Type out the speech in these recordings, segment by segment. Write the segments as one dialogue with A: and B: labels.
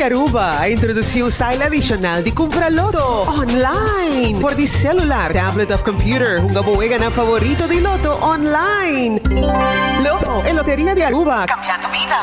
A: de Aruba introduziu o style adicional de comprar loto online por de celular, tablet of computer. Un gabuega na favorito de loto online. Loto, e Loteria de Aruba, cambiando vida.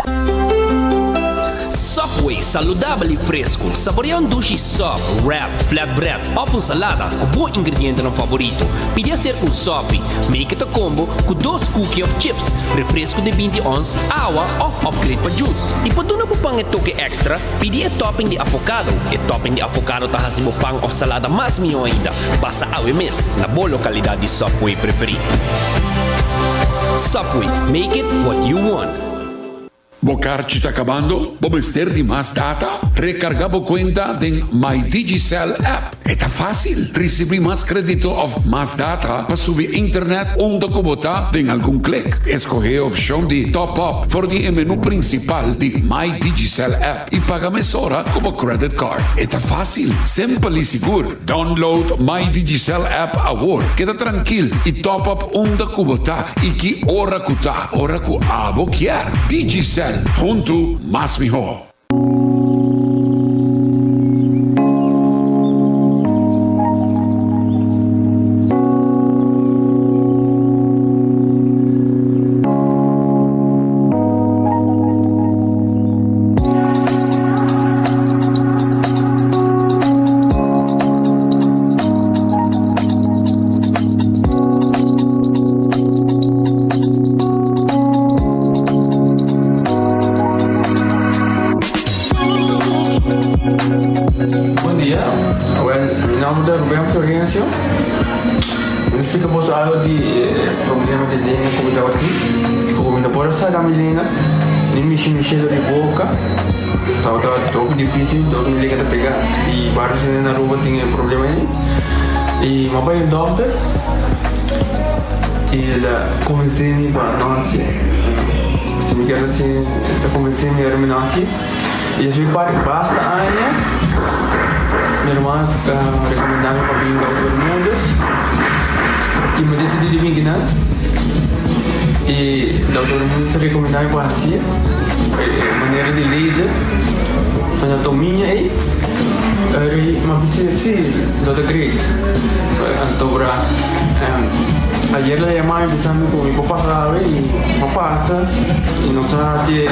B: Subway, saudável e fresco. Saboreia um sushi soft, wrap, flatbread ou com salada com bom ingrediente no favorito. Pide a ser com sopi. Make it a combo com 2 cookies of chips, refresco de 20 ons, água ou upgrade para juice. E para não pang e toque extra, pide a topping de avocado. E topping de avocado tá hasibo pang of salada mais melhor ainda. Basta awe mes na boa localidade de Subway preferido. Subway, make it what you want.
C: Bocarci está acabando? ¿Vamos ter de más data? Recarga tu cuenta en My Digicel app. Está fácil. Recibir más crédito of más data para subir internet onde kubota en algún clic. Escoge opción de top up por el menú principal de My Digicel app y paga mesora como credit card. Está fácil, simple y seguro. Download My Digicel app ahora. Queda tranquilo y top up onde kubota y que hora kuta, hora ku abo kier. Digicel. Junto más mejor.
D: Explicamos algo de problema de língua como estava aqui. Como por essa caminha, nem mexer de boca. Estava todo difícil, todo me liga de pegar. E vários na rua tinha problema aí. E meu pai é doutor. E ele convenceu-me para nós. Se me quer assim, ele convenceu-me para nós. E eu fui para basta aí. Minha irmã recomendava para vir para os mundos. E me decidi de vir aqui, e o doutor me recomendava para assim, maneira de laser, anatomia aí, mas sim, doutor Great, doutora, ayer la llamaba empezando con mi papá grave y no pasa, y no está así,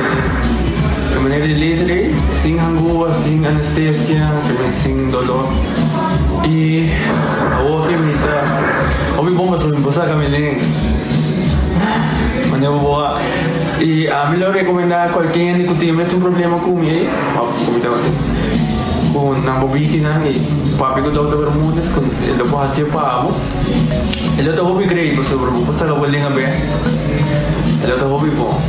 D: de manera de laser, sin angúa, sin anestesia, sin dolor. E a outra me tá. Ouvi bom, mas eu me pus a caminhar. Mas eu vou. E a melhor recomendar a qualquer que tenha um problema com ele. Com na bobina e papi que doutor Bermudes, com ele pode fazer para ele tá hobby great, você vai postar o link bem. Ele tá hobby bom.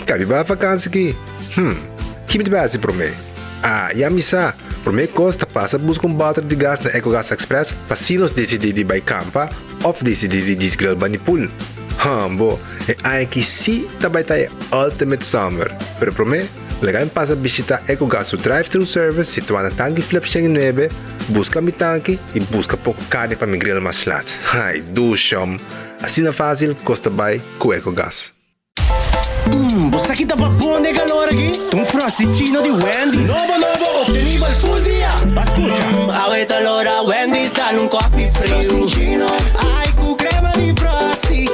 E: Cabe para vacança aqui. Que me base para mim? E a missa, para mim costa passa buscar bater de gás na EcoGas Express para se nos decidir de ir campa ou decidir de desgrill banipul. Bo, é que se também tá Ultimate Summer, pero para mim, legal passa visitar EcoGas o drive-thru service situado na tanque flip 9, busca mi tanque e busca pouco carne para mi grill mais lat. Ai, do chão. Assim na fácil, costa bem com EcoGas.
F: Você que tá pra bom de calor aqui? Um frosticino de Wendy's. Novo, obtenimos el full dia. Escucha. Ahorita l'ora Wendy's, dale un coffee frio. Frosticino. Ai, com crema de frosty.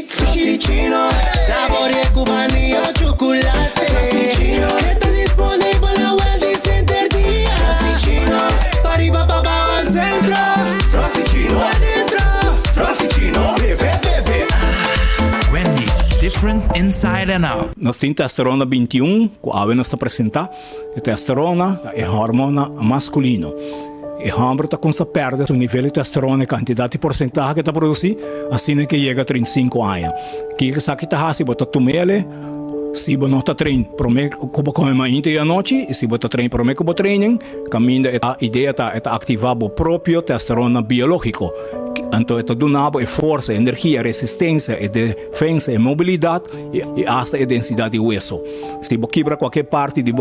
F: Frosticino. Sabore com vanilla o chocolate. Frosticino. Que tá disponível na Wendy's Center dia. Frosticino. Pariba al centro. Frosticino. Adentro. Frosticino. Bebe. Wendy's. Different inside and out.
G: Nós temos testosterona 21, que a nos apresenta. A testosterona é hormona masculino. E o homem está com essa perda o nível de testosterona, a quantidade de porcentagem que está produzindo, assim que chega a 35 anos. Que sabe que está se botar tumele, se você não está treinando, como come mais à noite, e se você está treinando, como treinem, caminho a ideia é ativar o próprio testosterona biológico. Então, ito donava força, energia, resistência, defesa, mobilidade e hasta a densidade de hueso. Se você quebra qualquer parte de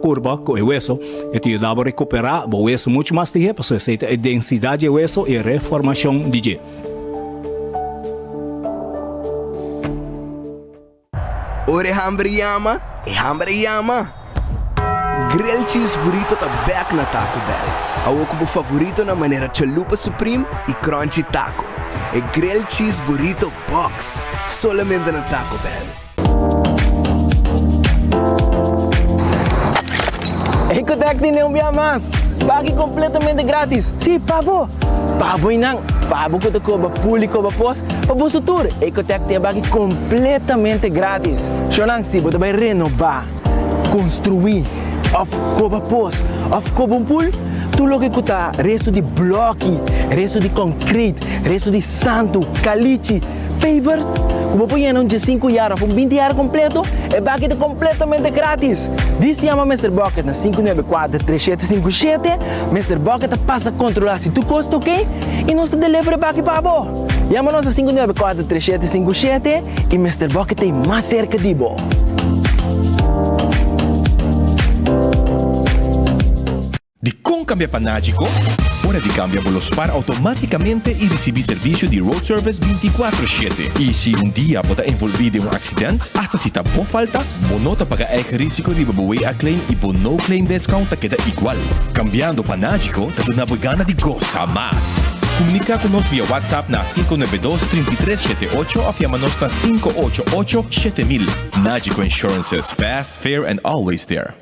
G: curva com o hueso, ito ajudava a recuperar o hueso muito mais tempo, porque aceita a densidade de hueso e a reformação de G.
H: Ore hambre yama, Grill cheese burrito tá back na Taco Bell. Ao como favorito na maneira chalupa supreme e crunchy taco. É Grill cheese burrito box, solamente na Taco Bell.
I: Ecotec tem um dia mais. Pague completamente grátis. Sim, pavo. Pavo e não. Pavo que te cobra puli, cobra pós. Pavo sutur. Ecotec tem pague completamente grátis. Xonang, se você vai renovar, construir, of cobra pós, of cobra pool, tu lo que custa resto de bloque, resto de concrete, resto de santo, caliche, pavers. Como põe um de 5 horas, um 20 horas completo, é pague completamente grátis. Diz chama Mr. Bucket na 594-3757. Mr. Bucket passa a controlar se tu custa, ok? E nós te delivery back para você. Chama-nos a 594-3757 e Mr. Bucket tem mais cerca de você.
J: De com cambia para Nágico, hora de cambia bolos para automaticamente y recibir servicio de road service 24/7. Y si un día bota envolvido en un accidente, hasta si ta bo falta, bonota paga eigen risiko de babuwe a claim y bo no claim discount ta queda igual. Cambiando para Nágico, ta na gana de goza más. Comunica con nos via WhatsApp na 592-3378 o llamanos na 588-7000. Nágico Insurances, fast, fair and always there.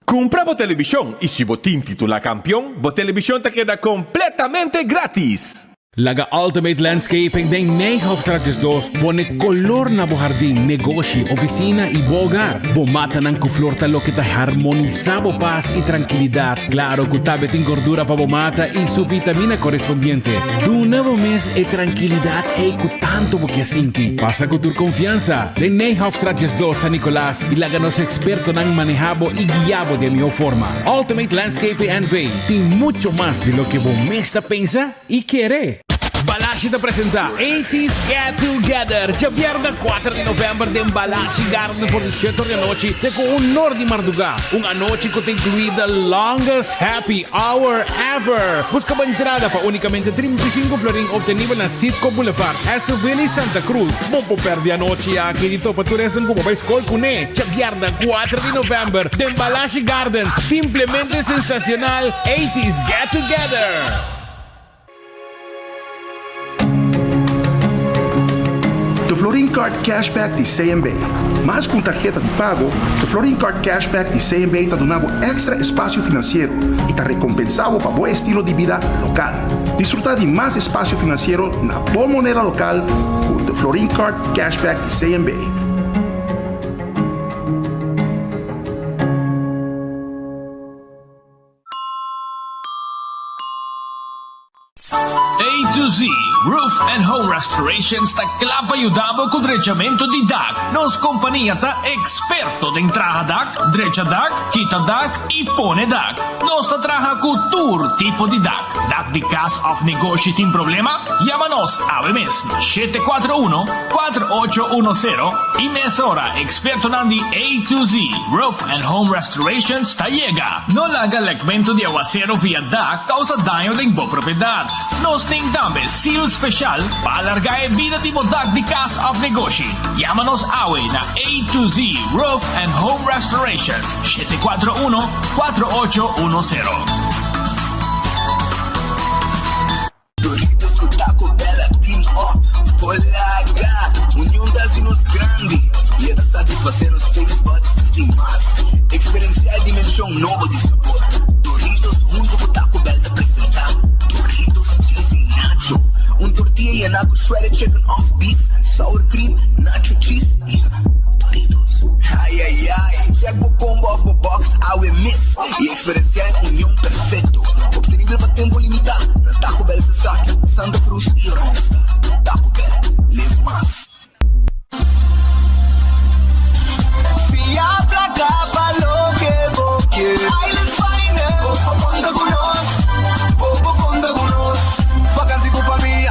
J: Compra bo televisión y si botín titula campeón, bo televisión te queda completamente gratis.
K: Laga Ultimate Landscaping den Nijhoffstraatjes 2, bone color na bo jardín, negosyo, oficina y bo hogar. Bo mata ng kuflor talo que te harmoniza bo paz y tranquilidad. Claro, kutabe tin gordura pa bo mata y su vitamina correspondiente. Tu nuevo mes e tranquilidad e tanto bo que asinti. Pasa con tu confianza. Den Nijhoffstraatjes 2 San Nicolás y laga nos experto ng manejabo y guiabo de mejor forma. Ultimate Landscaping and Vey. Tin mucho más de lo que bo mesta pensa y quiere. Balashi te presenta 80s Get Together. Ya viernes 4 de novembro de Balashi Garden por 18 de noche de con honor de Marduga. Una noche que te incluye the longest happy hour ever. Busca la entrada para únicamente 35 florín obtenible en Citco Boulevard, Esoville y Santa Cruz. Bombo perdi anoche aquí dito para tu resto como vais col cuné. Ya viernes 4 de novembro de Balashi Garden. Simplemente sensacional 80s Get Together.
L: The Florin Card Cashback de CMB. Mas com tarjeta de pago, The Florin Card Cashback de CMB te donava extra espaço financeiro e te recompensava para bom estilo de vida local. Disfrutar de mais espaço financeiro na boa moneda local com The Florin Card Cashback de CMB.
M: A to Z Roof and Home Restoration sta clapa aiutavo con drecciamento di DAC. Nos compagnia ta esperto de entrada DAC, dreccia DAC, quita DAC e pone DAC. Nos sta traja con tur tipo di DAC. DAC di cas of negosio tin problema? Llámanos a mes 741-4810 y mesora experto nandi A to Z Roof and Home Restoration sta llega. No laga legmento di aguacero via DAC causa daño de bo propriedad. Nos ting tambe seal special para alargar vida de bodak de casa of negocio. Llámanos awe na A to Z Roof and Home Restorations 741-4810.
H: Doritos com Taco Bell Team Up, Polaga, união das inos grande. E é da satisfazer os taste buds de mais. Experienciar a dimensão nova de sabor. Doritos junto com Taco Bell te apresentar. Doritos cheesy nacho. Tortilla llenada con shredded chicken off beef, sour cream, nacho cheese y Doritos. Ay, ay, ay. Check my combo off my box, I will miss. Y experienciar unión perfecto. Obtenible para tiempo limitado. Na Taco Bell se saque, Santa Cruz y Ronsta. Taco Bell, live más. Fiat capa lo que vos quieres. Island Finance, vos ponte con nos. Vos ponte con nos. Vacancy con familia.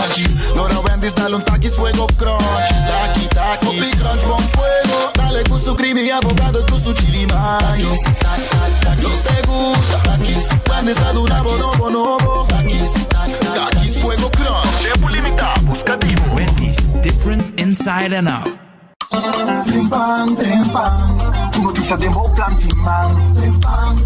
N: Takis, Nora Wendy's, dale un Takis fuego crunch. Taki, Takis, crunch con fuego. Dale con su crimi y abogado con su chirimanis. No se gusta. Takis, Wendy's, dale un abono. Takis, fuego crunch. Tiempo limitado, buscativo.
O: Wendy's, different inside and out.
H: Trempang, noticia de Boplan Timang. Trempang,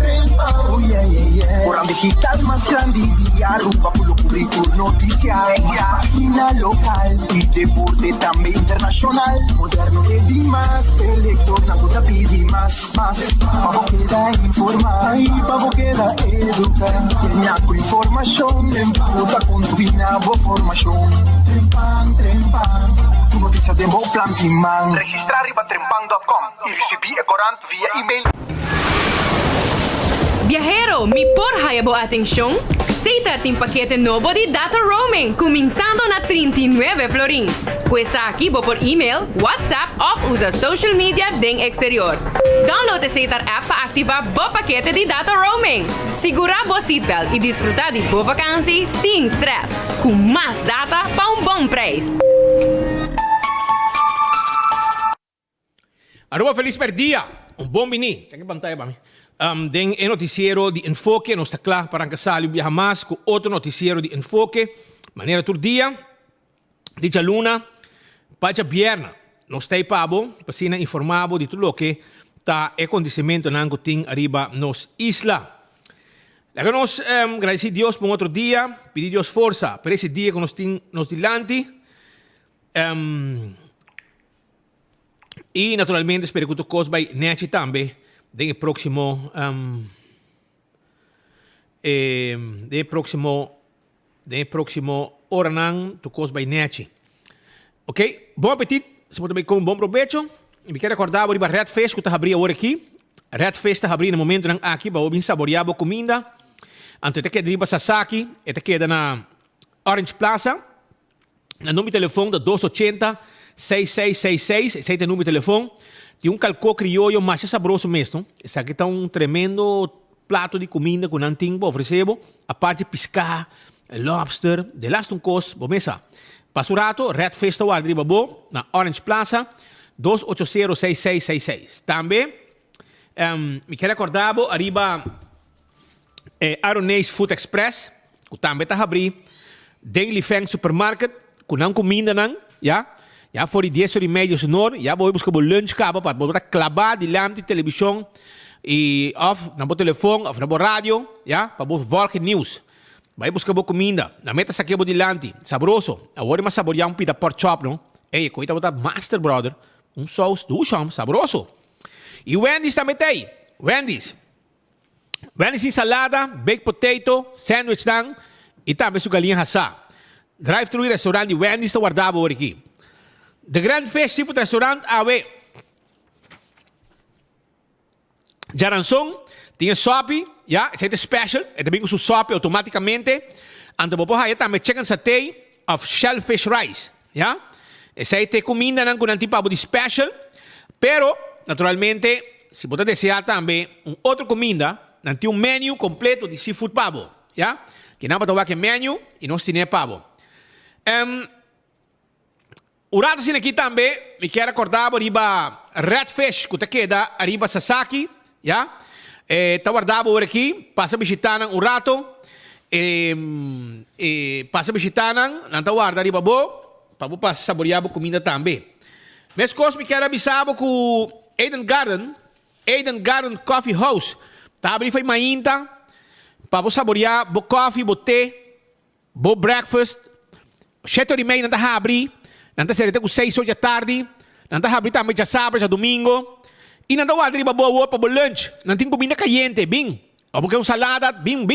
H: oh yeah, yeah, yeah. Orang digital más grande día, rumba por currículum noticia. Página local y deporte también internacional. Moderno de Dimas, elector, na puta pidi más. Pavo queda informar, pavo queda educar. Kenya con información, en puta con tu binabo formación. Trempang, tu noticia de Boplan Timang. Registrar riba trempang.com y recibir corant via email.
P: Viajero, mi porra bo ating siyong? Say ating pakete novo di data roaming, cominciando na 39 florin. Questa aqui bo por email, WhatsApp o usa social media deng exterior. Download a Satar app para ativar bo pakete di data roaming. Segura bo seatbelt e disfrutar de bo vakansie sem stress, com mais data pa un bom preço.
Q: Aruba feliz per dia. Un buon bini. Check pantalla para mí. Den el noticiero de enfoque. No está claro para que salga viaja más con otro noticiero de enfoque. Manera tur dia. Dicha luna. Pacha vierna. No está ahí pabo. Pasina informado de todo lo que está acontecimiento en Angotín arriba nos isla. La que nos agradecer a Dios por otro día. Pedir Dios fuerza para ese día que nos dilante. E naturalmente espero que tu cos vai nete também de próximo hora não tu cos vai nete. Ok? Bom apetite. Se você também com um bom proveito. E me quero acordar para Red Fest que está abrindo agora aqui. Red Fest está abrindo no momento não aqui para bem saborear a comida. Então te queda riba Sasaki, te queda na Orange Plaza. No número de telefone da 280 6666, esse é o número de telefone. Tem um calcô crioulo mais saboroso mesmo. Esse aqui está um tremendo prato de comida que não tem para oferecer. A parte de pescar, lobster, de lá um cos, bom mesa. Passo rato, Red Festival arriba bom, na Orange Plaza, 2806666. Também, me quero acordar, arriba Aronês Food Express, que também está abrindo. Daily Fang Supermarket, que não comida não, já? Ja, voor die 10:30 sonor, ja, vou buscar lunch cabo para botar clavar de lamp de televisão e of na bo telefone, of na bo radio, ja, para bo volgen news. Vai buscar bo comida, na meta saque bo de lanti, saboroso. Agora mas saborear um pita pork chop, não? Ei, coita botar Master Brother, um sauce do chão, saboroso. E Wendy's também tem. Wendy's ensalada, baked potato, sandwich dan e também sua galinha assada. Drive-thru restaurante de Wendy's está guardado por aqui. De Grand Fest Seafood Restaurant AW. Jaranson, tinha sopi, ja, esse é special, é também com o sopi automaticamente. Ante popo aí também chicken satay of shellfish rice, ja. Esse aí tem comida não com um tipo de special, pero naturalmente, se você desejar também outra comida, não tem menu completo de seafood pavo, ja. Que não vai ter menu e nós temos pavo. Urata sin aqui também, me quero acordar por arriba Redfish, que queda arriba Sasaki, já? Está guardado por aqui, passa visitando um rato, passa visitando, não está guardado arriba bo, para você saborear a comida também. Mas coisa me quero avisar que Eden Garden Coffee House, está abrindo foi mainta, para você saborear o coffee, o té, o breakfast, 7:30 não está abrir. Nanti saya datang 6 horas da tarde. Nanti habis também já sábado, já domingo. E nanti wala riba boa para lunch. Nanti comida caliente, bing. O porque salada, bing.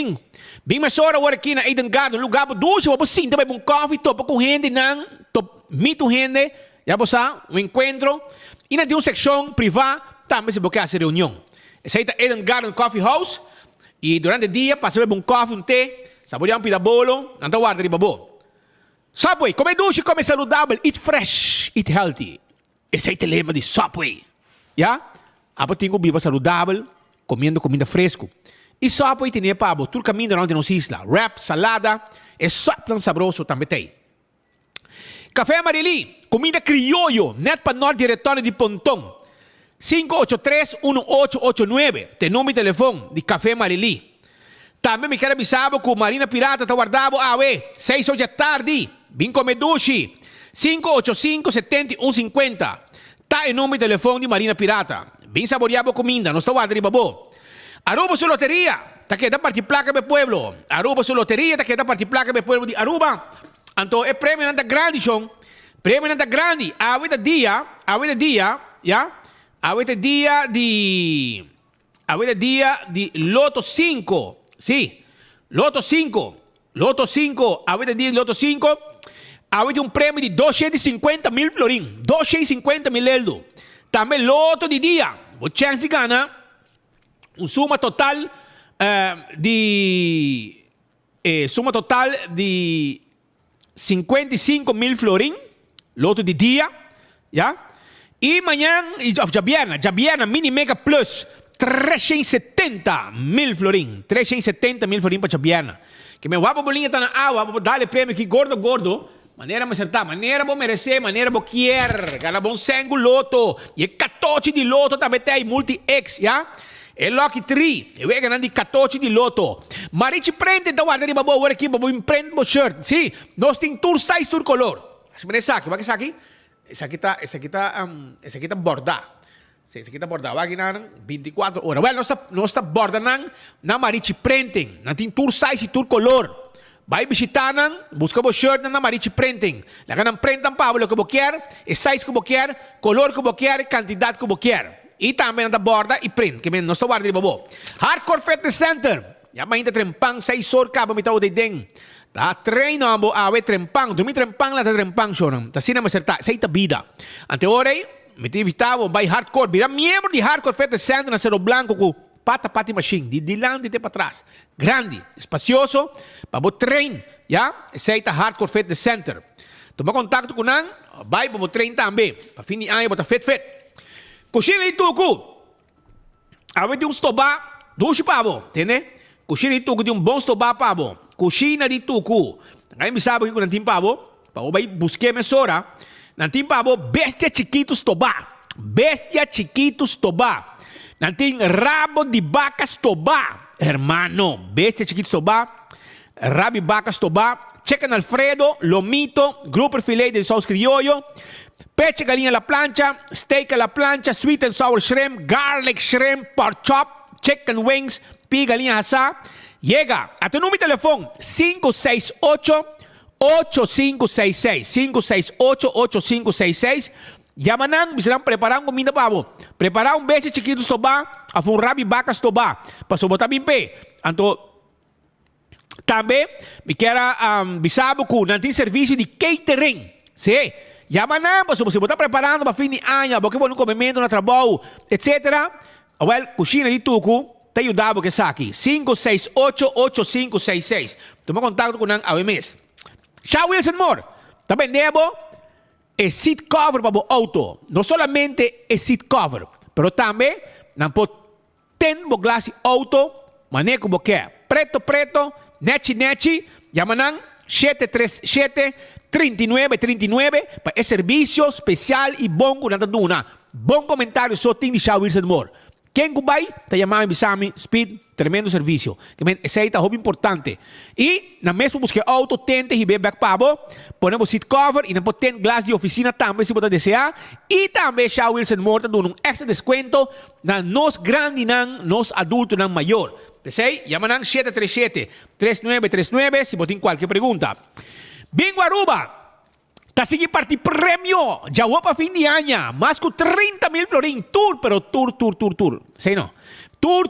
Q: Bing mas hora aqui na Eden Garden, lugar para doce, para sinta para um coffee, topa com gente não, top mito gente, já bosa, encontro. E nanti seção privada, também se boca essa reunião. Essa é a Eden Garden Coffee House. E durante o dia, passa um coffee, té, saborear pida bolo, nanti wala riba boa. Subway, come doce, come saudável, eat fresh, eat healthy. Esse é o lema de Subway. Já? Apa tenho biba saudável, comendo comida fresco. E Subway tem para todo caminho onde nos isla. Wrap, salada, é só tão saboroso também tem. Café Marili, comida criollo, net pa Norte Diretório de Pontong. 583-1889, tem nome e telefone de Café Marili. Também me quero avisar que Marina Pirata está guardado awe, 6 horas da tarde, vim comer dushi, 585-7150. Tá em nome e telefone de Marina Pirata. Vim saborear a comida, não está guardando babo. Aruba su loteria, tá que da parte placa do pueblo. Aruba su loteria, tá que da parte placa do pueblo de Aruba. Então é prêmio nada grande, chão. Prêmio nada grande. Awe da dia, ya. Awe da dia de Loto 5. Sim, Loto 5. Loto 5, awe da dia de Loto 5. Awe de prêmio de 250 mil florim. 250 mil eldo. Também Loto de dia. O chance de ganhar suma total de 55 mil florim, loto de dia, já? E amanhã, já vierna, mini mega plus, 370 mil florim, 370 mil florim para Jabiana. Que me guapa bolinha tá na água, vou dar prêmio aqui gordo, maneira me acertar, maneira vou merecer, maneira vou querer, gana bom sengo loto, e 14 de loto também tem multi-X, já? É Lucky 3, eu ia ganhando de 14 de loto. Marichi prende da guarda de babo, agora aqui, babo, imprende o shirt. Sim, nós temos tour size, tour color. Esse aqui, vai que aqui? Esse aqui tá bordado. Esse aqui tá bordado, vai que na 24 horas. Well, nós tá bordando na Marichi printing. Nós temos tour size e tour color. Vai visitar, busca o shirt na Marichi printing. Lá que prentam para o que você quer, o size que você quer, color que você quer, quantidade que você quer. E também na borda e print, que não estou guardando babo. Hardcore Fitness Center. Ya mainda trempang 6 horas ka ba mitaw de ding. Ta train no awe trempang, dumi trempang la ta trempang shonam. Ta sina maserta, sei ta vida. Ante ore, miti vitavo by Hardcore, bira membro de Hardcore Fitness Center na Cerro Blanco ku pata machine, di lang di te para trás. Grande, espacioso, para bo train, ya? Sei ta Hardcore Fitness Center. Toma contato com nang, by bo train também. Pa fini ay bota fit. Kushina e tuku. Awe de stoba, dushi pabo, entende? Kushina e tuku de bom stoba pabo. Kushina de tuku. Ngayon mi sabi ko nantim pabo, pabo bay busque mesora. Nantim pabo bestia chiquitos toba. Bestia chiquitos toba. Nantim rabo de vacas toba. Hermano, bestia chiquitos toba. Rabo de vacas toba. Chicken Alfredo, lomito, grupo filet de sauce criollo. Peche galinha à la plancha, steak à la plancha, sweet and sour shrimp, garlic shrimp, pork chop, chicken wings, pi galinha assá. Llega a tu número de teléfono 568-8566. 568-8566. Llaman, bisirang preparar comida pavo. Preparar beijo chiquito soba, a um rabi vacas toba. Para botar bimpe. Anto, também me quero bisabo que não tem serviço de catering. Sim. Llama na, se você está preparando para fim de ano, porque você não comimento no trabalho, etc. Well, Cucina de Tucu te ajudava que está aqui. 568-8566. Toma contato com o AWMS. Shaw Wilson Moore. Está vendendo o seat cover para o auto. Não somente o seat cover, mas também não pode ter o glass auto, maneira que você quer. Preto, nechi, llama na 737-3939 para esse serviço especial e bom com nada duna. Bom comentário só tem de Shaw Wilson Moore. Quem vai, está chamando Bisami Speed, tremendo serviço. Esse aí é algo importante. E, na mesma busca auto, tente e back pabo, ponemos seat cover e depois tem glass de oficina também, se você desejar. E também Shaw Wilson Moore está dando extra desconto na nos grande, nos adulto, na maior. Pensei, llaman 737-3939 se você tem qualquer pergunta. Bingo Aruba, está seguindo parte prêmio, já vou para fim de ano, mais que 30 mil florim, tour, sei não, tour,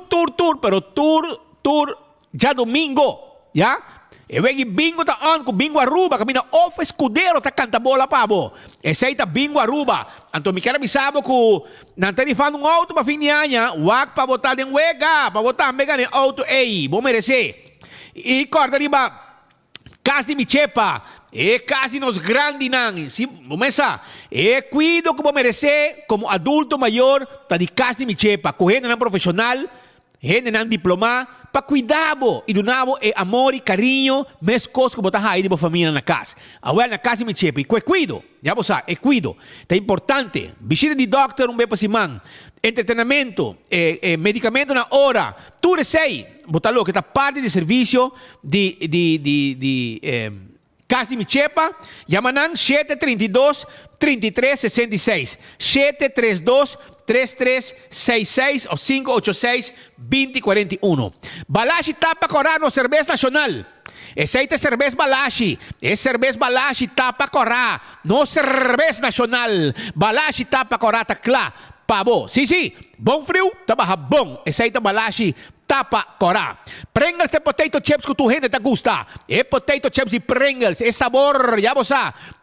Q: pero tour, já domingo, já? E vem bingo tá on com Bingo Aruba, camina off escudero tá canta bola pabo. Esse aí tá Bingo Aruba. Então me quero avisar que não tá rifando auto para fim de ano, wak para botar em wega, para botar mega em auto, ei, vou merecer. E corta riba. Casi mi chepa, casi nos grandi nang, si começa, cuido como merecer, como adulto maior, tá de casi mi chepa, correndo na profissional, Hindi nang diploma, pacuidado, idunabo e amor e carinho, mes cos que botar aí de família na casa. Awel na casa me chepe, cuido, já você, cuido. É importante, visita de doctor bem para simang, entretenimento, medicamento na hora, tudo sei, botar que tá parte de serviço de casa de Michepa, Yamanang 732-3366, 732-3366 o 586-2041. Balashi tapa corano, cerveza nacional. Esse é cerveza Balashi. É cerveza Balashi tapa corá. No cerveza nacional. Balashi tapa corá takla. Pabo. Sim. Bom frio, taba bom. Esse é Balashi tapa corá. Pringles de potato chips que tu gente te gusta. É potato chips de Pringles. É sabor, já você.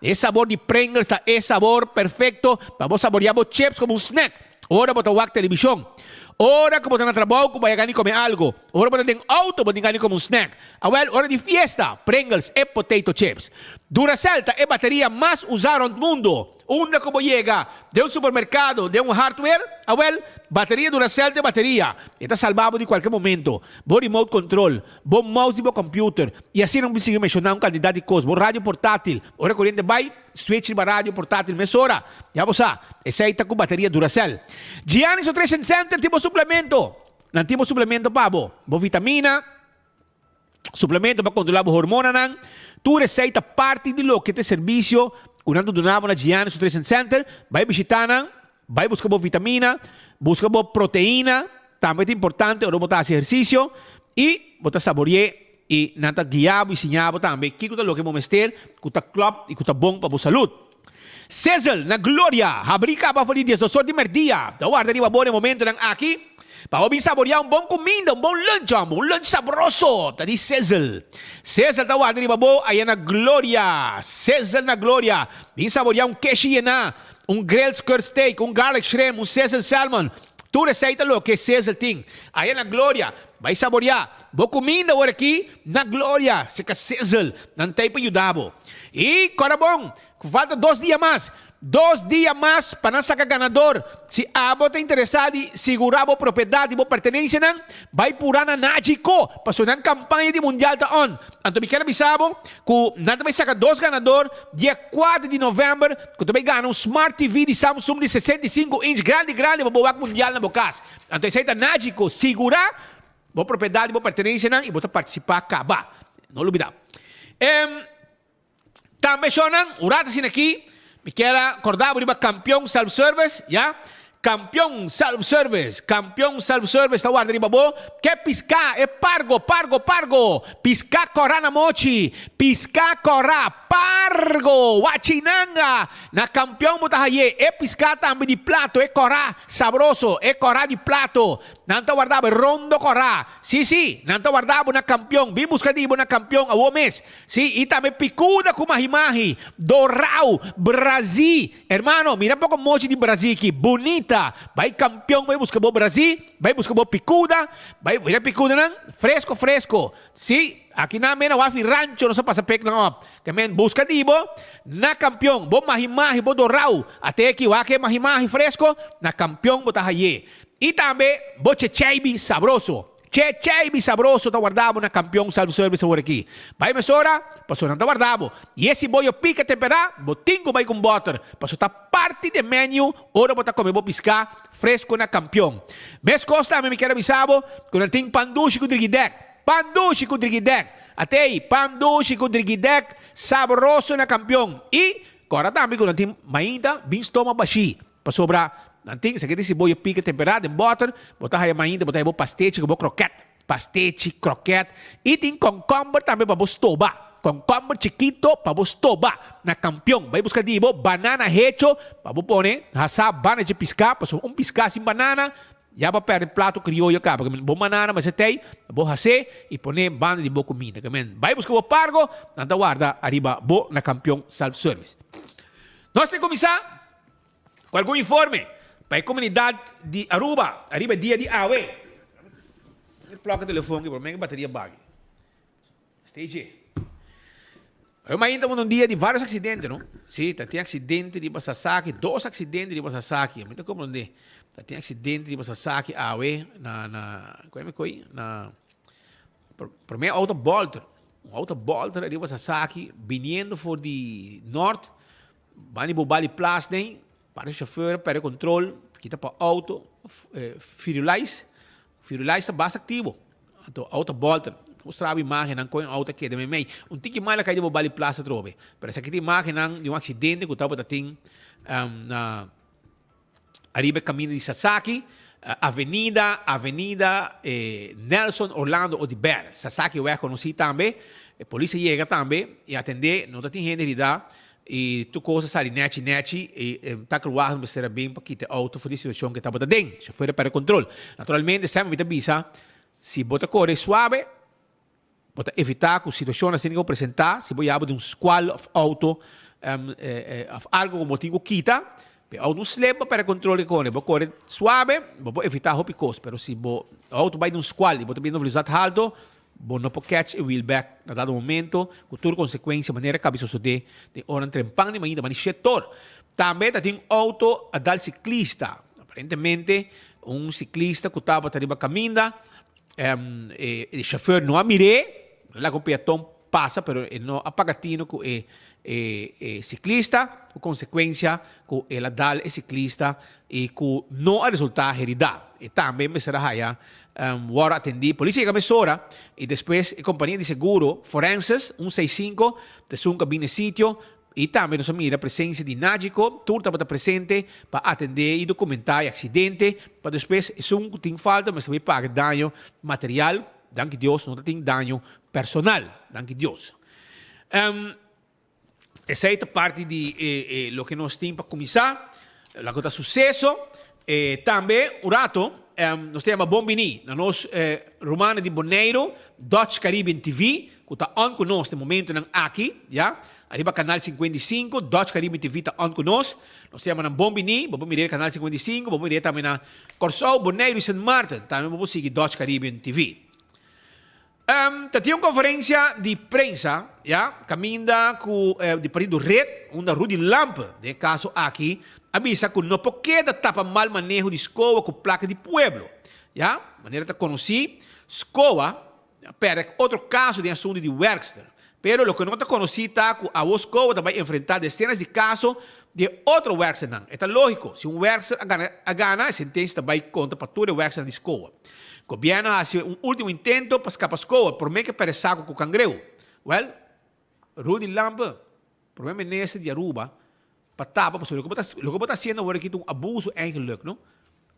Q: É sabor de Pringles, é sabor perfeito. Para saborear chips como um snack. Ora bota wak televisão. Ora que bota na trabalho, que vai ganhar comer algo. Ora bota em auto, bota ganhar como um snack. Well, hora de fiesta, Pringles e potato chips. Duracell é bateria mais usada no mundo. Una como chega de um supermercado, de um hardware, well, bateria Duracell de bateria. Está salvado de qualquer momento. Bom remote control, bom mouse e bom computer. E assim não precisa mencionar um candidato de coisa. Bom rádio portátil. Ora corrente vai, switch para rádio portátil, mesora. Já você, essa aí está com bateria Duracell. Giannis Nutrition Center, tipo suplemento. Não tipo suplemento, pabo. Bom vitamina, suplemento para controlar a hormona, não. Tu receita parte de lo que te serviço. Quando donamos na Giannis Nutrition Center, vai visitar, vai buscar boa vitamina, busca boa proteína, também é importante, ou botar exercício, e botar saborear, e nada guiado e ensinado também, que é o que vamos ter, que é club e que é bom para a saúde. Cecil, na Glória, abrica para fazer 10 de merdia, da guarda de bom momento aqui, para vir saborear bom comida, bom lunch saboroso, tá de Cecil. Cecil tá guarda de bom, aí na Glória, Cecil na Glória, vir saborear queijo na, grilled skirt steak, garlic shrimp, Cecil salmon, tu receita lo que Cecil tem, aí na Glória, vai saborear, bom comida agora aqui, na Glória, se que Cecil, não tem para ajudar. E, cara bom, falta 2 dias mais. 2 dias mais para não sacar ganador. Se a você está interessado em segurar a propriedade, a pertenência, vai por na Nágico. Passou na campanha de Mundial da ON. Então, me quero avisar que nada vai sacar 2 ganadores. Dia 4 de novembro, que também ganha um Smart TV de Samsung de 65 inch, grande, para o Mundial na Bocas. Então, isso aí está Nágico. Segurar a propriedade, a pertenência, e você participar, acabar. Não olvidar. Também, urata sin aqui. Me quero acordar por campeão self-service, já? Campeão self-service, tá guarda de babo. Que piscar, é pargo. Piscar corá na mochi, piscar corá, pargo, wachinanga. Na campeão mutahaye, é piscar também de plato, é corá sabroso, é corá de plato. Não tá guardado, rondo corá. Sim, não tá guardado na campeão, bem buscadivo na campeão, a mês. Sim, e também picuda com mahimahi, dorau, Brasil. Hermano, mira pouco mochi de Brasil aqui, bonita. Vai campeão, vai buscar o Brasil, vai buscar o picuda, vai virar picuda, não? Fresco. Sim, aqui na mena wafi rancho, não se passa pek não. Que men busca dibo na campeão, bom mahimahi, bom dorau, até aqui wake mahimahi fresco, na campeão bota haye. E também bom chechaibi sabroso. Chechaibi sabroso tá guardado na campeão self-service agora aqui. Vai mesora, passou não tá guardado. E esse boio pica temperar, botingo vai com butter. Passou tá parte do menu, ora botar comer, vou piscar, fresco na campeão. Mes costa, me quero avisar, quando tem pandushi com drigidek. Até aí, pandushi com drigidek, saboroso na campeão. E, agora também quando tem mainda, bins toma baixi. Passou sobrar. Nanti, sa esse boia pica temperado em butter, botar aí ainda, botar aí pastete, que pastete, croquete, e tem concombre também para você tobar. Concombre chiquito para você tobar na campeão. Vai buscar dibo, banana hecho, para você pôr, hasa, banana de piscar, para piscar sem banana, já para perder prato criollo cá, porque bom banana, mas até vou fazer e pôr banana de boa comida. Vai buscar o pargo, nada guarda, arriba, bo na campeão self-service. Nós temos que começar com algum informe. Para a comunidade de Aruba, arriba dia de AWE. Placa telefone, por mim, bateria bag. Stage. Eu imagino um dia de vários acidentes, não? Sim, tem acidente de Sasaki, 2 acidentes de Sasaki. Eu não compreendo. Tem acidente de Sasaki, primeiro autobolter. Um autobolter de Sasaki, vindo por de norte, vai no Bali Place, para o chauffeur, para o controle, kita para o auto, firulais está bastante ativo. Então, autobolter. Mostrava a imagem com um auto que de meio. Um tique mais lá que de Bali Place trobe. Parece que tem imagem de um acidente que estava tem na arriba caminho de Sasaki, Avenida Nelson Orlando Odiber. Sasaki eu conheci também. A polícia chega também e atender, não tem gente de dar. E tu coisa sai net e tá claro mas será bem para quitar auto for situação que estava dentro. Se for para controle. Naturalmente, sempre me avisa se bota corre suave. Para evitar que a situação assim que eu apresentar, se você abre um squall of auto, algo como motivo quita, o auto slip para controle com ele, você corre suave, você evitar hopicos, mas se o auto vai de um squall e você tem velocidade alta, você não pode catch o wheelback na dado momento, com toda consequência, maneira que isso sucede, de hora trempang de manhã, mas setor. Também tem um auto a dar ciclista, aparentemente, um ciclista que estava arriba caminhando, o chauffeur não a mirou, lá com o peatão passa, mas ele não apagatino com o ciclista, com consequência, com ela dá o ciclista e com não a resultar herida. E também me será aí, agora atendi, polícia que me sora, e depois a companhia de seguro, Forenses, 165, de um cabine sítio, e também nos mira a presença de Nágico, tudo estava presente para atender e documentar o acidente, para depois, se um tem falta, mas também paga dano material. Danke Deus, não tem dano personal. Danke Deus. Essa é a parte de lo que nós temos para começar. A coisa sucesso. Também, o rato, nós temos Bombini, na nossa romana de Boneiro, Dutch Caribbean TV, que está on conosco no momento aqui, já? Arriba canal 55, Dutch Caribbean TV está on conosco. Nós temos na Bombini, vamos mirar canal 55, vamos mirar também na Corsol, Boneiro e St. Martin. Também vamos seguir Dutch Caribbean TV. Tinha uma conferência de prensa, já, caminda com de partido Red, onde Rudy Lampa, de caso aqui, avisa que não pode tapa mal manejo de escola com placa de pueblo, já, maneira que conheci, escola, pera, outro caso de assunto de Werkster, pero lo que não te conheci tá que a escola vai enfrentar dezenas de casos de outro Werkster, não, é lógico, se um Werkster gana, a sentença vai contra para todo o Werkster de escola. O governo faz um último intento para escapar a escola, por meio que parece saco com o cangrejo. Well, Rudy Lampa, problema nesse de Aruba, para tapa, porque o que está fazendo agora aqui é um abuso eigenlijk, não?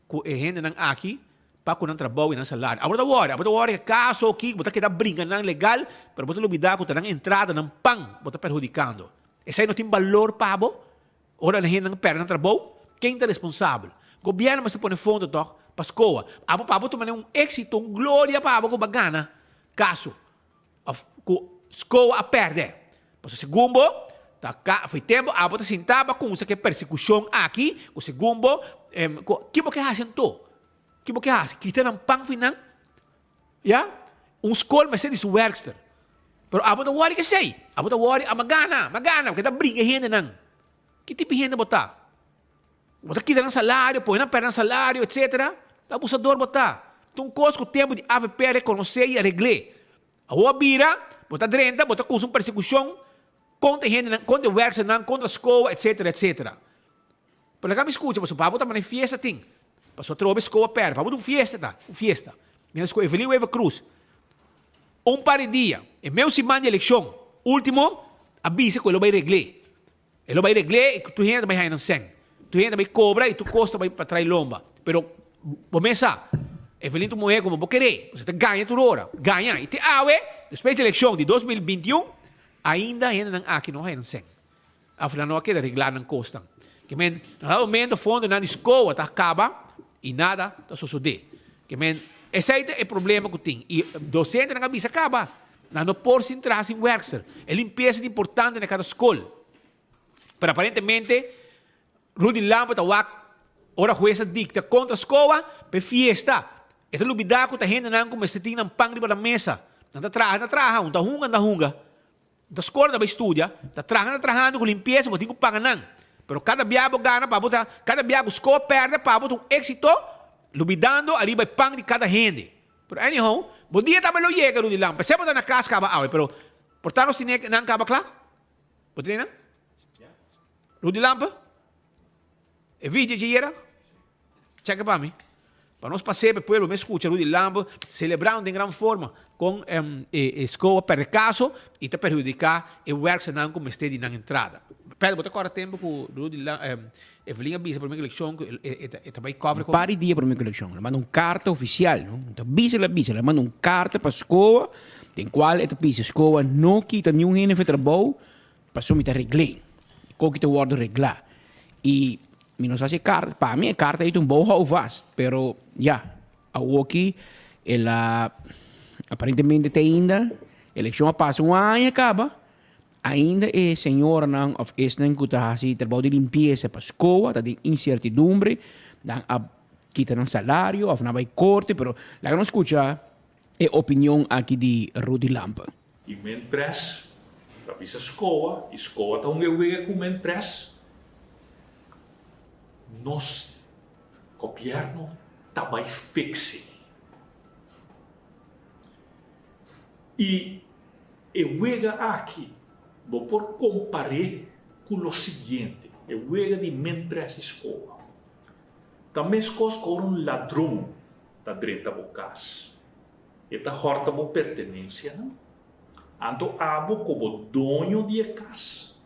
Q: Com a gente aqui, para com um trabalho e um salário. Agora é caso aqui, você quer brincar legal, mas você não olvidar que está na entrada, na pão, você está prejudicando. Esse aí não tem valor para você. Ora, a gente não perde no trabalho, quem está responsável? O governo vai se põe fundo, para a escola. Para tomar um êxito, uma glória para você, que gana. Caso, a escola perde. Para o segundo, foi tempo, a você sentava com essa persecução aqui, o segundo, que você faz então? Que você faz? Que está no pão final? Já? Escola, mas é de Werkster. Pero a você worry que sei. A você worry, magana, porque está briga gente não. Que tipo de gente botar? Você quita um salário, põe na perna salário, etc. Abusador botar. Então, coisa que o tempo de AVP reconhecer e arreglar. A rua vira, botar drenta, botar com uma persecução contra gente, contra o Werkster, contra a escola, etc. Por lá me escuta, mas o pabo também fiesta tem. Passou a troca escola perto, pabo de fiesta. Minha escola, Evelio Eva Cruz. Par de dias, e mesmo semana de eleição, último, avisa que ele vai arreglar. Ele vai arreglar e tu gente vai ganhar no sangue. Tu gente vai cobrar e tu costa vai para trás lomba. Pero, começa, Evelyn tu morrer como você querer. Você ganha toda hora. Ganha. E te depois da eleição de 2021, ainda não aqui não vai no sangue. Afinal, não quer arreglar não costa. Que men, no momento, fundo na escola tá acaba e nada está sucedendo. Que men, esse é o problema que tem. E docente na cabeça acaba. Não pode entrar sem Werkster. É limpeza importante na cada escola. Pero aparentemente, Rudy Lampa está ora jueza dicta contra a escola, para fiesta. Esta lubidade que a gente não como este tem um pão de mesa. Não traga, não hunga. Da escola da estudia, tá trabajando com limpeza, botinho paganang. Pero cada biabo gana, cada biabo escola perde, para botar éxito, lubidando ali vai pang de cada gente. Pero anyhow, bom dia também lo llega, Rudy Lampa. Sempre tá na casa, acaba awe, pero portanto, se não acaba claro? Pode não? Rudy Lampa? E vídeo de era? Checa para mim. Para nós passear para o povo, me escuta Rudy Lampa celebrando em grande forma com escola per caso e está perjudicar o work se não como este na entrada. Pero botar agora tempo com Rudy Lampa, Evelyn Bisa para minha eleição, e também cobre com
R: pari dia para minha eleição. Ela manda carta oficial, não? Então Bisa, ela manda carta para a escola, tem qual esta Bisa escola não quita nenhum rende de trabalho para somente arreglar. Como que te guarda arreglar. E não sei se carta, para mim a carta é bom houvas, pero aqui ela aparentemente tem ainda eleição passa ano e acaba. Ainda é senhora não of is não que está assim trabalho de limpeza para a escola, tá de incertidumbre, dan a quitar um salário, of não vai corte, pero la que não escuta é a opinião aqui de Rudy Lampa.
S: E mentras para essa escola está wega com mentras nos governo também fixe. E eu wega aqui vou por comparar com o seguinte, eu wega de mentras escola. Também escola com ladrão da direita bocas. E tá horta bo pertenência, não? Ando abo como dono de casa.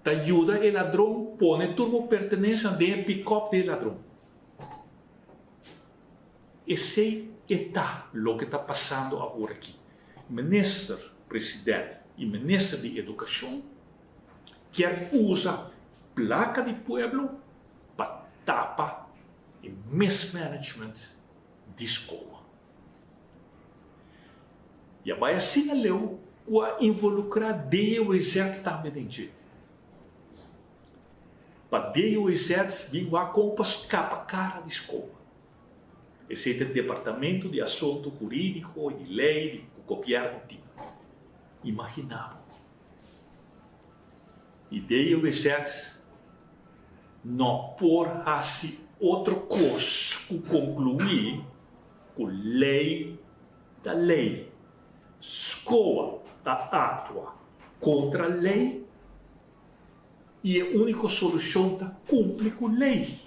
S: Te ajuda o ladrão, põe turbo pertenência de pick-up de ladrão. Esse é o que está passando agora aqui. Ministro, presidente e ministro de educação quer usar placa de pueblo para tapar o mismanagement de escola. E a Baia sinalou que involucrar o exército também dentro. Para o exército vir a compas capa cara de escola. Esse é o departamento de assunto jurídico e de lei de governo. Imaginamos. E o exército não por assim outra coisa que concluir com lei da lei. Escola está atua contra a lei e a única solução está cumprir com a lei.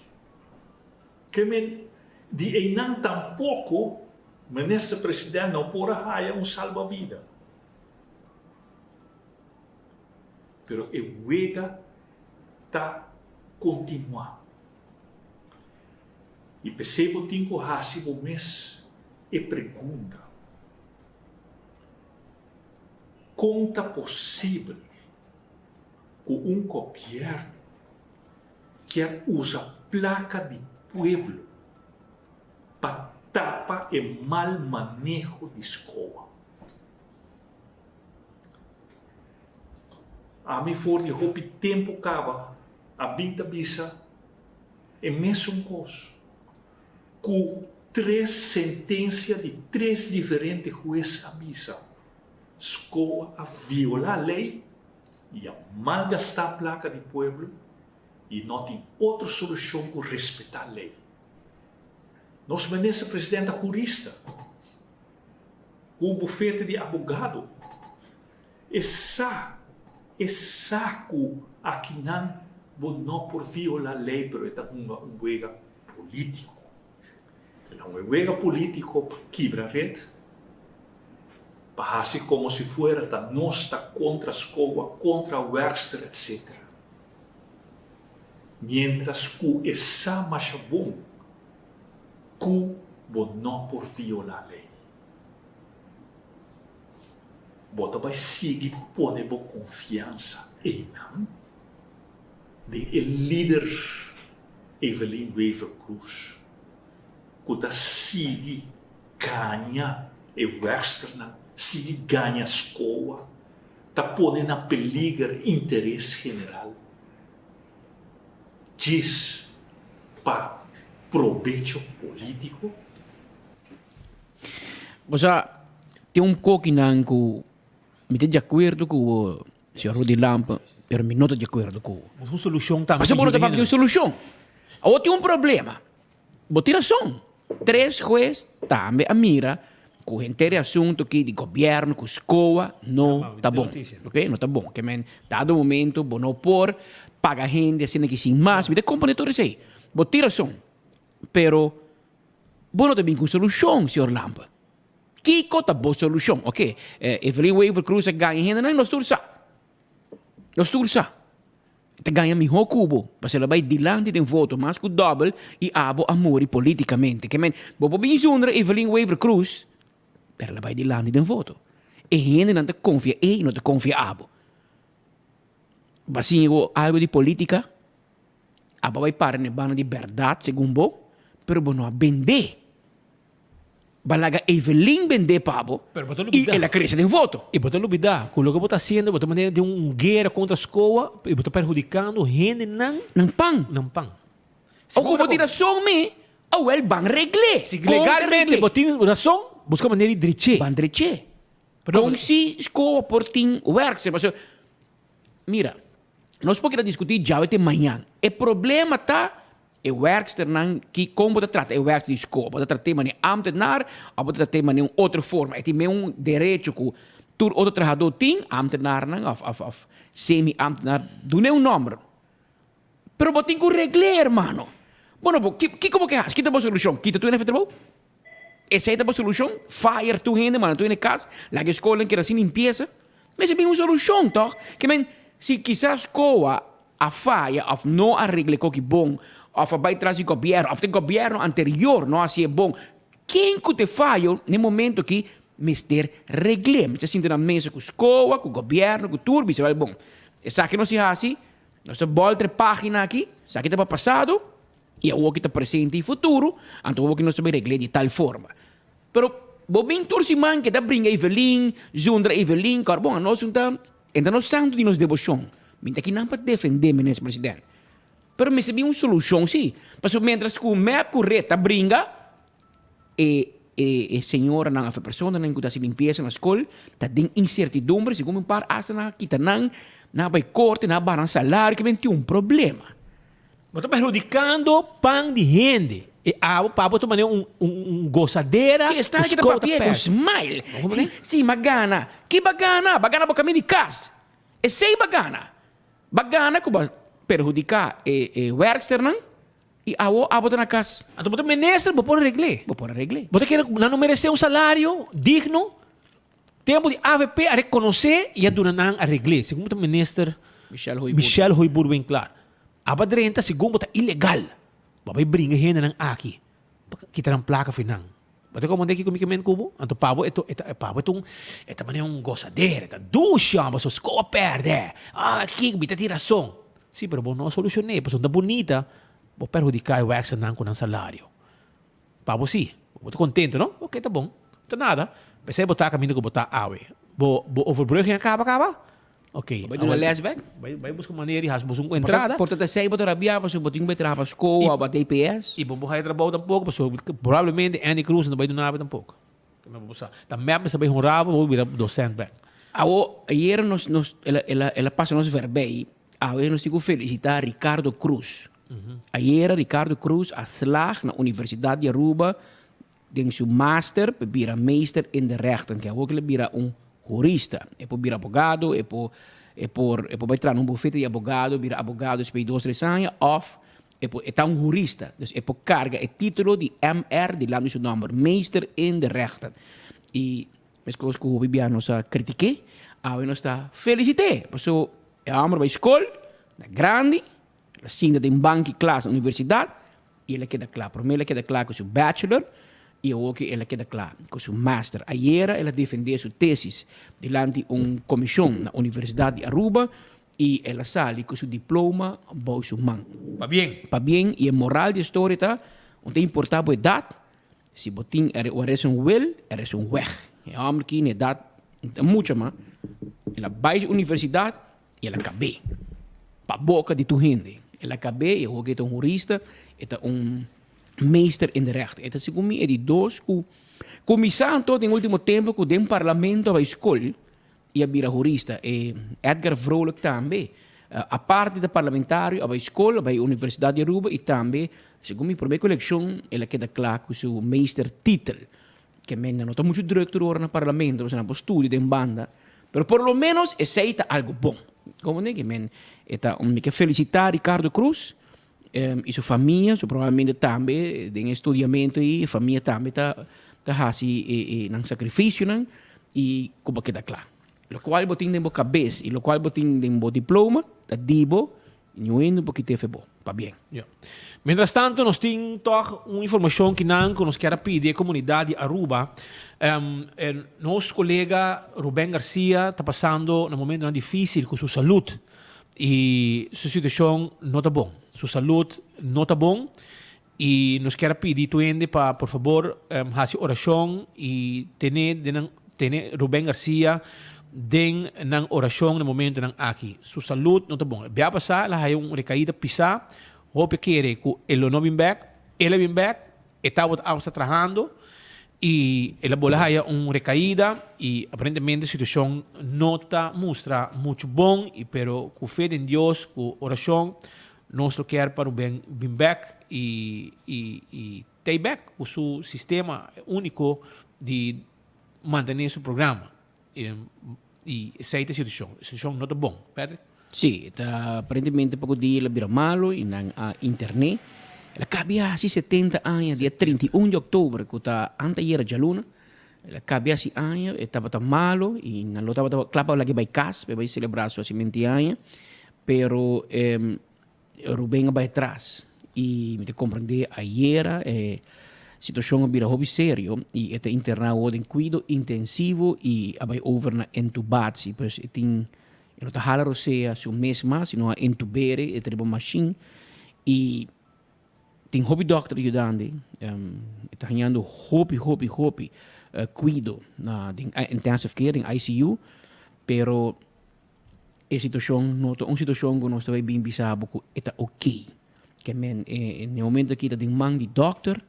S: Que de não tampouco o ministro presidente não pode haver salva-vida. Pero o wega está continuando. E percebo que tenho que o mês e pergunta: conta possível que governo quer usar placa de pueblo para tapar o mal manejo de escola? A mim for de roupa tempo acaba, a binta bisa é mesmo coisa. Com 3 sentenças de 3 diferentes juízes a bisa. Escola a violar a lei e a malgastar a placa de pueblo e não tem outra solução que respeitar a lei. Nosso ministro presidente é jurista, com o bufete de advogado, é saco aqui não por violar a lei, mas é um wega político. É um wega político para quebrar a rede, para assim como se fuera da nossa contra a escola, contra o Werkster, etc. Mientras que essa mais bom que não por violar a lei. Bota vai seguir poner confiança em não de líder Evelyn Weaver Cruz, que está seguir ganha o Werkster, se ganha a escola, está pondo a peligro interesse general. Diz para proveito político.
R: Você tem coquinão que Me de acordo com o senhor Rudy Lampa, pero me não de acordo com o.
Q: Mas uma solução também.
R: Mas eu não tenho uma solução. Ou tem um problema. Vou tirar som. 3 jueces também a mira com inteiro assunto aqui de governo, com escola, não tá bom. Ok? Não tá bom. Que men, dado momento, vou não pôr, paga gente, assim aqui sem mais, me de componentes aí. Vou tirar som. Pero, vou não ter bem com solução, senhor Lampa. Que cota boa solução, ok? Evelyn Waver Cruz ganha gente, não nós tursa. Nós tursa. Te ganha melhor cubo, para se vai dilante de voto, mas com double e abo amor politicamente. Que men, bobo bem zonder Evelyn Waver Cruz, pero ela vai dilante de voto. E gente não te confia, e não te confia abo. Assim, algo de política, abo vai parar na banda de verdade, segundo bo, pero bo não vender. Balaga Evelyn vender pabo e ela cresce de voto.
Q: E botar lubida, com o que você está fazendo, botar maneira de guerra contra a escola, e botar perjudicando gente não
R: pang. Ou como tira som me, ou el ban regle.
Q: Se legalmente botar razão, busca maneira de driche.
R: Ban driche. Então se escola por tim work, se você mira, nós podemos discutir já até amanhã. O problema tá e werkster nan que como de trata e werkster de escola, pode tratar de ambtenaar, ou pode tratar de outra forma. É tem um direito que tur outro trabalhador tem, ambtenaar nan of semi-ambtenaar, do nem um número. Pero botin com regler, hermano. Bueno, que como que há? Que tá boa solução? Que tu na trabalho? Essa é a boa solução? Fire tu gente, mano, tu na casa, lá que escola que assim limpeza. Mas é bem uma solução, toch? Que men, se quizás escola a falha, of não arregle com que bom, of vai trazer governo, of o governo anterior não assim bom. Quem que te falha no momento que mister regle? Você sente na mesa com a escola, com o governo, com o turbi, você vai bom. Essa aqui não se faz assim. Nós temos outra página aqui, isso aqui está passado, e o que está presente e futuro, então o que nós temos regle de tal forma. Pero, bobin tursiman que está brinca Evelyn, Zundra Evelyn, carbon, nós estamos, então nós santo de nos devoção. Minta que não pode defender, ministro presidente. Pero me sabia uma solução, sim. Porque mientras que o map correto brinca, e senhora, a pessoa não está se limpeza na escola, está tem incertidumbre, se como um par hasta na kita na vai corte, na barra salário, que tem um problema.
Q: Você está prejudicando pan de gente. E a papo também gozadeira.
R: Que está aqui da papel, um smile. Sim, bagana. Que bagana? Bagana para caminho de casa. E sei bagana. Bagana que vai perjudicar o externo e a botar na casa.
Q: Então, você ministro, vou pôr regle.
R: Vou pôr regle.
Q: Você quer não merecer salário digno, tempo de AVP a reconhecer e a donar a regle. Segundo o ministro Michel Hoibur bem claro. A badrenta, segundo está ilegal. Vai brincar gente nang aqui. Kita ng placa final. Basta como daqui comigo men kubo, anto pabo ito maneira gozadeira, ita ducha, mas os coa perde. Aqui bita tiração. Sim, pero não solucionei, porque onda bonita, vou perjudicar o ex nang com salário. Pabo sim, vou contento, não? Ok, tá bom. Tá nada. Pensei botar caminho que botar awe. Vou overbruggen acaba. Ok.
R: Vai dar lesback?
Q: Vai buscar maneira de rasgar uma entrada.
R: Portanto, sei botar rabia, mas eu botinho vai trabalhar escola, vai DPS.
Q: E vamos vai trabalhar tampouco, mas provavelmente Andy Cruz não vai donar tampouco. Tá mesmo se vai honrado, vou virar docente back.
R: Ayer ela passa nos verbei. Ayer nós temos felicitar Ricardo Cruz. Ayer Ricardo Cruz a slag na Universidade de Aruba, tem seu master, vira meester in de rechten, que ook vira jurista, é por vir advogado, é por vai entrar num bufete de advogado, vir advogado depois de 2-3 anos, ou é um jurista, dus é por carga, é título de MR, de lá no seu nome, meester in de rechten. E as coisas que o Bibiano nos critiquei, agora nós está felicité, porque é amor vai escola, grande, assim, tem banco e classe na universidade, e ele queda claro, para mim ele queda claro com seu bachelor, e ook ela queda claro com seu master. Ayer ela defendeu sua tese diante uma comissão na Universidade de Aruba e ela sale com seu diploma para sua mão. Para bem, e a moral da história tá, onde é importante a idade, se botin er um will, er is um weg. E a homem que na idade, muito mais, ela vai à universidade e ela cabe. Para a boca de tu gente. Ela cabe, e ook é um jurista, é meester in de rechten. Esta segundo é de dois que começaram todo em último tempo com o parlamento da escola e a bira jurista e Edgar Vrolijk também. A parte da parlamentário, a escola, a Universidade de Aruba e também, segundo a primeira coleção, ela queda claro com o seu Meistertitel, que não está muito diretor no parlamento, mas não estudo de banda, mas por lo menos aceita algo bom. Como é que me felicitar Ricardo Cruz e sua família, provavelmente também tem estudamento e a família também está fazendo sacrifício e como queda claro. Lo qual botin den bo cabeça e lo qual botin den bo diploma, da dibo, inuendo porque te fe bo, pa bien.
Q: Yeah. Mientras tanto, nós temos uma informação que nós queremos pedir à comunidade de Aruba. Nosso colega Rubén Garcia está passando um momento difícil com sua saúde e sua situação não está bom. Sua saúde não está bom e nós queremos pedir para, por favor, fazer oração e ter Rubén Garcia den ng oração no momento ng aqui. Sua saúde não está bom. Bia passar, ela hay recaída pisar, hope querer que ele não vem back, ele vem back, está trabalhando e ela bola hay recaída e aparentemente a situação não está mostra muito bom e pero com fé em Deus, com oração, nós quer para o bem back e take back o seu sistema único de manter seu programa. E essa é a situação não está bom, Patrick?
R: Sim, aparentemente pouco dia ela vira malo e na internet. Ela cabia assim 70 anos, dia 31 de outubro, que está anteayer de luna. Ela cabia assim anos, estava malo e na lota estava claro lá que vai casa, vai celebrar sua 20 anos, pero Rubén vai atrás e me compreender ayer situação vira hobby sério e é internado em cuidado intensivo e vai over na intubatie, pois tem não está hala rosea se mês mais, sino a intubere e treba machine e tem hobby doctor ajudando, está ganhando hobby cuido na intensive care em ICU, pero a situação não é uma situação que nós também bem bisabo que está ok, que no momento aqui tem mão de doctor,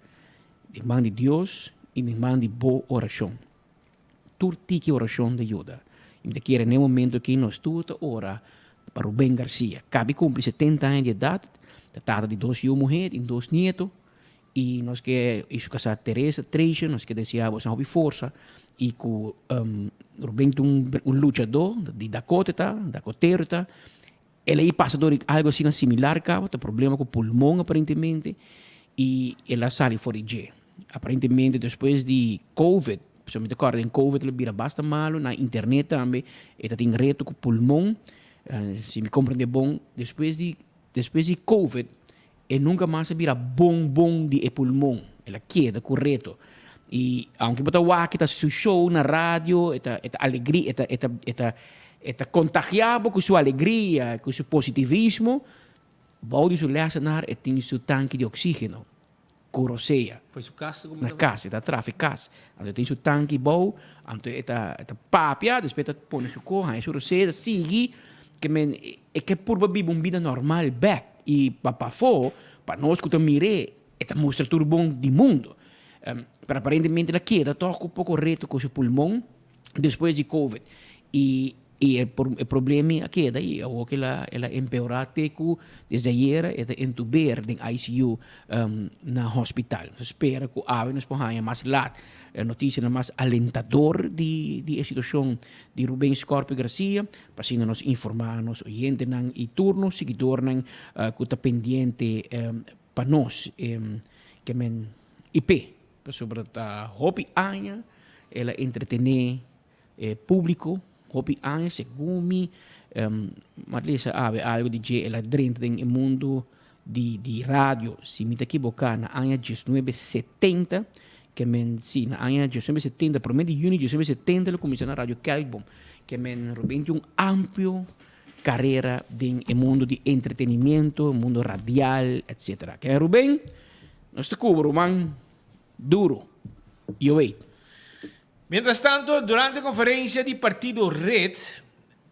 R: de mão de Deus e de mão de boa oração. Turtique oração de ajuda. E me quer no momento que nós tudo ora para Rubén Garcia. Cabe cumprir 70 anos de idade, trata de 2 mulheres e 2 netos, e nós que isso casar Teresa, Treja, nós que desejamos uma força e com Rubén um lutador de Dakota, ele aí passa por algo assim similar, tem problema com o pulmão aparentemente, e ela sai fora de aparentemente depois de COVID, se me recordo, em COVID ele vira bastante malo, na internet também, ele tem reto com o pulmão, se me compreende bom, depois de COVID, ele nunca mais vira bom de pulmão, ela queda com reto. E aunque botar o aqui, seu show na rádio, alegria, contagiado com sua alegria, com seu positivismo, pode se relacionar e tem seu tanque de oxígeno. Coroseia.
Q: Foi sua casa?
R: Na casa, está tráfico casa. Então tem seu tanque bom, então está papia, depois põe seu corra, seu roseia, sigue, que por viver uma vida normal back. E para fora, para nós que mire, mostra tudo bom do mundo. Pero aparentemente ela queda toca um pouco reto com seu pulmão depois de COVID. E o problema é que daí o que ela empeorou desde ayer ela entuber em ICU na hospital. Espera que a nos ponha mais lá a notícia mais alentador de situação de Rubén Scorpio Garcia para assim nos informar nos oyentes e turno seguidor que está pendiente para nós que men IP sobre a hobby aña ela entretener público hobby aña segundo Marlisa ave algo de ela dentro do mundo de rádio se me equivocar na aña 1970 que men sim na aña 1970 por meio de junho de 1970 ela começou na rádio Calbom que men Rubén tem amplo carreira no mundo de entretenimento mundo radial etc. Que Rubén nós te cubro man duro. Eu vejo.
Q: Mientras tanto, durante a conferência do Partido Red,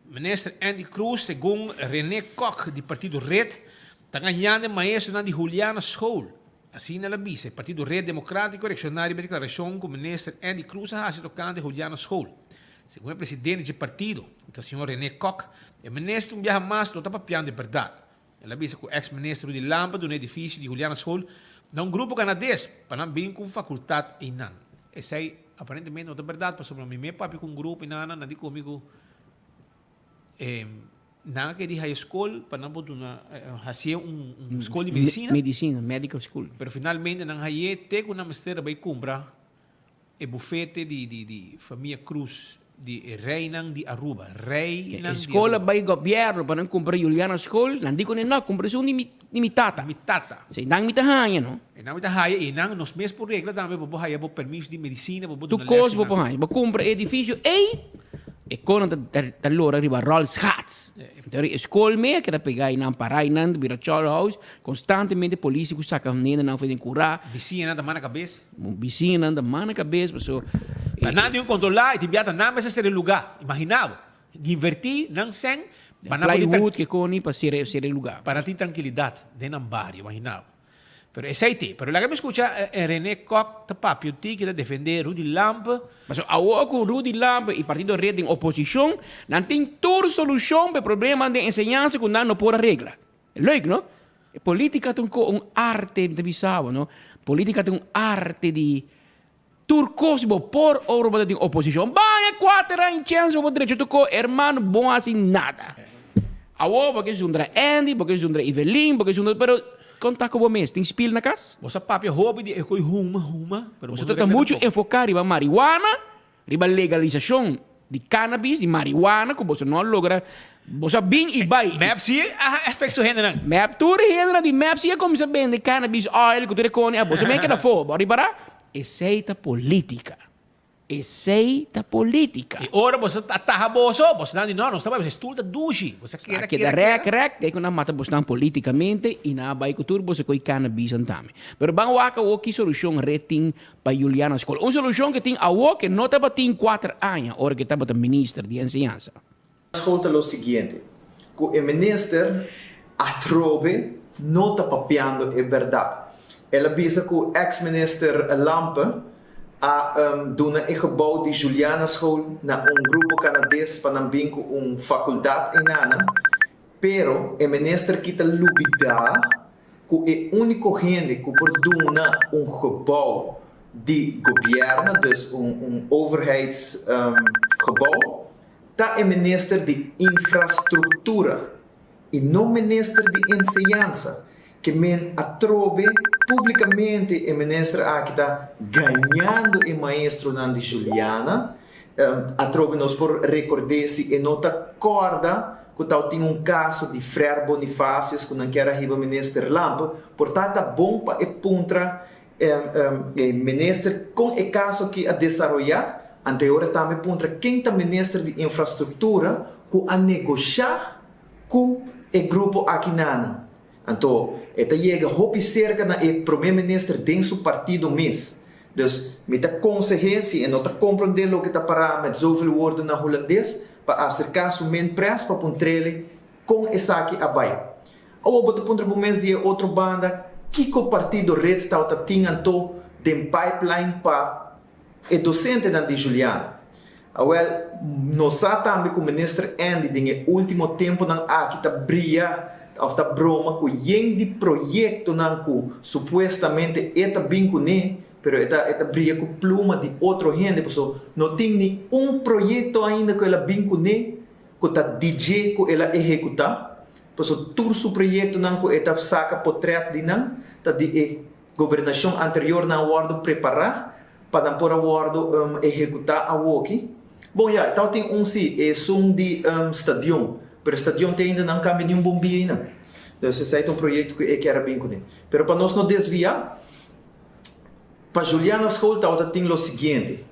Q: o ministro Andy Cruz, segundo René Koch, do Partido Red, está ganhando maestro na de Juliana School. Assim ela disse, o Partido Red Democrático reaccionário a declaração que o ministro Andy Cruz ha se tocando de Juliana School. segundo o presidente do partido, o senhor René Koch, o ministro viaja mais não está papiando de verdade. Ele avisa que o ex-ministro de Lampa do edifício de Juliana School na grupo canadês para não vir com faculdade e não. Esse aí, aparentemente, não é verdade, porque sobre mim, papi com um grupo e não digo comigo, não que de high school, para não poder fazer escola de medicina.
R: Medicina, medical school.
Q: Pero finalmente, não há até que uma mistério vai comprar o bufete de família Cruz, de Reinan de Aruba. Reinan
R: escola vai governo para não comprar Juliana School, não digo nem não, comprar só limitata.
Q: Limitata.
R: Se não mitahanha, não?
Q: Não mitahanha, e não, nos mesmos por regra, também para botar o permisso de medicina, para
R: tu coisa para botar, para comprar edifício, e quando da lora arriba Rolls Hats. Então, a escola meia que está pegar e não parar e não virar Charles House, constantemente polícia que saca menina não fazem curar.
Q: Vizinha da mão na cabeça.
R: Vizinha da mão na cabeça, pessoal.
Q: Não tem controlar, e tem viata não mas ser lugar. Imaginava, invertir, não sem,
R: para plywood que coni para ser lugar.
Q: Para ter tranquilidade, dentro do barrio, imaginava. Pero esse aí, pero lá que me escuta René Koch, papi, que está defender Rudy Lampa.
R: Mas a com Rudy Lampa e Partido Red em oposição, não tem toda solução para o problema de ensinança que não pode regra. É lógico, não? A política tem arte de bisava, não? Política tem arte de turcosbo por obra de oposição. Vai, 4 anos, chance para direito, tu hermano, bom assim, nada. A porque é um Andy, porque é um Evelyn, porque é um... Pero, conta com o mês, tem espelho na casa?
Q: Você papi hobby de coi ruma.
R: Você está muito enfocado em marihuana, em legalização de cannabis, de marihuana, que você não logra, você bem e vai.
Q: Map se efeito henna.
R: Map tudo henna de map se como você vende cannabis oil, que tu recone, você me quer for, bora para receita política. Receita política.
Q: E ora você tá boso, você não está você estuda dushi, você quer
R: que rec, daí quando mata você politicamente e na vai cultura você coi cannabis antame. Pero bang waka o que solução reting para Juliana School. Uma solução que tem a que não estava tem 4 anos, ora que estava ministro de ensinança.
T: Escuta o seguinte, que o ministro atrobe não está papiando é verdade. Ela avisa que o ex-ministro Lampa doen een gebouw die Juliana School na grupo canadês para não vir com faculdade enana, pero o ministro kita lubida que é único gente que produna gebouw de governo, dus overheidsgebouw, tá o ministro de infraestrutura e não ministro de ensinança, que men atrobe publicamente o ministro que está ganhando o maestro de Juliana, atrobe nós por recordar-se e não está corda que tal tem caso de Frère Bonifácios que não quer arriba o ministro Lampa, portanto é bom para o puntra o ministro com o caso que a desenvolver, anterior também puntra quem está ministro de infraestrutura que a negociar com o grupo aqui nana. Então, chega hopi cerca na primeiro-ministro dentro do partido mesmo. Então, me está conseguindo e não está compreendendo o que está parado met zoveel woorden na holandês para acercar o men press para puntrele com essa aqui abai. Ou botar puntre por mês de outra banda que o partido red está tendo de pipeline para o docente de Juliana. Well, nós também com o ministro Andy no último tempo na aqui está brilhar of da broma que yen de projeto nan ku supuestamente eta binco ne pero eta brilha com pluma de outro gente pessoal não tem nem projeto ainda que ela binco ne que tá DJ que ela executar pessoal todo su projeto nan ku eta saca portrait de nan tá de governação anterior na guardo preparar para por guardo executar a woki bom já então tem sim é de stadium. Pero o estadião ainda não cambia nenhum bombinho ainda. Então, esse é um projeto que era bem com ele. Pero para nós não desviar, para Juliana School, tem o seguinte.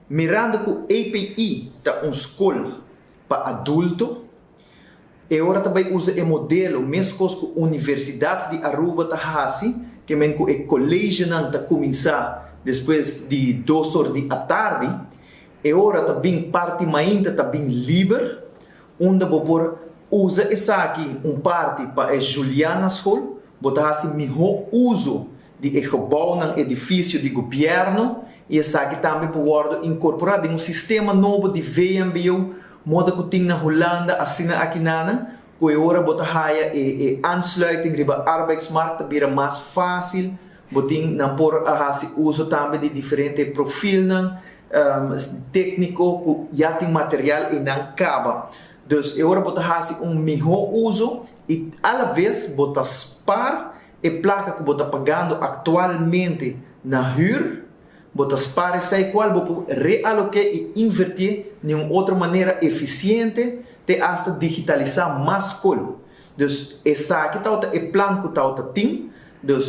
T: Mirando que o API é uma escola para adulto, e agora também usa o modelo, mesmo que a Universidade de Aruba está assim, que o colégio não está começar depois de 2 horas da tarde, e agora está bem parte ainda está bem livre, onde por usa essa aqui parte para a Juliana School, botar assim melhor uso de gebouw ng edifício de governo e essa que também pode incorporar em um sistema novo de VMBO, moda que tem na Holanda, assim aqui nana, que agora bota raia e ansluiting riba arbeidsmarkt vira mais fácil, botin não por a uso também de diferentes perfil técnico que já tem material e não acaba. Então, agora bota melhor uso e à vez bota spar e placa que bota pagando atualmente na HUR, bota spar essa qual bota realocar e invertir de uma outra maneira eficiente te hasta digitalizar mais coisa. Então, essa aqui é o plano que está tem. Então,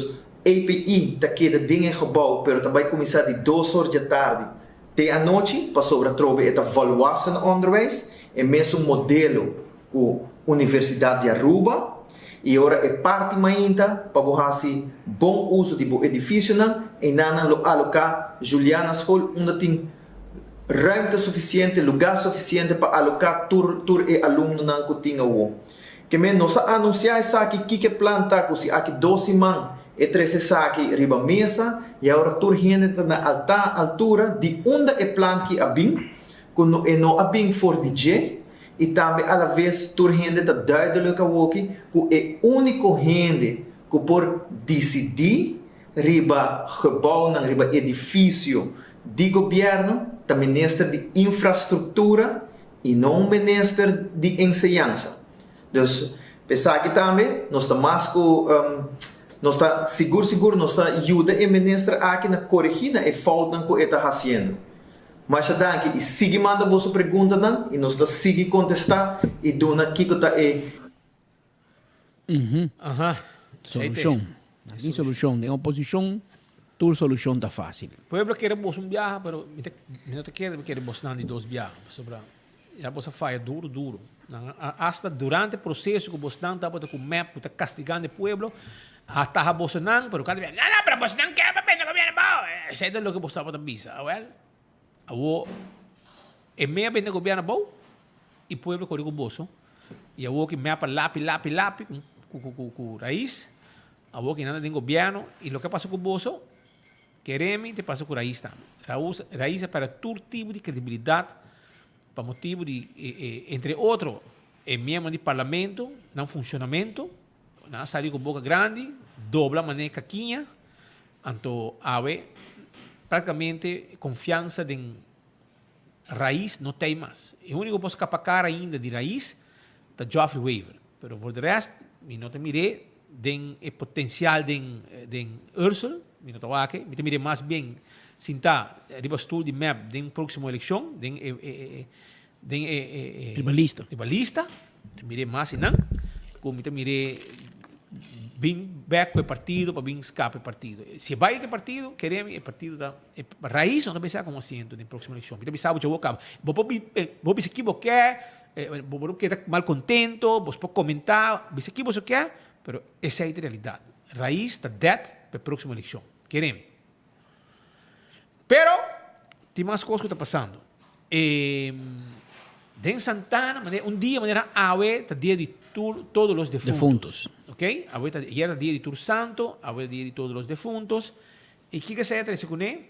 T: API está aqui dentro do gebouw, mas vai começar de 2 horas da tarde até a noite, para sobre a trobe e evaluação no onderwijs, é mesmo um modelo com a Universidade de Aruba, e agora é parte ainda para você bom uso do edifício, e não alocar Juliana School, onde tem ruimte suficiente, lugar suficiente para alocar tur e aluno que tem o. Que men nós anunciar isso aqui que planta com se aqui 12 man e 13 aqui riba mesa e agora tur gente na altura de onde é planta que abim quando é no abim for DJ e também à vez tur gente da duidelijk que é único gente que por decidir riba gebouw na riba edifício de governo, da ministro de infraestrutura e não ministro de enseñanza. Então, pensar que também nós estamos mais com nós está seguro nós está ajuda e ministra aqui na corrigir a falta que está fazendo. Mas danke e siga manda vossa pergunta não e nós está siga contestar e dona que está
R: Solução. Tem solução, tem oposição. Tua solução está fácil.
Q: O pueblo quer viajar, mas não quer de 2 viagens. Já você faz duro. Hasta durante o processo que você está com o map, está castigando o pueblo, hasta você não, mas cada vez, não, mas você não quer para o governo. Isso é o que você está well, é meia bem do governo bom, e o pueblo corre com o bolso, e o que mapa lápis, com raiz, o que nada tem governo, e o que passa com o bolso, queremos te passa com raiz também. Raiz é para todo tipo de credibilidade, para motivo de, entre outros, é membro de parlamento, não funcionamento, não sair com boca grande, dobla maneira caquinha, então, praticamente, confiança em raiz não tem mais. O único que posso escapar ainda de raiz é Geoffrey Weaver, mas por o resto, eu não te mirei o potencial de Ursula, eu não estou aqui, eu te mirei mais bem sinta riba estudo de map den próxima eleição ribalista te mire mais não como te mire bem back com o partido para bem escape o partido se vai que partido queremos o partido da raiz não pensar como assento na próxima eleição então pensava que eu vou se equivocar vou quedar mal contento vou comentar se equivocar mas essa é a realidade raiz está dead para a próxima eleição queremos. Pero, tem mais coisas que está passando. Em Santana, dia, maneira, awe, está dia de todos os defuntos. Ok? Awe, era dia de Tour Santo, awe, dia de todos os defuntos. E o que se trata com ele?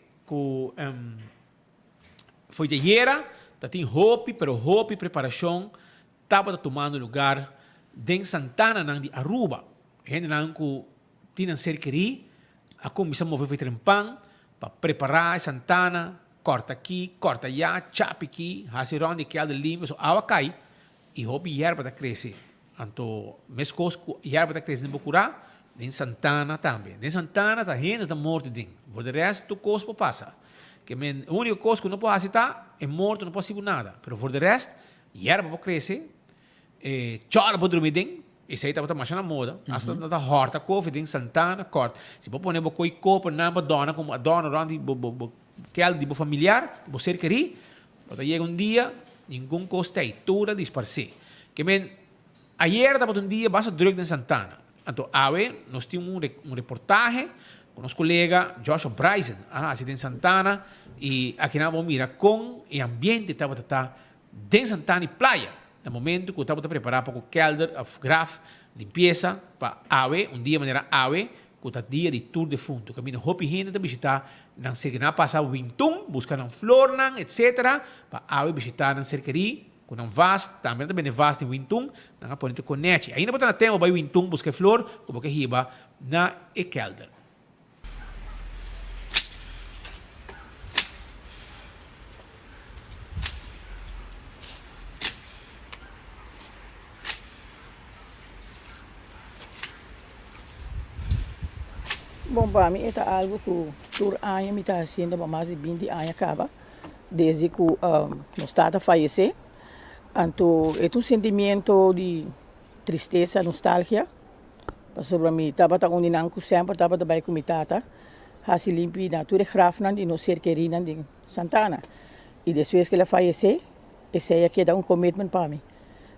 Q: Foi de Iera, tem hope, pero hope e preparação, estava tomando lugar em Santana, de Aruba. Gente não que tinha cerqueria, a comissão moveu foi trempang, para preparar Santana, corta aqui, corta allá, chapa aqui, hace ronde que alde limpo, so água cai e hobby yerba da cresce. Anto mescos yerba da cresce em Bocurá, em Santana também. Em Santana tá gente tá morto dentro. Por de resto tu cospo passa. Que o único coisa que não pode aceitar é morto, não pode ser nada. Pero por de resto yerba pode crescer, chora pode dormir dentro. Isso aí estava mais na moda. Hasta da horta, couve, em Santana, corta. Se você pôr uma coisa na dona, como a dona, que é de familiar, você quer mas chega dia, nenhum custo é toda disparcer. Que ayer estava dia, basta drug em Santana. Então, nós tínhamos reportagem com nosso colega Joshua Bryson, assim em Santana, e aqui na mira com o ambiente estava em Santana e praia. No momento que eu estava preparado para o kelder, graf, limpeza, para dia maneira kuta dia di Tour de Fundo. Kami na hopi hindi na bisita ng sige na pasa Wingtung, busca ng flor ng etc. Pa awe bisita ng cercari, kung ang vas, também também vas ni Wingtung, nga po nito konete. Aí na po na tema ba Wingtung busca flor, kung baka hiba na kelder.
U: Bom, para mim, é algo que por anos me está fazendo há mais de 20 anos acaba, desde que meu estado faleceu. Então, é um sentimento de tristeza, nostalgia. Sobre mim, estava unindo sempre, estava também com minha tata. Assim, limpi na tudo grafna de não ser querida de Santana. E depois que ela faleceu, esse aí que dá commitment para mim.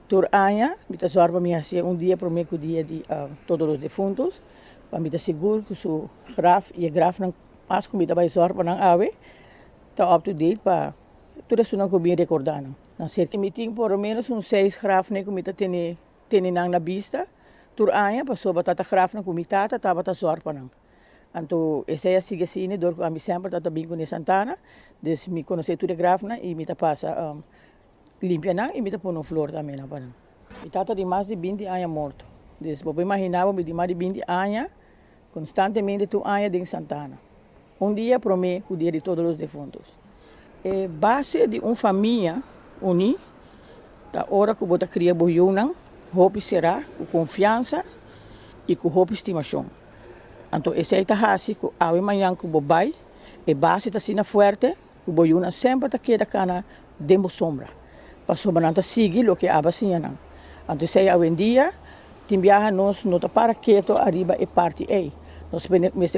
U: Por anos, me está zorba para mim assim, dia para mim, o dia de todos os defuntos. Para mim, seguro que o graf e a graf não as comida vai zorba não ave, está up to date para tudo isso não bem recordando. Não sei que me tem por menos 6 graf né comida tem na vista. Por anos, passou batata graf na comida, estava tá zorba não. Então, esse é sigue assim, dor a mim sempre tá bem com Santana, des me conhecer tudo graf na e me tá passa limpia não e me tá pondo flor também na para. E tá de mais de 20 anos morto. Des vou imaginar me de mais de 20 anos constantemente tu anos em Santana. Dia para mim, o dia de todos os defuntos. É base de uma família unida, da hora que você cria boiuna, hope será com confiança e com hope estimação. Então, esse aí está assim, que amanhã que você vai, é base está sendo forte, que boiuna sempre está queda cana demo sombra. Para sobrante seguir o que a bacia não. Então, esse aí hoje em dia Timbiaha nós não está para quieto arriba é parte A. Nós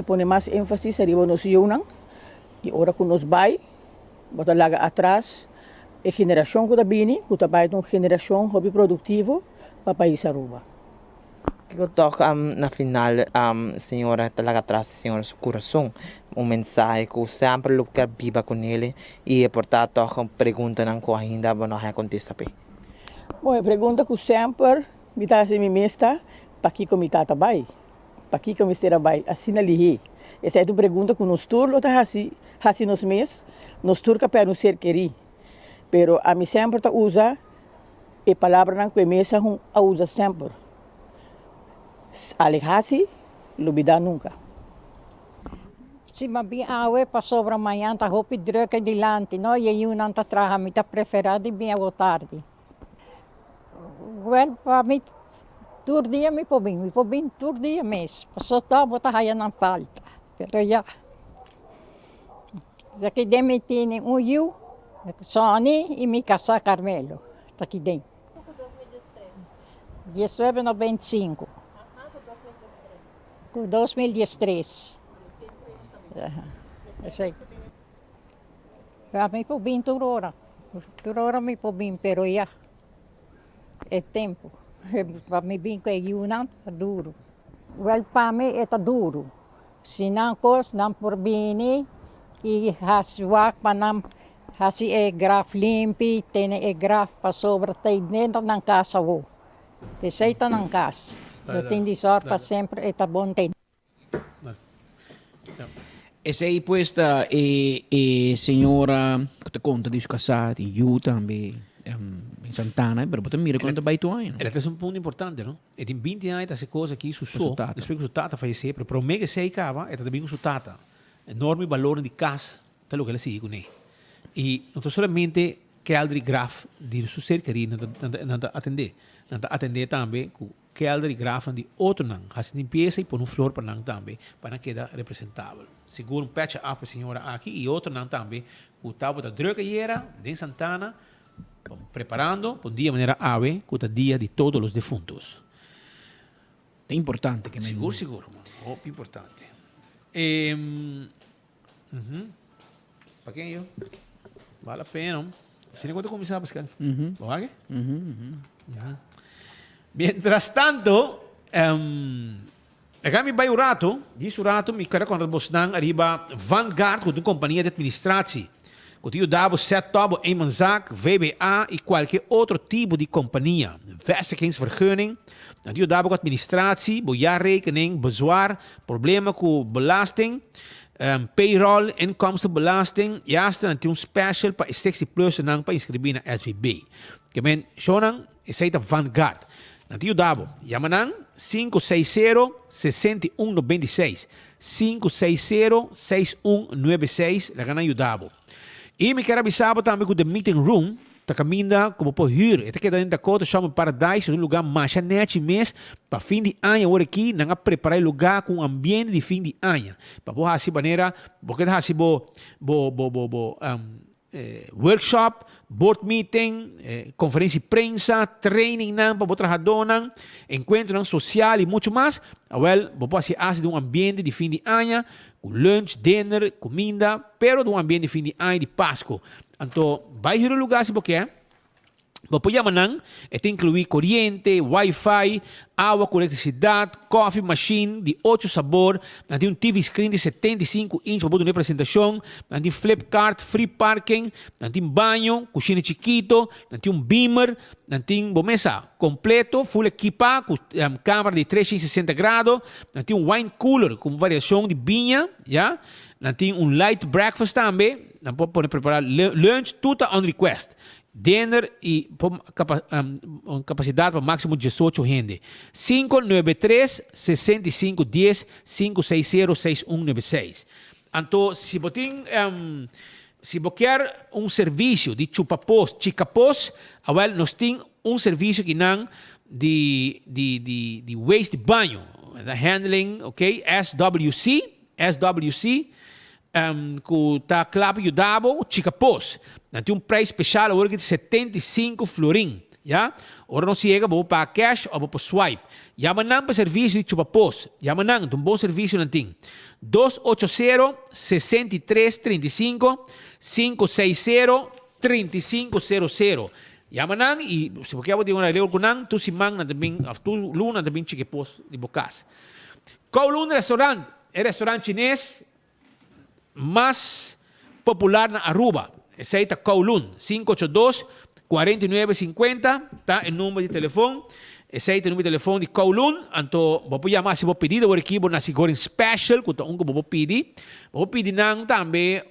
U: põe mais ênfase arriba nos unam e ora que nos vai, bota lá atrás a geração que está vindo, que está vai uma geração hobby produtivo para o país aruba.
V: Eu toco na final, senhora talaga atrás, senhora seu coração, mensagem que sempre eu quero viva com ele e portanto toco pergunta não que ainda não é contesta bem.
U: Bom, a pergunta que sempre me está assim mesta, para que me está vai, para que me está vai, assim na lihe. Essa é a pergunta que nos turno está assim nos mês, nos turca para não ser querido. Pero a mim sempre tá usa a palavra não que mesa a usa sempre. Alejarse, lubida nunca.
W: Se mabi awe pa sobra manhã tá hopi druk dilante, no? E aí não tá traha mi tá preferado bem ao tarde. Well, para mim tur dia me pobin tur dia mês. Passou tá bota haya não falta. Pero já. Daqui demitine yu, Sony e mi casa Carmelo. Tá aqui dentro. 1995. Com 2013. Eu sei. Para mim, por bem, toda hora me por bem, pero já é tempo. Para mim, bem que eu não é duro. Well, para mim, é duro. Se não cos, não por bem, e haswak para não, hasi é graf limpi, tem é graf para sobra, tem dentro da casa wo. Receita ng kas. Eu tenho de sorte para sempre é bom ter.
R: Essa aí puesta senhora que te conta disso casado e eu também em Santana, pero você mira quando vai tu ano.
Q: Ela tem um ponto importante, não? E tem 20 anos essa coisa aqui sucessou. Depois que o tata faleceu, pero para mim que sei cava, é também com o tata. Enorme valor de casa, tá lo que ela sigue com ele. E não somente que aldri graf de su ser querido não atender também que aldri graf de outro não, assim limpeza e pôr flor para não também, para que quede representável. Seguro patch up para a senhora aqui e outro não também, o tabo da droga era de Santana, preparando para um dia maneira ave, que é o dia de todos os defuntos.
R: É importante que
Q: Seguro, mano. Importante. Para quem eu? Vale a pena. Você nem conta começar, Pascal. ¿Vale? Mientras tanto, acá me vai o rato, diz o rato, me quero quando você não arriba Vanguard, com uma companhia de administração. que te ajudava a setup em Manzak, VBA e qualquer outro tipo de companhia. Vestigingsvergunning, dat te ajudava com administratie, bojaarrekening, bezwaar, problemen com belasting, payroll, inkomstenbelasting, juist dan een special para 60 plus en para inscrever na SVB. Que men, shonan, is het Vanguard. Nanti dabo, yamanang 560-6196. 560-6196, la ganan yudabo. E me quero avisar também com the meeting room, ta caminda como por huur. Ete que da Dakota chama Paradise, um lugar mais net mês, para fim de ano, agora aqui, nanga preparar lugar com ambiente de fim de ano. Para boa assim maneira, porque tá assim workshop, board meeting, conferência de prensa, training para o trabalhador, encontro social e muito mais. Well, você pode de um ambiente de fim de ano, com lunch, dinner, comida, pero de um ambiente de fim de ano de Páscoa. Então, vai ir ao lugar se você quer. Você pode incluir corrente, Wi-Fi, água com eletricidade, coffee machine de 8 sabores, tem um TV screen de 75 inch para uma apresentação, tem flip cart, free parking, tem banho, cozinha chiquito, tem um beamer, tem uma mesa completo, full equipa, com câmera de 360 graus, tem um wine cooler com variação de vinha, yeah? Tem um light breakfast também, pode preparar lunch, tudo on request. Dinner e capacidade para máximo 18 gente. 593-6510 560-6196. Então, se você quer um serviço de chupapós, chicapós, nós temos um serviço que não de waste de banho, handling, ok? SWC, que está claro e ajudado, chicapós. Tem um preço especial agora de 75 florin. Ja? Ora não chega para cash ou para swipe. Yamanang para serviço de chupapós. Yamanang, um bom serviço não tem. 280-6335 560-3500. Yamanang, e se você quer uma lei orgunang, tu si mang na também, tu luna também chicapós de bocas. Kowloon Restaurant, é restaurante chinês mais popular na Aruba. Esse aí está Kowloon, 582-4950, tá? O número de telefone. Esse aí é o número de telefone de Kowloon. Então, vou chamar se vou pedir agora aqui, vou nascer agora em special, que eu vou pedir. Vou pedir também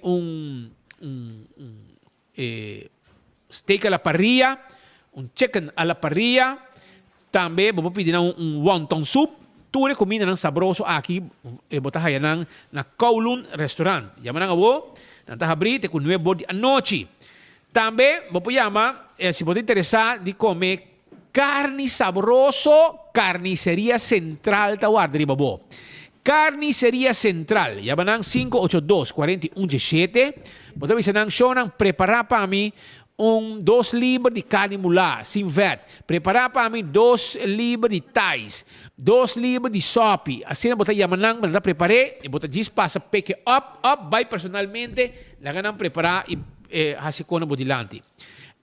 Q: steak à la parrilla, chicken à la parrilla. Também vou pedir wonton soup. Tudo comida ng sabroso aqui, botahay na Kowloon Restaurant. Yaman ang abo, nantahabri, com 9 bordi a noite. Também, vou chamar, se você interessar de comer carne sabroso, Carniceria Central, tawar dari babo. Carniceria Central, yaman ang 582-4117. Você bisa nang show nang preparar para mim 2 libras de carne mula, sem VAT. Preparar para mim 2 libras de tais, 2 libras de sopi. Assim, botar yamanang, botar preparei, e botar diz passa pick up, vai personalmente, lá ganham preparar e hasicona bodilante.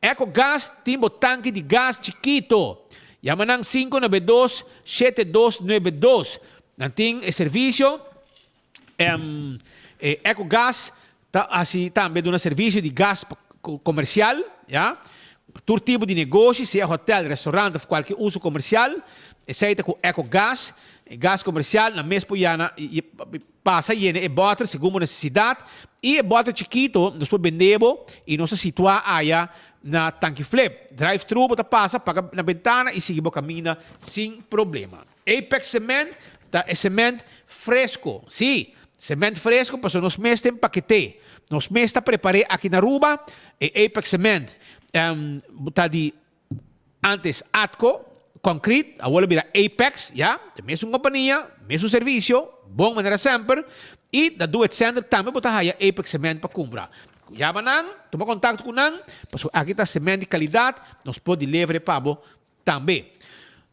Q: Eco Gas, timbo tanque de gás chiquito. Yamanang 592-7292. Nanting serviço, Eco Gas, assim também dá um serviço de gás comercial, ja? Todo tipo de negócio, seja hotel, restaurante, qualquer uso comercial, aceita com EcoGás, gás comercial, na mesma poiana, passa e bota segundo necessidade, e bota chiquito, nós vendemos e nós situamos aí na tanque flip. Drive-thru, passa, paga na ventana e sigue o caminho sem problema. Apex Cement, é cement fresco, sim, cement fresco, para nós mesmos tem paquete. Nós mesmos preparamos aqui na Aruba, Apex Cement, está de antes Atco, Concrete, agora vira Apex, já, a mesma companhia, mesmo serviço, bom maneira sempre, e da Do It Center também botar aí Apex Cement para comprar. Já manang, toma contato com nang, porque aqui está cement de qualidade, nós podemos levar para você também.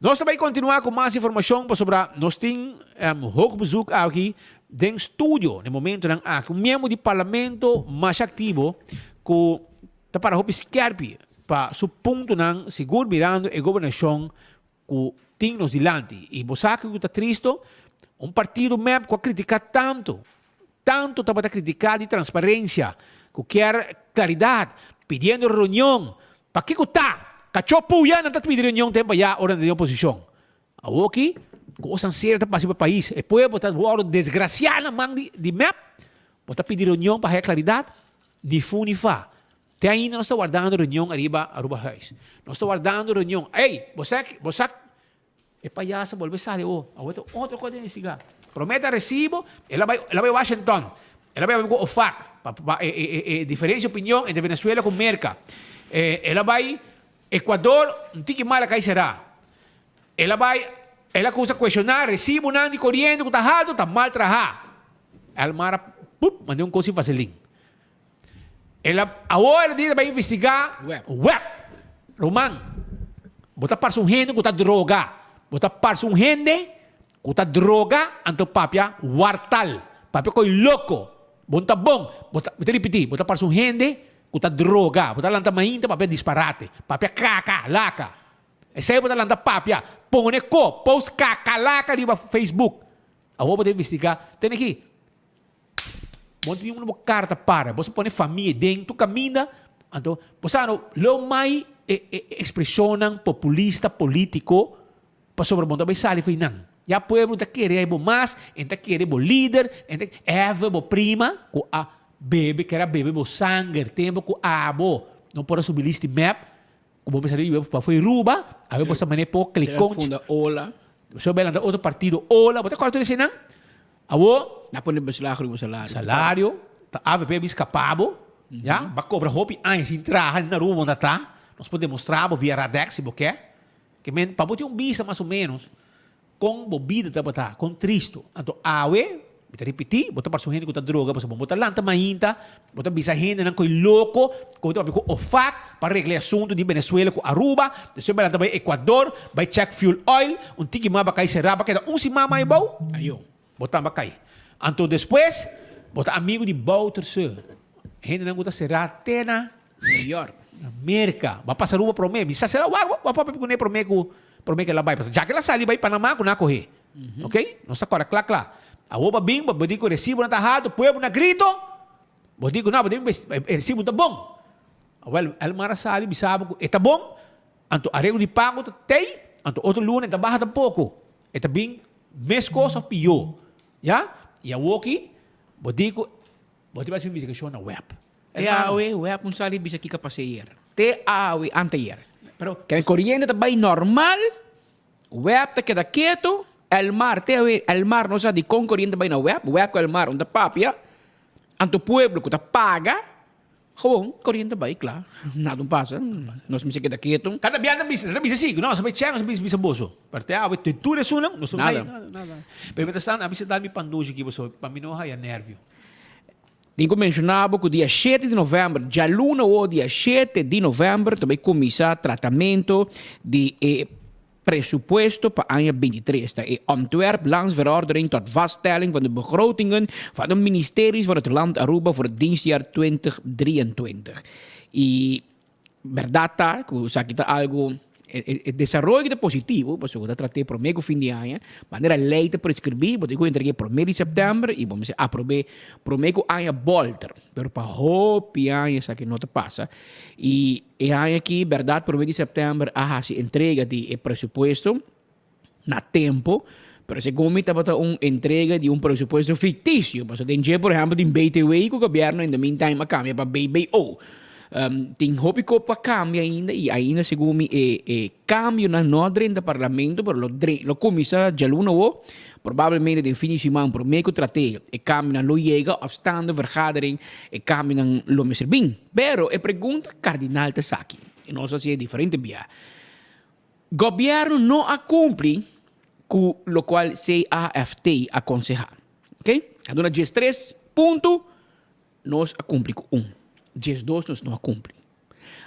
Q: Nós também continuar com mais informação sobre nós temos hoog bezoek aqui dentro do estúdio no momento nang um membro do parlamento mais ativo que está para o esquerpe para su ponto nang seguro mirando a governação que tem nos dilante e você que está triste partido mesmo que critica tanto está para criticar de transparência que quer claridade, pedindo reunião. Para que está? Cachopo ya não está pedindo reunião tempo já hora de oposição. Aqui, coisa certa para o país. E depois botar o desgraciado na mão de MEP, botar pedir reunião para a claridade, de funifa. Até ainda nós estamos guardando reunião arriba huis. Nós estamos guardando reunião. Ei, você é palhaço, volve a sair. Outra coisa de investigar. Prometa recibo, ela vai a Washington. Ela vai com o FAC, diferença de opinião entre Venezuela com Merca. Ela vai Equador, não tem que mal que será. Ela começa a questionar, recibo não de corriente, que está alto, está mal trabalhado. Ela mara, mandou coisa facelinho. Agora ela vai investigar web. Roman, bota para um gente que está droga. Bota para um gente que está droga, então papia, wartal. Papia coi louco. Bota bom. Bota repetir, bota para um gente que está droga. Bota lanta mainta, papia disparate. Papia caca, laca. Essa aí bota lanta papia. Põe post caca, laca no Facebook. Agora bota investigar. Tem aqui. Monte uma carta para, você põe família dentro, tu caminha, então, você não mais expressionam populista político para sobremontar vai sair foi não. Já pueblo está querendo mais, está querendo líder, está bo prima, com a bebê que era bebê bo sangue, tempo com a abo, não pode subir lista map, como você sabe, para foi ruba, aí você mané po clicou.
R: Funda Ola.
Q: Você vai lá outro partido Ola, você qual tu disse não? Abo
R: na pone salário
Q: salário tá AVP escapado já vai cobrar roupa sem entrar na rua onde tá nós podemos mostrar via Radex se você quer que men para botar visa mais ou menos com bebida tá com tristo então awe vou repetir botar para gente que tá droga você botar lá também botar visa gente não coi louco com o FAC para arreglar assunto de Venezuela com Aruba depois vai lá também Equador vai check fuel oil tiki mais vai cair será vai dar si mama e bom ayo botar vai cair. Então, depois, botar amigo de Bouterse. Gente não gosta de ser até na New York. América. Vai passar uma para mim. Misa será, vai para mim que ela vai. Já que ela sai, vai para Panamá, com correr. Ok? Não está claro, claro. A oba bim, vou dizer que o recibo não está errado, o povo não grito. Vou dizer que não, o recibo está bom. Ela mara sai, sabe que está bom. Então, arrego de pago tem. Então, outro lunes está baixo pouco. Está bem, mês coisa pior. Já? E a aqui, vou dizer que vai ser uma investigação na web.
R: Web não sabe bisa que passear. Anteer. Que a corriente está bem normal, web está queda quieto, el mar não sabe com corriente bem na web com el mar onde papia, anto pueblo que está paga, gewoon corriente bem, claro, nada passa, nós me queda quieto.
Q: Cada biada bisa assim, não, sabe chegar, bisa boso. Parte tudo isso não, não
R: nada.
Q: Pero está na bisa dar-me panduja aqui, para mim não é nervio.
R: Tenho que mencionar que o dia 7 de novembro, já luna ou dia 7 de novembro, também começa tratamento de presupuesto para ano 23. É ontwerp langs verordening tot vaststelling van de begrotingen van de ministeries van het land Aruba voor het dienstjaar 2023. E verdade, que isso aqui está algo desenvolvimento positivo, porque eu tratei para o fim de ano, maneira leite para escrever, porque eu entreguei para o 1 de setembro e vamos aprovar para o ano volta, mas para o ano isso aqui não te passa. E ano aqui, verdade, para o 1 de setembro, se entrega de presupuesto na tempo, pero segundo me estava uma entrega de presupuesto fictício, porque tem por exemplo, de BTW que o governo, in the meantime, cambia para BBO. Tem hobby para cambia ainda e ainda segundo me cambio na nodre do parlamento por lo comissa de aluno provavelmente de finissement por meio tratei e cambio na lo llega afstande vergadering e cambio na lo meserbin pero e pergunta cardinal te saki e não sei se é diferente via governo não a cumpre com lo qual CAFT aconseja ok? Aduna 3 ponto nós a cumpre com 2 nós não a cumpre.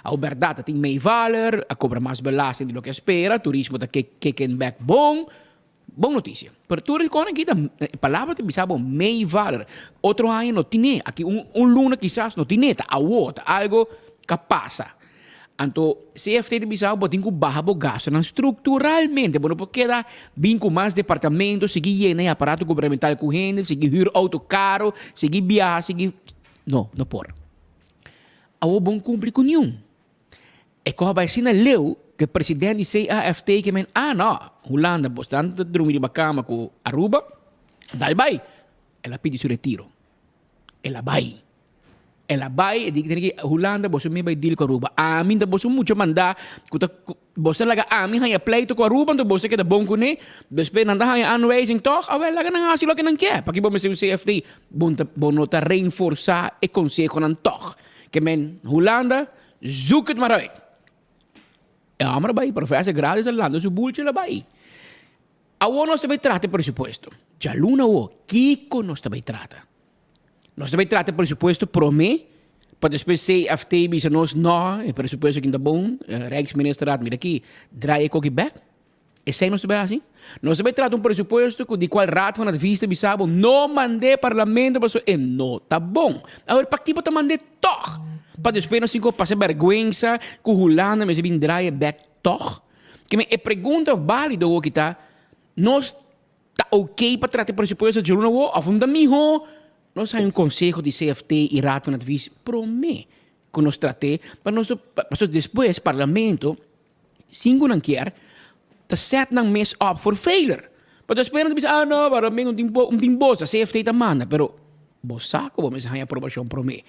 R: A verdade tem meio valor, a cobra mais belasting do que espera, turismo está kicking back bom notícia. Pero turismo aqui a palavra te bisabo meio valor. Outro ano não tinha, aqui luna quizás não tinha, a outra algo que passa. Então, CFT de bisabo tem que baixar o gasto estruturalmente, porque dá vinco mais departamentos, seguir llena aparato governamental correndo, seguir auto caro, seguir viajar, seguir não pode. awo bom cumprir com nenhum. E corre vai sina leu que o presidente CAFT que men não, Holanda bastante dormir na cama com Aruba, dai vai. Ela pede seu retiro. Ela vai e diz que Holanda bosu me vai deal com Aruba. A mim da bosu muito mandar, bosu laga a mim hanya pleito com Aruba, então bosu que da bom com ne, despe nanda hanya unraising toch, awel laga nang asilo que não quer, porque bom se o CFT bom nota reforçar e consejo nan toch. Que men Holanda zoek het maar uit. Ja, maar bij professor Grades al lando su bulce la bai. Awo nós também trata pressuposto. Já luna o Kiko nós também trata. Nós também trata pressuposto promê para depois se FT bisa nós não e pressuposto que ainda bom Rijksminister mira aqui draai coque back. E sei nós também assim. Nós também trata pressuposto de qual raad van advies bisabo não mande parlamento para e não tá bom. Agora para que bota mande toch. Para depois nós cinco passa vergonha com Holanda mas bem draai back toch. Que me pergunta válido o que tá nós tá ok para tratar pressuposto de luna ou afunda miho. Nós temos conselho de CFT e raad van advies promê que nós tratemos para nós depois parlamento cinco não quer te set ng mes up for failure. Pero espera bisa não, para mim um timbo sa CFT ta manda, pero bosaco bo mensahe aprovação promê.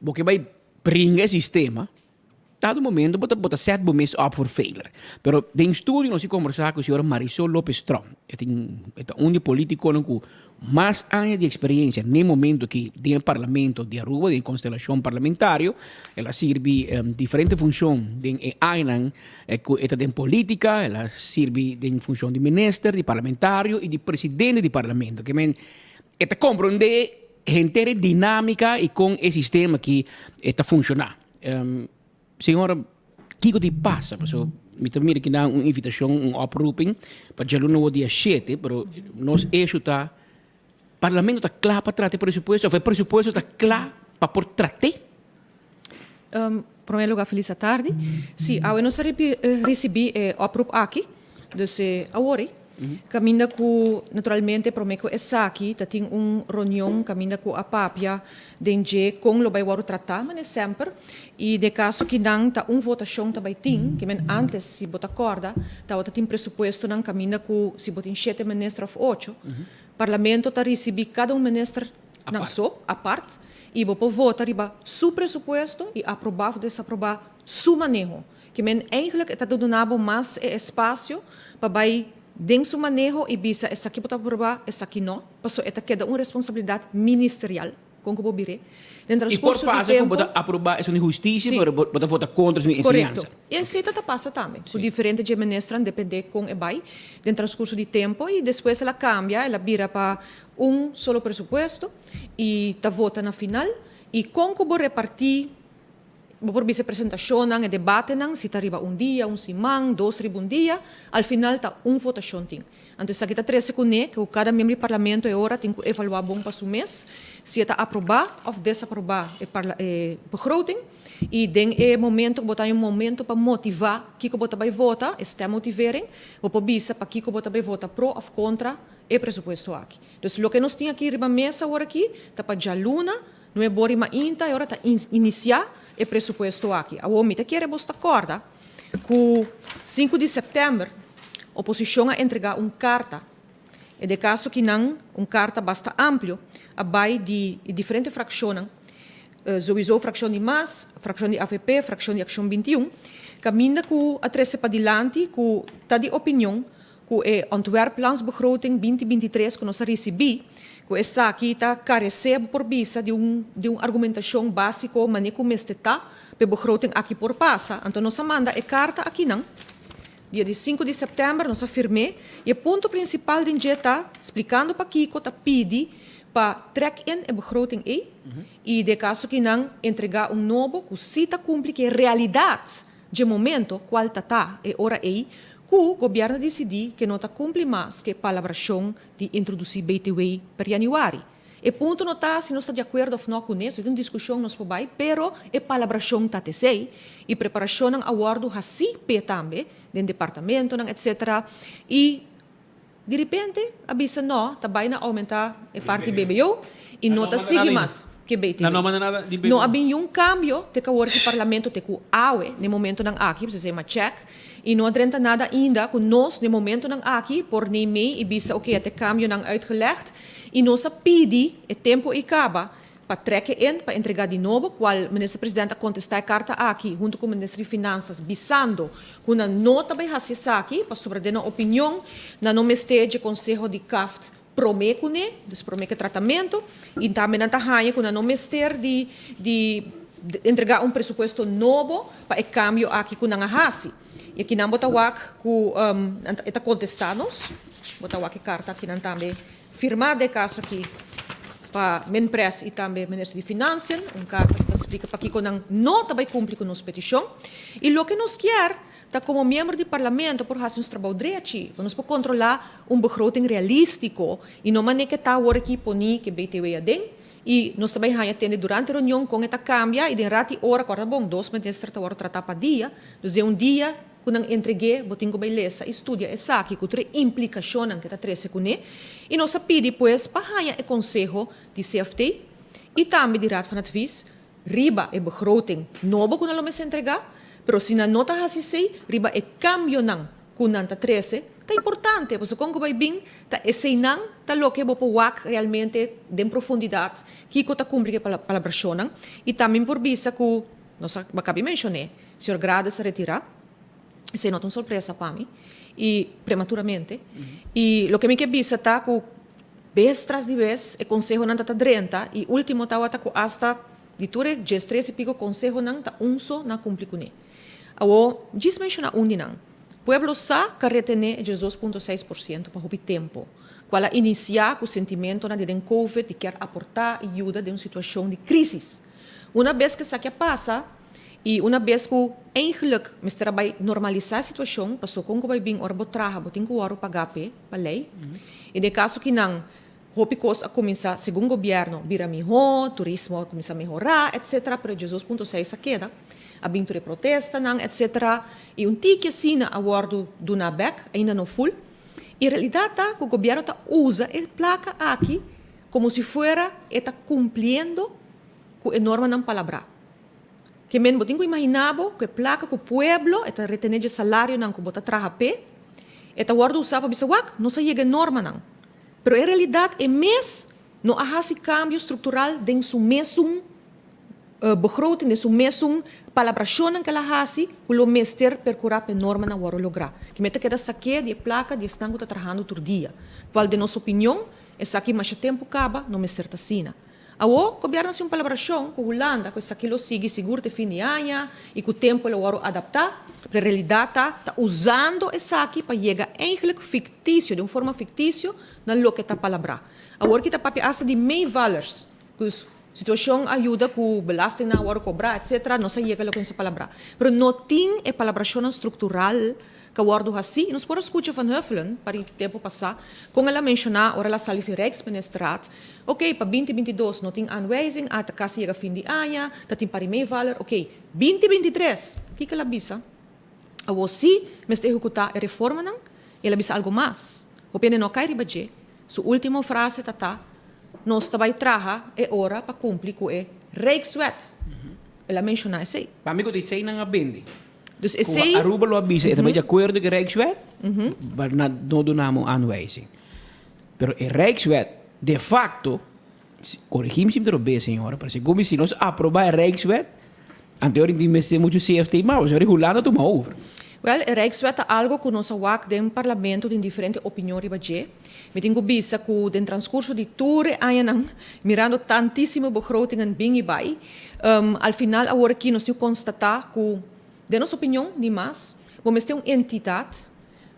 R: Porque vai brincar sistema. Dado momento bota set bo mes up for failure. Pero den estudio nós conversar com a senhora Marisol Lopes Strom. É um político com mais anos de experiência no momento que tem parlamento de Aruba, de constelação parlamentário, ela serve diferente função de AINAN, em política, ela serve em função de ministro, de parlamentário e de presidente de parlamento, que ela compreende a dinâmica e com o sistema que está funcionando. Senhora, Kiko de passa, pessoal, me também que dá uma invitação, oproeping, para já no dia 7, pero nós está parlamento está claro para tratar pressuposto, ou pressuposto está claro para por tratar?
A: Primeiro lugar, feliz tarde. Sim, eu não recebi oproep aqui, dus agora, caminha com, naturalmente, prometo essa aqui, tem reunião, caminha com a papia, dengue, com o vai tratar, mas sempre, e de caso que não, tá votação também tem, que antes, se bota corda, tem pressuposto, não caminha com, se bota em 7 ministros ou 8, parlamento está recebendo cada ministro não só, a parte, e depois vota riba su pressuposto e aprovar ou desaprovar su manejo. Que eigenlijk está dando mais espaço para vai den su manejo e bisa essa aqui pode aprovar, essa aqui não, porque esta queda uma responsabilidade ministerial, com que bobire.
R: E por passo que pode aprovar é uma injustiça, pode votar contra a ensinança.
A: Correto. E assim está passa também. O diferente de ministra depende com o vai, no transcurso de tempo e depois ela cambia, ela vira para solo pressuposto e está vota na final e com que vou repartir por vice-apresentação e debate se está arriba dia, semana, 2 dia, al final está votação tem. Então, aqui está 13 com que cada membro do parlamento agora tem que evaluar bom para o mês, se está aprovar ou desaprovar a begroting. E tem momento que botar um momento para motivar que bota vai votar, está motivering, ou para bisa para que bota vai votar pro ou contra o pressuposto aqui. Então, o que nós temos aqui na mesa agora aqui, está para já luna, não é bori ma inta, agora está iniciar o pressuposto aqui. A homem quer bosta corda, que 5 de setembro a oposição a entregar carta. E de caso que não, carta bastante amplo, abai de diferentes frações, sowieso fração de MAS, fração de AVP, fração de Ação 21, caminha com a 13 para diante, com está de opinião, com o Antwerp-Landsbegroting 2023 que nós recebemos, com essa aqui está carecer por vista de uma argumentação básica, mas como está, para begroting aqui por passa. Então, nós manda a carta aqui não. Dia de 5 de setembro, nós afirmei, e o ponto principal de está explicando para Kiko, está pedir para track-in a begroting e de caso que não entregar novo, que cita cumpre que a realidade de momento, qual está, e hora que o governo decidiu que não está cumpre mais que a palabração de introduzir BTW para janeiro. E ponto não está, se não está de acordo ou não com isso, é uma discussão nos vai, pero a palabração está sei e preparação ng awardo hasi pe também, do departamento, etc. E de repente, avisa não, também na aumentar a parte BBO e não está seguir mais. que BTW.
Q: Não manda nada de BTW.
A: Não havia um cambio de que o parlamento te ku awe no momento ng aqui, você uma check. E não adianta nada ainda com nós no momento ng aqui por nem me e bisa até cambio ng uitgelegd. E nós pedi o tempo e acaba para trekken para entregar de novo, qual ministro-presidente contestar a carta aqui, junto com o ministro de Finanças, bisando com uma nota bem raciocínio aqui, para sobre a opinião, na nome de Conselho de CAFT, promete, despromete tratamento, e também na tahanha com o nome de entregar um pressuposto novo para o cambio aqui com a Hasi. E aqui não botawak com eta contestados, botawak carta aqui não também firmada de caso aqui para Menpres e também ministro de Finanças, carta que explica para que não vai cumprir com nossa petição. E o que nós quer, tá como membro do parlamento, por fazer um trabalho direito, nós podemos controlar begroting realístico e não maneira que tá agora aqui poni que BTW é den. E nós também atendemos durante a reunião com esta cambia e de rati hora, corta bom, 2 ministros estão tratar para dia, dus de dia quando entreguei, botinho beleza, estudia essa aqui, com três implicações que está 13 com ele, e nós pedimos depois para o conselho de CFT e também de raad van advies, riba e begroting novo quando nós entregar, pero se na nota assim sei, riba e cambio não com nanta 13, é importante, porque quando vai bem, tá esse não tá lo que vou pouar realmente de profundidade, que está cumprir a palavra e também por vista que nós acabei mencionar, o senhor Grada se retirar. Isso não é uma surpresa para mim, e prematuramente. E o que me quer está que vez tras de vez, o conselho não está 30, e o último está com hasta de ture, 13 e pico, conselho não está só na cumprir com ele. Agora, diz mencionar não. Pueblo sa que retener 2,6% para o tempo. Qual é iniciar com o sentimento de COVID de quer aportar ajuda de uma situação de crise. Uma vez que isso aqui passa, e uma vez que eigenlijk mistura vai normalizar a situação, passou com que vai bem ora botraha, botin ko ora pagape, para lei. E de caso que não, hopicos a começar segundo o governo, vira melhor, turismo a começar a melhorar, etc. Pero 2,6 a queda, a binture protesta não, etc. E tique assim a bordo do NABEC ainda não full. E a realidade tá que o governo tá usa a placa aqui como se fuera está cumpriendo com a norma não palavra. Que men botinho imaginava que placa que o pueblo está retener de salário não que bota traha pé, está guarda usava bisa wak, não se chega norma não. Pero a realidade é mes não há esse cambio estrutural dentro su mesum begroting, dentro su mesum palabração que ela hasi, que o mester percurar pe norma na waro lograr. Que meta queda saque de placa de estango tá trabajando todo dia. Qual de nossa opinião, essa aqui mais tempo acaba, não mester tá sina. O governo tem uma colaboração com a Holanda, que aquilo sigue seguro de fim de ano e com o tempo ele vai adaptar. Para a realidade está usando essa aqui para chegar eigenlijk fictício, de uma forma fictícia, na lo que está palavra. Agora que está papiasta de meio valores, que a situação ajuda com belasting na hora cobrar, etc. Não se chega a essa palavra. Mas não tem a colaboração estrutural que guardo assim, e nós podemos escutar Van Huffelen, para o tempo passar, com ela mencionar, ora ela sali vir Rijksministraat, ok, para 2022 não tem aanwijzing, até caso chega fim de ano, tem para meio valor, ok, 2023, o que ela bisa? Ou se, mas te executar a reforma não, ela bisa algo mais. O pena não cai ribaje, sua última frase tá, nós também traha é hora para cumprir com a Rijkswet. Ela menciona isso aí.
R: Para mim, eu disse não abende.
A: Dus
R: a Aruba lo avisa, estamos de acordo com a Rijkswet, mas não donamos aanwijzing. Pero a Rijkswet, de facto, corrigimos me bem, senhora, para como se nós aprovar a Rijkswet, anteriormente nós temos muito CFT, mas o regulado toma over.
A: Well, a Rijkswet é algo que nós awak do parlamento de diferentes opiniões ribaje. Me tenho bisa que no transcurso de tour anos, mirando tantíssimo begrotingen bem e vai, al final agora aqui nós temos constatar que de nossa opinião, nem mais, vamos ter uma entidade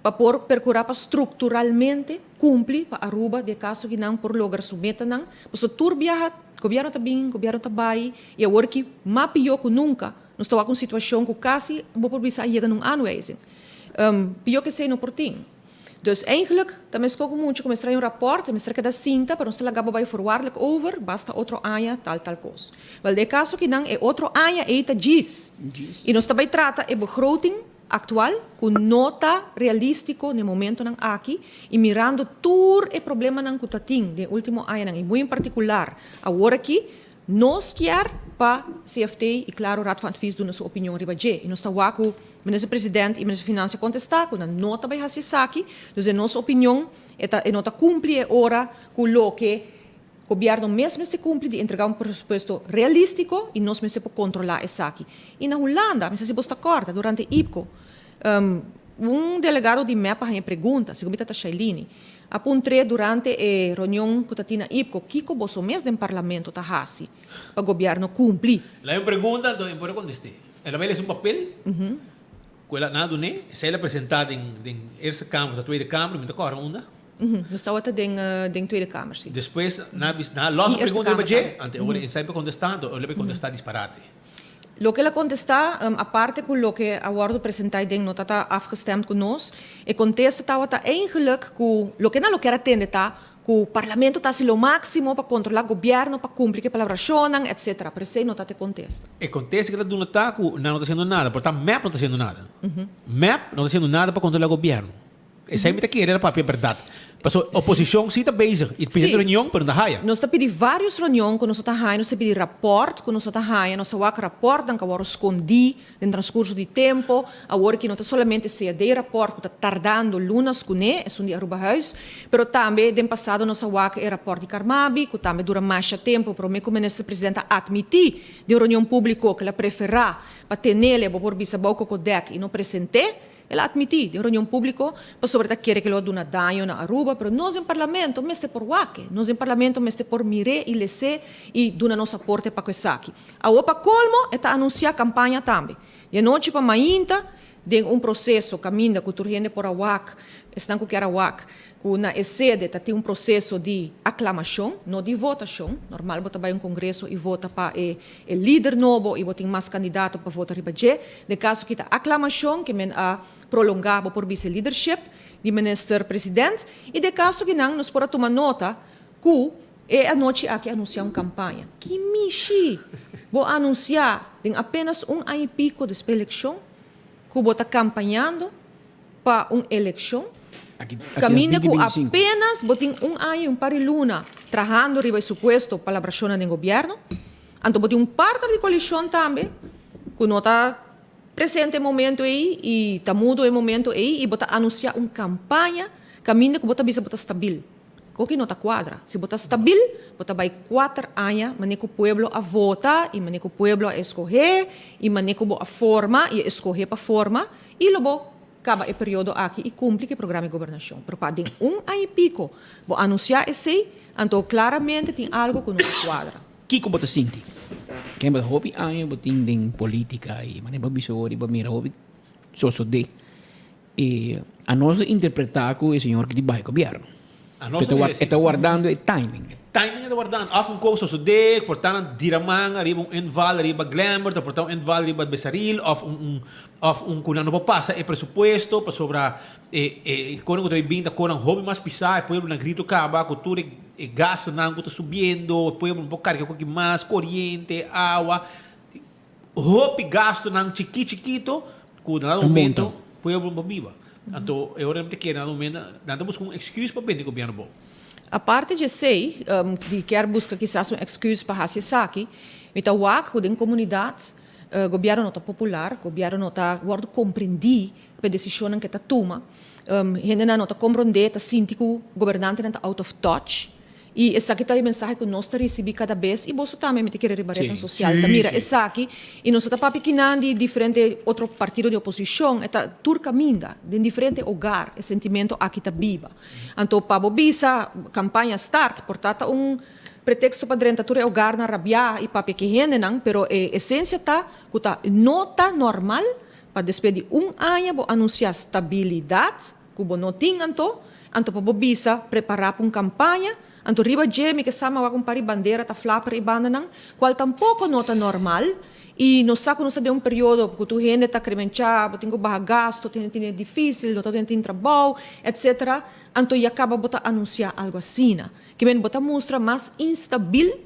A: para percurar para estruturalmente cumprir para Aruba, de caso que não por lograr sua meta, não. Porque o tour viaja, o governo está bem, o governo está bem, e agora que mais pior que nunca, nós estamos com uma situação que quase vou por bisa chega num aanwijzing. Pior que sei no portinho. Dus eigenlijk, dan is het ook moeilijk om een rapport, dan is er dat cinta, maar ons te laten bij voorwaardelijk over, basta outro año, tal coisa. Wel, de caso que não é outro año, eita GIS. E nós também trata a begroting atual, com nota realístico no momento não aqui, e mirando todo o problema não que tem, de último ano, e muito em particular, agora aqui, nós quer para CFT e claro, Raad van Advies doen sua opinião riba je. E nós está lá com o ministro-presidente e o ministro de Finanças contestar, com a nota vai fazer saki, então nossa opinião é nota cumprir hora com o que o governo mesmo se cumpre de entregar presupuesto realístico e nós mesmo controlar esse aqui. E na Holanda, mas se você acorda, durante IPCO, delegado de MEPA tinha pergunta, segundo a Shailini, apuntou durante a reunião que tinha IPCO, que o mês do parlamento está assim, para o governo cumprir.
Q: Lá eu pergunta, então eu contestar. Ela vai ler um papel, que ela nada né, se ela apresentada em essa câmara, da Tweede Câmara, me toca onda.
A: Nós estamos em Tweede Câmara, sim.
Q: Depois, na loja pergunta para você, ante eu sempre contestando, eu lhe contestar disparate.
A: Lo que ela contesta, a parte com o que a Word apresentai ding não está afgestemd com nós, e contesta tá eigenlijk com lo que não quer atender tá, que o parlamento está o máximo para controlar o governo, para cumprir que palavracionam, etc. Por isso não está te contesta.
Q: E contesta que ela não está fazendo nada, portanto, MEP não está fazendo nada. MEP não está fazendo nada para controlar o governo. Essa é a minha querida para a verdade. Passou oposição sim está bezig. E pedindo reunião para não haia.
A: Nós está pedindo várias reuniões com nós está haia, nós está pedindo rapport com nós está haia, nós está rapport dan que agora escondi no transcurso de tempo, agora que não está somente se de rapport que está tardando lunas com né, é um dia Aruba Huis, pero também no passado nós está é rapport de Carmabi, que também dura mais tempo para o meu ministro presidente admitir de reunião pública que ela preferirá para ter nele por bisa boco codec e não presente. Ela admitiu em reunião pública, para sobre querer que ela dê dano na Aruba, mas nós em parlamento, mesmo por Wake, nós em parlamento, mesmo por Mire e Lece, e dá nosso aporte para isso aqui. A OPA Colmo está anunciar a campanha também. De noite para mainta, tem processo, caminho, que turgende por a Wake, estão com que era Wake, que na sede tem processo de aclamação, não de votação. Normal, você vai congresso e vota para o líder novo e você tem mais candidato para votar para você. De caso que a aclamação, que a prolongar por vice-leadership do ministro-presidente, e de caso que não, nós podemos tomar nota que a noite aqui anunciar uma campanha. Que michi! Vou anunciar, tem apenas ano e pico de eleição, que vou estar campanhando para uma eleição. Caminha com apenas botin ano, par de luna, trabalhando riba supuesto para a pressão do governo. Então, botin parte da coalição também, que não está presente no momento aí, e está mudo no momento aí, e bota anunciar uma campanha, caminha que bota bisa bota stabil. Que não está quadra. Se bota stabil, bota vai 4 anos, maneco o povo a votar, e maneco o povo a escolher, e maneco a forma, e escolher para forma, e logo acaba o período aqui e cumpre o programa de governação. Pero para ano e pico, vou anunciar esse, então claramente tem algo que não se quadra.
R: Kiko bota sinti. Quem bota hobby ayo botin ding política e mané ba bisori ba mira hobby so de. E a nós interpretar com o senhor que de bairro governo. Está guardando o timing.
Q: Timing está guardando. Af um coisa de, portanto, diramang, arriba enval, arriba glamour, portanto, enval, arriba besaril, of kung ano pa pasa, presupuesto, pa sobra, kung ano binta, kung ang hobby mas pisar, pueblo na grito kaba, cultura e gasto na ang subiendo, pueblo um pouco carga com mais, corriente, água, hobby gasto na chiquito, kung na momento, pueblo mabiba. Então, eu realmente quero, na momento, nada busca excuse para bem o governo bom.
A: A parte de sei, de quer buscar quizás uma excuse para fazer isso aqui, então o que em comunidade, o governo não está popular, o governo não está guardo compreender a decisão que está toma, gente não está compreender, está sentir que o governante não está out of touch. E essa aqui está a mensagem que nós recebemos cada vez, e você também me quer rebater na social. Mira, essa aqui, e nós estamos pequenando de diferente outro partido de oposição, está tur caminha, de diferente lugar, o sentimento aqui está viva. Então, para a campanha start, portanto, pretexto para dentro é lugar na rabia e para pequena, não, pero a essência está que está nota normal para despedir ano, anunciar estabilidade, que não tem então para a preparar para uma campanha. Anto riba Jamie que sama wa kumpari bandeira ta flapper e banda nang qual tampouco nota normal e no saco no de um período que tu gente ta cremencha, tingo barra gasto, tem difícil, não tem trabalho, etc. Anto e acaba bota anunciar algo assim, que men bota mostra mais instabil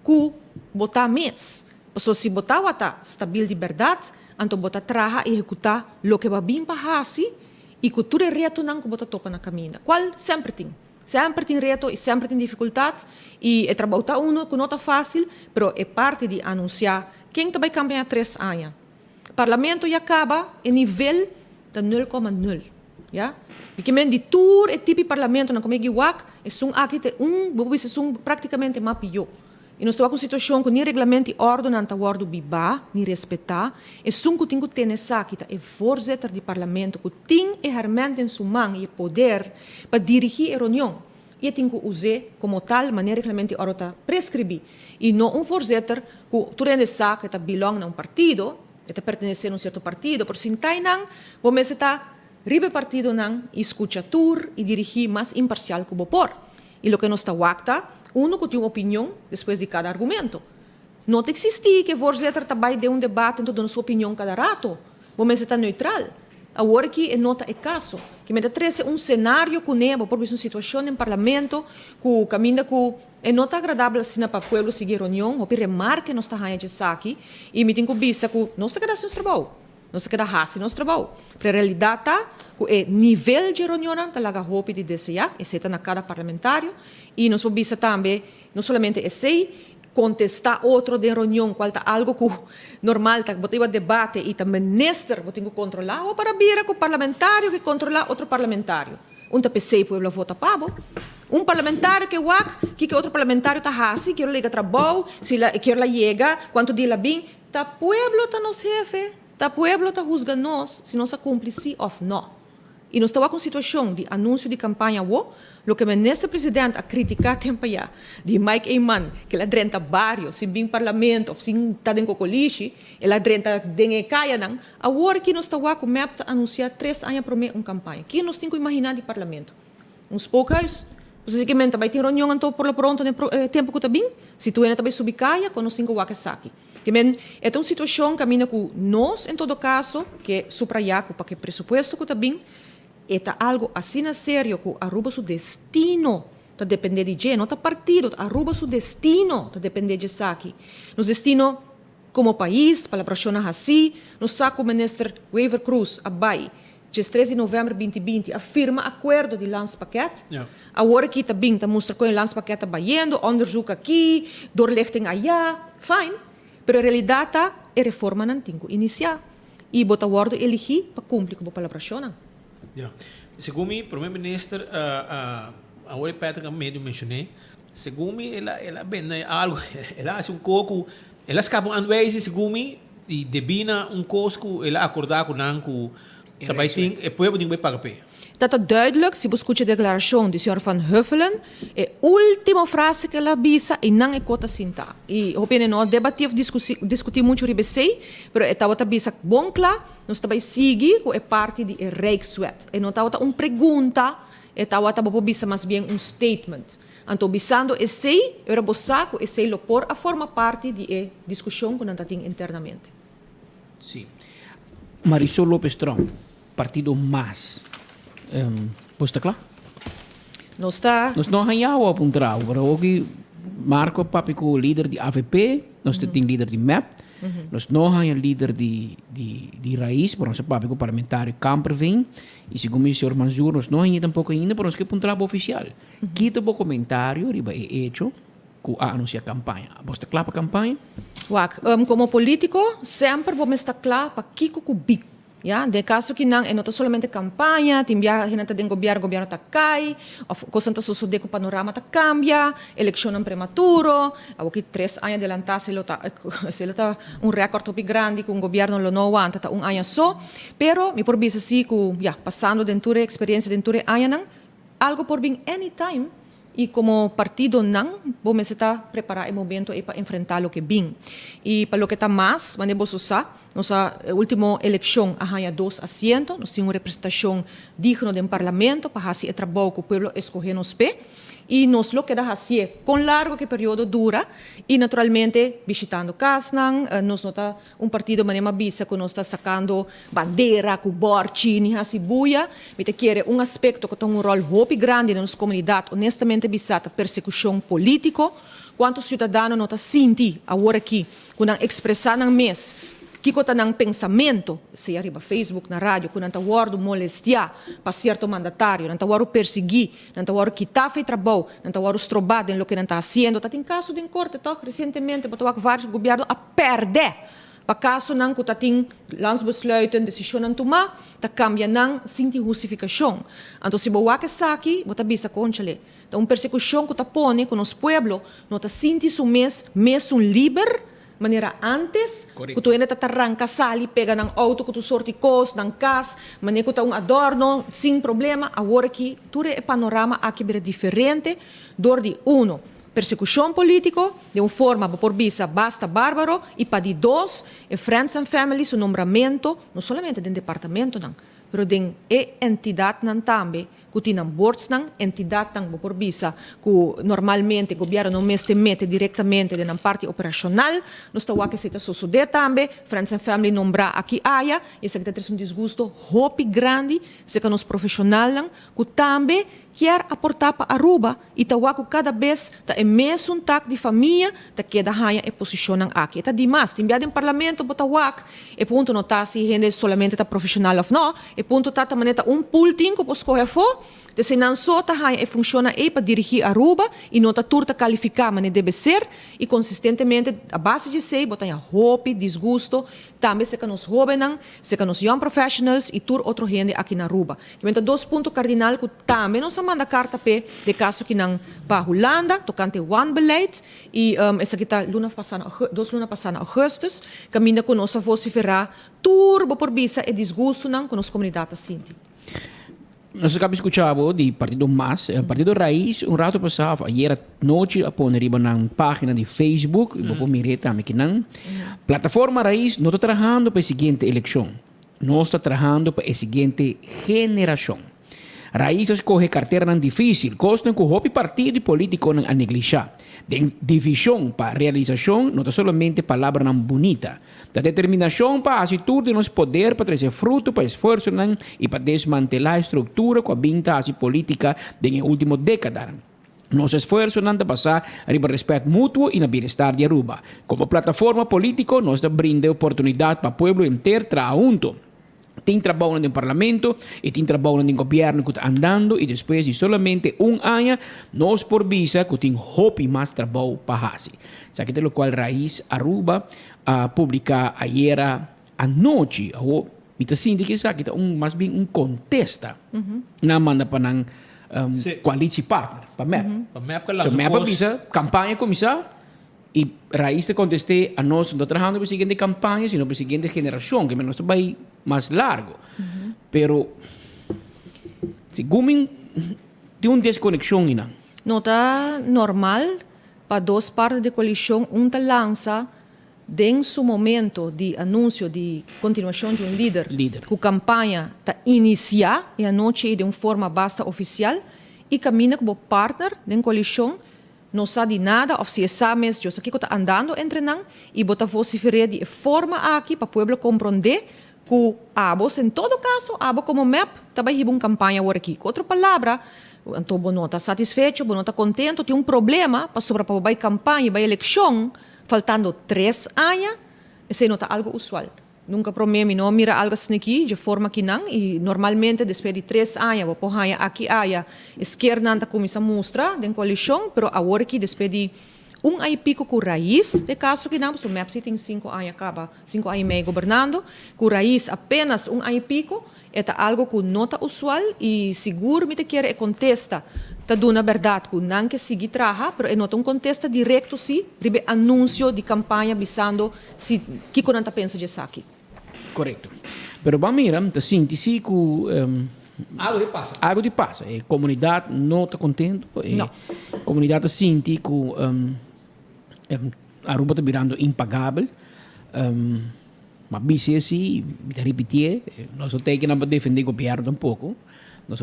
A: que bota mês. Porque se bota wata stabil de verdade, anto bota traha e executar lo que va bem para hasi e que tu reto nang que bota topa na caminha. Qual sempre tem Sempre tem reto e sempre tem dificuldade. E é trabalho tá uno que não tá fácil, mas é parte de anunciar quem vai cambiar 3 anos. O parlamento já acaba em nível de 0,0. Ja? E que de tour é tipo de parlamento, não como é que é aqui tem praticamente mais pior. E nós estamos com situação que nem regulamento e ordem não está biba, nem respeitar. E que tem que ter essa que é voorzitter do parlamento, que tem realmente em sua mão e poder para dirigir a reunião. E tem que usar como tal maneira regulamento e ordem está prescrever. E não voorzitter que tu rende essa que está belong a partido, que está pertencer a certo partido, por si não, vamos estar ribe partido não escuta tour e dirigir mais imparcial que o por. E o que nós está wacta, uno que tem uma opinião depois de cada argumento. Não existe que o voorzitter também dê debate então dando sua opinião cada rato. Vamos estar neutral. Agora que nota é caso, que me traz cenário com nebo, por uma situação em parlamento, que caminha com nota agradável assim para o povo seguir a reunião, ou remarque nós está aqui e me tem que visa que nós está nosso trabalho. Nós queda hasi nosso trabalho. Para a realidade é nível de reunião talaga hope de desejar, exceto na cada parlamentário, e nós podemos também não somente esse contestar outro de reunião, qual está algo que normal tá botar debate e também minister botar controlar, ou para vir com o parlamentário que controlar outro parlamentário. PC pueblo vota pavo. Parlamentário que outro parlamentário está hasi, que liga trabalho, se la que la llega, quanto dia la bem, tá pueblo tá nos jefe. O povo está juzgando nós se nós cumprimos sim ou não. E nós estamos com situação de anúncio de campanha, o que o ministro presidente a criticar tempo já, de Mike Eyman, que ele drenta vários, se bem parlamento, ou se está dentro do coliche, ele drenta dentro caia, agora que nós estamos com o MEP a anunciar 3 anos para uma campanha. Que nós temos que imaginar de parlamento? Uns poucos, basicamente, vai ter reunião então por pronto no tempo que está bem, se tu ainda também subir caia, quando nós temos que aqui. É uma situação que caminha com nós, em todo caso, que suprayaco para que o presupuesto que está bem, é algo assim na sério, que arruba seu destino, está depender de gente, não está partido, arruba seu destino, está depender de aqui. Nos destino, como país, para a pressão assim, nos saco o ministro Wever Cruz, a BAI, dia 13 de novembro de 2020, afirma acordo de landspaket. Agora que está bem, está mostrando que o landspaket está baiando, onderzoek aqui, doorlichting allá, fine. Pero a realidade é reforma não tem que iniciar. E botar o ordem elegir para cumprir com a palavra.
Q: Segundo o primeiro-ministro, agora que eu mencionei, segundo ela bem algo, ela faz pouco, ela escapa vezes, segundo e devina costo, ela acordar com o também tem, o povo tem que pagar.
A: Dat is duidelijk, se você escuta a declaração do Sr. Van Huffelen, é a última frase que ela avisa e não é cota cinta. E eu penso não debatir, discutir muito sobre isso, mas estava a avisa bom claro, nós também seguir com a parte de Rijkswet. E não estava uma pergunta, estava a avisa mais bem statement. Então, visando esse, era bosaco, esse lo por a forma parte de discussão que nós temos internamente.
R: Sim. Marisol López Trump, partido mais. Está claro?
A: Não está.
R: Nós não ganhamos a pontuar, mas hoje Marco Papi o líder de AVP, nós temos líder de MEP, nós não ganhamos líder de Raiz, por nosso papi o parlamentário Camperveen, e segundo o senhor Manzur, nós não ganhamos tampouco ainda, por nós que pontuar oficial. Quita o comentário, riba é hecho, que anuncia a campanha. Você está claro para a campanha?
A: Como político, sempre vamos estar claro para Kiko Kubik. Ja, de caso que não é não somente campanha, tem viagem na tem governo tá cai, coisa tá sucede que o panorama tá cambia, eleição prematuro, ao que 3 anos adelantar se ele tá recorde muito grande com o governo não aguanta tá ano só, pero me por bisa assim que passando dentro experiência dentro ano algo por bem anytime. E como partido não, vamos estar preparar o momento para enfrentar o que vem. E para o que está mais, vamos usar nossa última eleição a 2 assentos, nós temos uma representação digna do parlamento para fazer o trabalho que o povo escolheu nos pé. E nós lo que dá fazer com largo que período dura e naturalmente visitando casas, nós nota partido manema bisa que nós está sacando bandeira, com borchi, ni assim buia, me te quer aspecto que tem rol muito grande na nossa comunidade, honestamente bisata persecução político, quantos cidadãos nota senti agora aqui, quando expressar na mês Kiko tanang pensamento, se arriba Facebook, na rádio, kung nantawaro molestia pa certo mandatário, nantawaro perseguir, nantawaro quitar fei trabalho, nantawaro strobar den lo que nanta haciendo. Tating caso din corte, toch, recentemente, botawak vários governo a perder. Pa caso nang kutating landsbesluiten, desisyon ang tuma, ta cambia nang sinti justificação. Anto si bawake saki, bota bisa conchale. Ta un persecução que ta pone con os pueblo, no ta sinti su mes un liber, maneira antes, que tu ainda arranca sali, pega ng auto, que tu sorti cos, ng cas, maneira que tu um adorno, sem problema, agora que tudo é panorama aqui bem diferente, dor de uno, persecução político, de uma forma, por visa, basta bárbaro, e para de dois, friends and family, su nombramento, não somente do departamento, não, pero de entidade não também, que tinham boards não, entidade não, por visa, que normalmente o governo não mete diretamente na parte operacional, nós estamos aqui se suceder também, friends and family nombrar aqui aia, e se que tem um desgosto, hope grande, se que nós profissional não, que também quer aportar para Aruba e tawaku cada vez ta é mesmo tak de família ta queda haya e posicionam aqui ta demais timbiado em parlamento botawak e ponto não tá se gente solamente ta profissional of no e ponto tá maneta pulting que pos correr fo de se não só ta haya e funciona e para dirigir Aruba e não ta turta qualificar mas deve ser e consistentemente a base de sei botanha hope desgosto também se que nos jovens se que nos young professionals e tur outro gente aqui na Aruba que menta dois pontos cardinal que também nos manda carta pe de caso que nang pa Holanda tocante one beleid e essa kita dos luna passada augustus caminha com nossa vociferar turbo por visa e desgosto nang com as comunidades sinti.
R: Nós acabamos de escutar do Partido MAS, Partido Raiz, um rato passava, ayer noite, a pôr na página de Facebook, e vou mirar também que não. Plataforma Raiz não está trabalhando para a seguinte eleição, não está trabalhando para a seguinte geração. Raiz escolhe carteira não difícil, gostam que o partido político não a neglijar. De divisão para realização, não é somente palavra não bonita. Da determinação para a atitude de nosso poder para trazer fruto para esforço não, e para desmantelar a estrutura com a vinta política da última década. Nosso esforço não está passar a respeito mútuo e na bem-estar de Aruba. Como plataforma política, nós brinda oportunidade para o povo inteiro trabalhar junto. Tem trabalho no parlamento e tem trabalho no governo que está andando e depois de solamente ano, nós por visa que tem hope mais trabalho para fazer. Isso aqui é o qual Raiz Aruba publica ayer à noite. Me está sentindo que isso aqui é mais bem contesta. Não manda para não coalition partner, para MEP.
Q: Para MEP que
R: lá. So MEP visa campanha começar. E Raiz te contestei a nós, não trabalhando para a seguinte campanha, sino para a seguinte geração, que menos vai mais largo. Pero, se Gumin tem uma desconexão ainda.
A: Não está normal para duas partes da coalição, ta lança em seu momento de anúncio de continuação de um líder. Que a campanha está iniciar e a noite de uma forma basta oficial e caminha como partner da coalição. Não sabe nada, ou se sabe, eu sei que está andando entre nós e bota vociferar de forma aqui para o povo compreender que abos, em todo caso, abo como MEP, também tem uma campanha agora aqui. Com outra palavra, então, não está satisfeito, não está contente, tem um problema para sobre a campanha, para a eleição, faltando 3 anos, isso não está algo usual. Nunca para mim, não mira algo assim aqui, de forma que não, e normalmente, depois de 3 anos, vou pôr aqui, esquerda não começa a mostrar, da coalição, mas agora aqui, depois de ano e pico com Raiz, de caso que não, o MEPSI tem 5 anos, acaba 5 anos e meio governando, com Raiz apenas 1 ano e pico, é algo que não está usual, e seguro me te quer contesta, está dando a verdade que não que seguir trabalhar, mas é não contesta direto se ribe anúncio de campanha visando se que não está pensando de aqui.
R: Correto. Pero vamos mirar, tá sinti se que
Q: algo de passa.
R: Algo de passa. A comunidade não está contente. A comunidade sente que Aruba está virando impagável. Mas bem assim, me repetir, nós só temos que defender o governo um pouco. Nós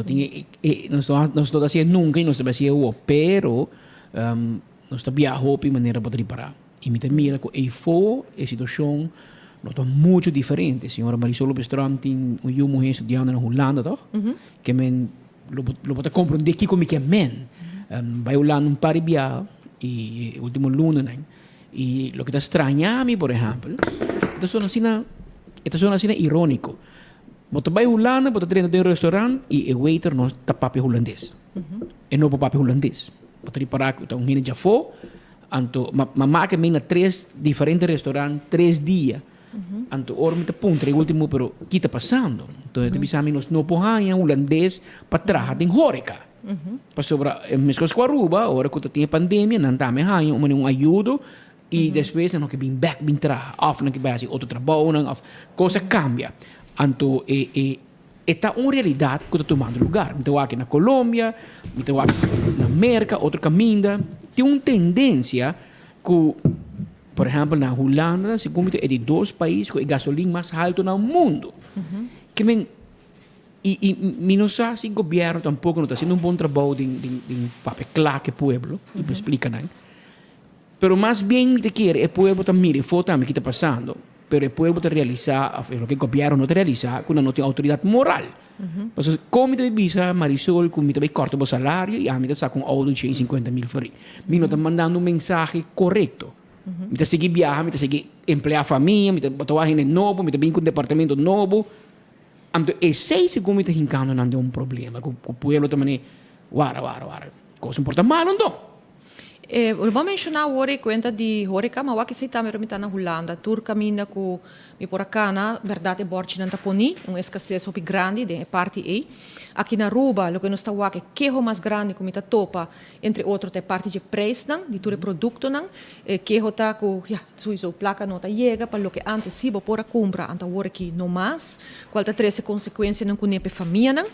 R: não estamos fazendo nunca e nós estamos fazendo pero nós estamos a hope de maneira para reparar. E me mira que a situação não está muito diferente. A senhora Marisol Lopes-Tram tem uma mulher estudando na Holanda, tá? Que men lo pode compreender que como que é men. Vai Holanda par de viagem e último luna, né? E o que está estranhando, por exemplo, Ito suona sina irônico. Bota vai Holanda, bota treina de um restaurante e o waiter não tá papi holandês. E não papi holandês. Bota reparar que um hina já foi, anto mamaka mina 3 diferentes restaurantes 3 dias. Anto ora mita punto o último pero kita passando. Então te bisami nos no pohanya holandês para traha ding horeca. Pa sobra mescos com Aruba, ora que tinha pandemia, não tá me hanya um ajudo e depois não que bin back bin traha, of não que base outro trabalho, não of coisa cambia. Anto está uma realidade que está tomando lugar. Então aqui na Colômbia, então aqui na América, outro caminho, tem uma tendência que por exemplo, na Holanda, se é de 2 países com a gasolina mais alta no mundo. Que não sabe se o governo tampouco não está fazendo bom trabalho de papel claro que o povo, e explica, não. Pero mais bem te quer, o povo também mira, foto também que está passando, pero o povo está realizar, o que o governo não está realizar, quando não tem autoridade moral. Porque como te visa Marisol, como te corta o salário, e a mim está com o 150 mil florins. Me não está mandando um mensagem correto. Mita sige viaja, mita sige emplear família, mita trabalhar em novo, mita vir com departamento novo. Então, esse segundo mita hincando não é um problema. O povo também, wara. Coisa importa mal, não?
A: Vou mencionar agora conta de Horeca, mas que sei também na Holanda. Tur caminha com mi por acá, na verdade, borchi não taponi, escassez muito grande de parte aí. Aqui na Aruba, o que nós está aqui, que o mais grande como está topa, entre outros, é parte de preço, de todo produto, que o tá com, sua placa não tá chega para o que antes se vou por a compra, então agora aqui não mais, qual tá três consequências não com a família,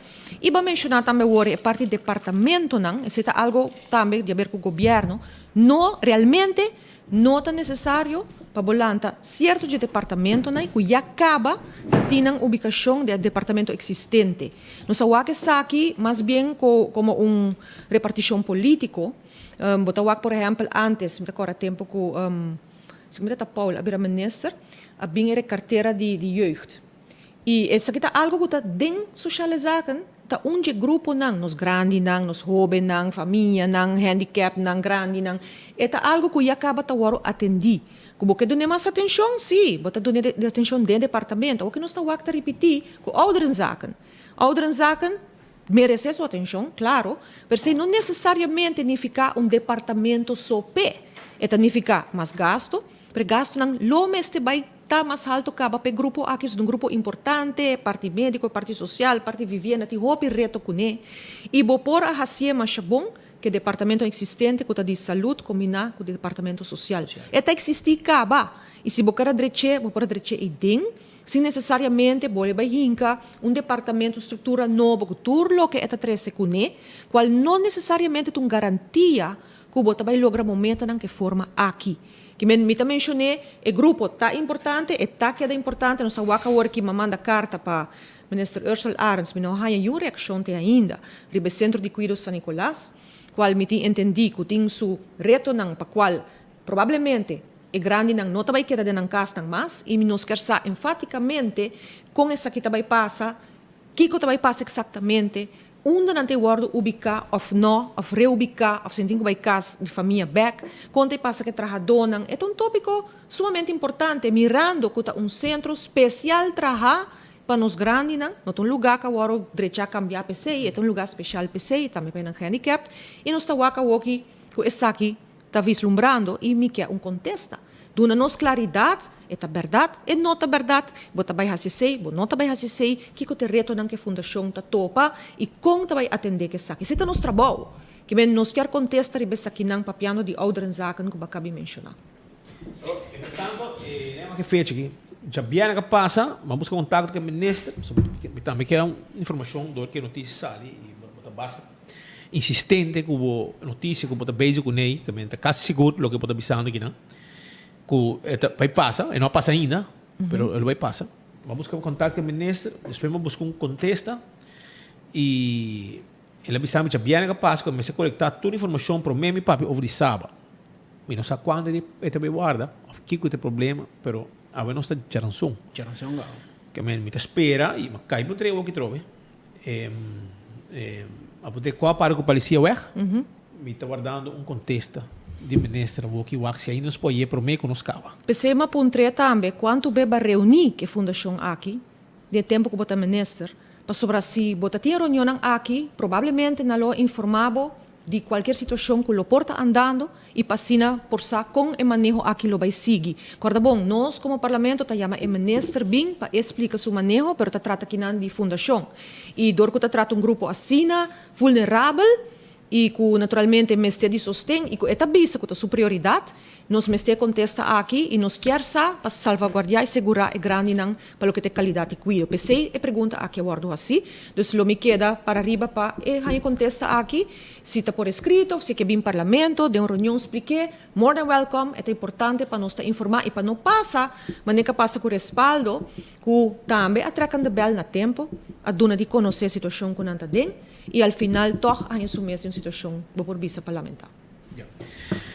A: e vou mencionar também agora é parte de departamento, esse tá algo também de ver com o governo. No, realmente, não é necessário para volanta certo de departamento que já acaba de ter ubicação de departamento existente. Nós sabemos aqui, mais bem como repartição político. Botawak, por exemplo, antes, agora tempo que se me dá Paul, a minister, a bem carteira de jeugd. E isso aqui é algo que está dentro socializado. Tá de grupo nos grandes nos jovens família handicap grande é algo que já acaba de atender como que dá mais atenção sim bota dá atenção dentro do departamento o que nós estamos a repetir com ouderen zaken merece sua atenção claro mas não necessariamente significa departamento só pé significa mais gasto pero gasto lo meste vai tá mais alto acaba para grupo aqui é grupo importante parte médico parte social parte vivenda tem hopi reto com ele e vou por a hacia mais bom que departamento existente que de saúde combinar com o departamento social eta existir acaba e se bocar direito e ding sem necessariamente bole vai hinca departamento estrutura novo que turlo que eta trece com ele qual não necessariamente tem garantia que bota vai lograr momento que forma aqui que me mencionei, o grupo está importante, está que é importante, nós sabemos que me manda carta para o ministro Ursula Arens, mas não há nenhuma reação ainda, do Centro de Cuidados San Nicolás, qual me entendi que tem seu reto para qual provavelmente é grande não vai quedar na casa mais e nos quer saber enfaticamente com essa que vai passar, que vai passar exatamente, onde não tem guardo ubicar ou não, ou reubicar, ou sentir que vai casa de família back, quando passa que trabalhador não. É tópico sumamente importante, mirando que um centro especial trabalha para nós grandes, não é lugar que agora direito cambiar PC, é lugar especial PC, também para handicap, e nós estamos aqui, que essa aqui está vislumbrando e me quer contesta. Duna-nos claridade, é a verdade, é não a verdade, bota vai assistir, bota não vai assistir, que o reto não que a fundação está topa e como vai atender que saque. Isso é nosso trabalho, que bem nos quer contestar e bem aqui não papiando de ouderen zaken que acabei de mencionar.
Q: Entretanto, que fecha aqui, já viene que passa, vamos buscar contato com o ministro, também quer informação do que notícia sali e basta insistente com a notícia, com a base com ele, que está quase seguro do que pode avisando aqui, não? Que vai passar, e não passa ainda, mas ele vai passar. Vamos buscar contato com o ministro, depois vamos buscar contesta e ele avisamos que já que passa, começa a coletar toda a informação para mim e papi over sábado. E não sabe quando ele vai guardar, o que é o problema, mas agora não está de charanção. Que me espera e cai para o treino que trove. A poder qual para que o policia me está guardando contesta. de ministra Woki Waxi aí nos pode promê conoscava.
A: Pesema puntre também quanto beba reunir que fundação aqui, de tempo que bota minister, para sobre si bota tinha reunião aqui, provavelmente não lo informavo de qualquer situação que lo porta andando e passina por sa com o manejo aqui lo vai seguir. Corda bom, nós como parlamento tá chama o minister bem para explicar seu manejo, pero tá trata aqui de fundação. E dor que tá trata grupo assina vulnerável e que naturalmente mestre de sostém e que esta bisa que a sua prioridade nos mestre contesta aqui e nos quer sa para salvaguardar e segurar e grande não para o que tem qualidade e cuido. Pensei e pergunta aqui guardo assim, então lo me queda para arriba para e aí contesta aqui se está por escrito, se que bem parlamento, de uma reunião expliquei, more than welcome, é importante para nós informar e para não passar, mas nem que passa com respaldo, que também atracan de bel na tempo, a dona de conhecer a situação que não está dentro e al final toch a assumir uma situação por visa parlamentar.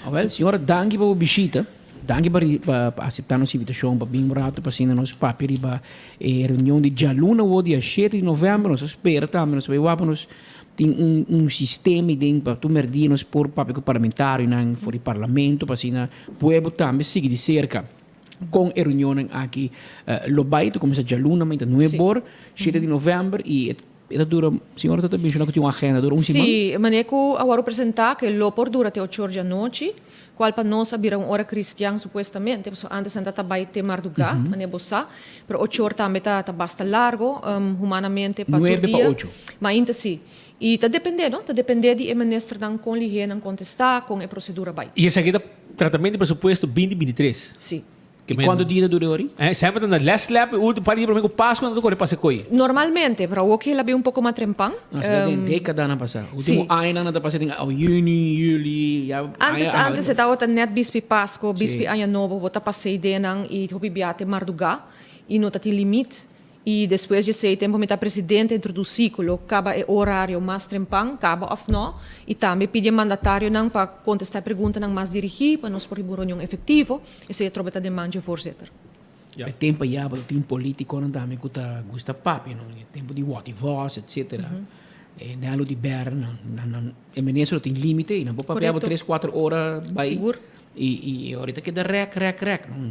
R: Well, senhora, danke para a visita. Danke para aceitar nossa invitação para vir rato para assinar nosso papel para a reunião de Jaluna, o dia 7 de novembro. Nós esperamos também, nós vamos tem sistema para tu merdir nos por papel parlamentar e for o parlamento para assinar povo também seguir de cerca com a reunião aqui lo baito começa Jaluna, mas não é bor 7 de novembro e ela dura, senhora, está mencionando que tem uma agenda, dura semana?
A: Sim, mas eu agora apresentar que o por dura até 8 horas da noite, qual para nós abrir uma hora cristã, supostamente, antes de trabalhar até madrugada, mas é bossa, para 8 horas também está bastante largo, humanamente, para
R: 9 para 8.
A: Mas ainda sim. E está dependendo, de ministro não com ligeiro, não contestar, com a procedura vai.
Q: E esse aqui é tratamento de pressuposto 2023?
A: Sim.
R: Quando dia dura ori?
Q: Sempre na last lap, o último para ir para o Páscoa, não corre para se coi.
A: Normalmente, para o que ela vem um pouco mais trempang.
R: Tem década na passar. O último ano na passar tem junho, julho,
A: Antes estava net bispi Páscoa, bispi ano novo, bota passei denang e hobi biate marduga e não tem limite. E depois de sei tempo meta presidente introduzir que acaba o horário mais trempang, acaba of não, e também pede mandatário não para contestar perguntas não mais dirigir para nós por reunião efetivo, e se trobe a demanda voorzitter.
R: É tempo já, o tempo político não também gusta papi, não é tempo de voz, etc. É nelo de ber, não é ministro tem limite, e não pode papiar 3-4 horas vai.
A: Seguro.
R: E ahorita queda rec.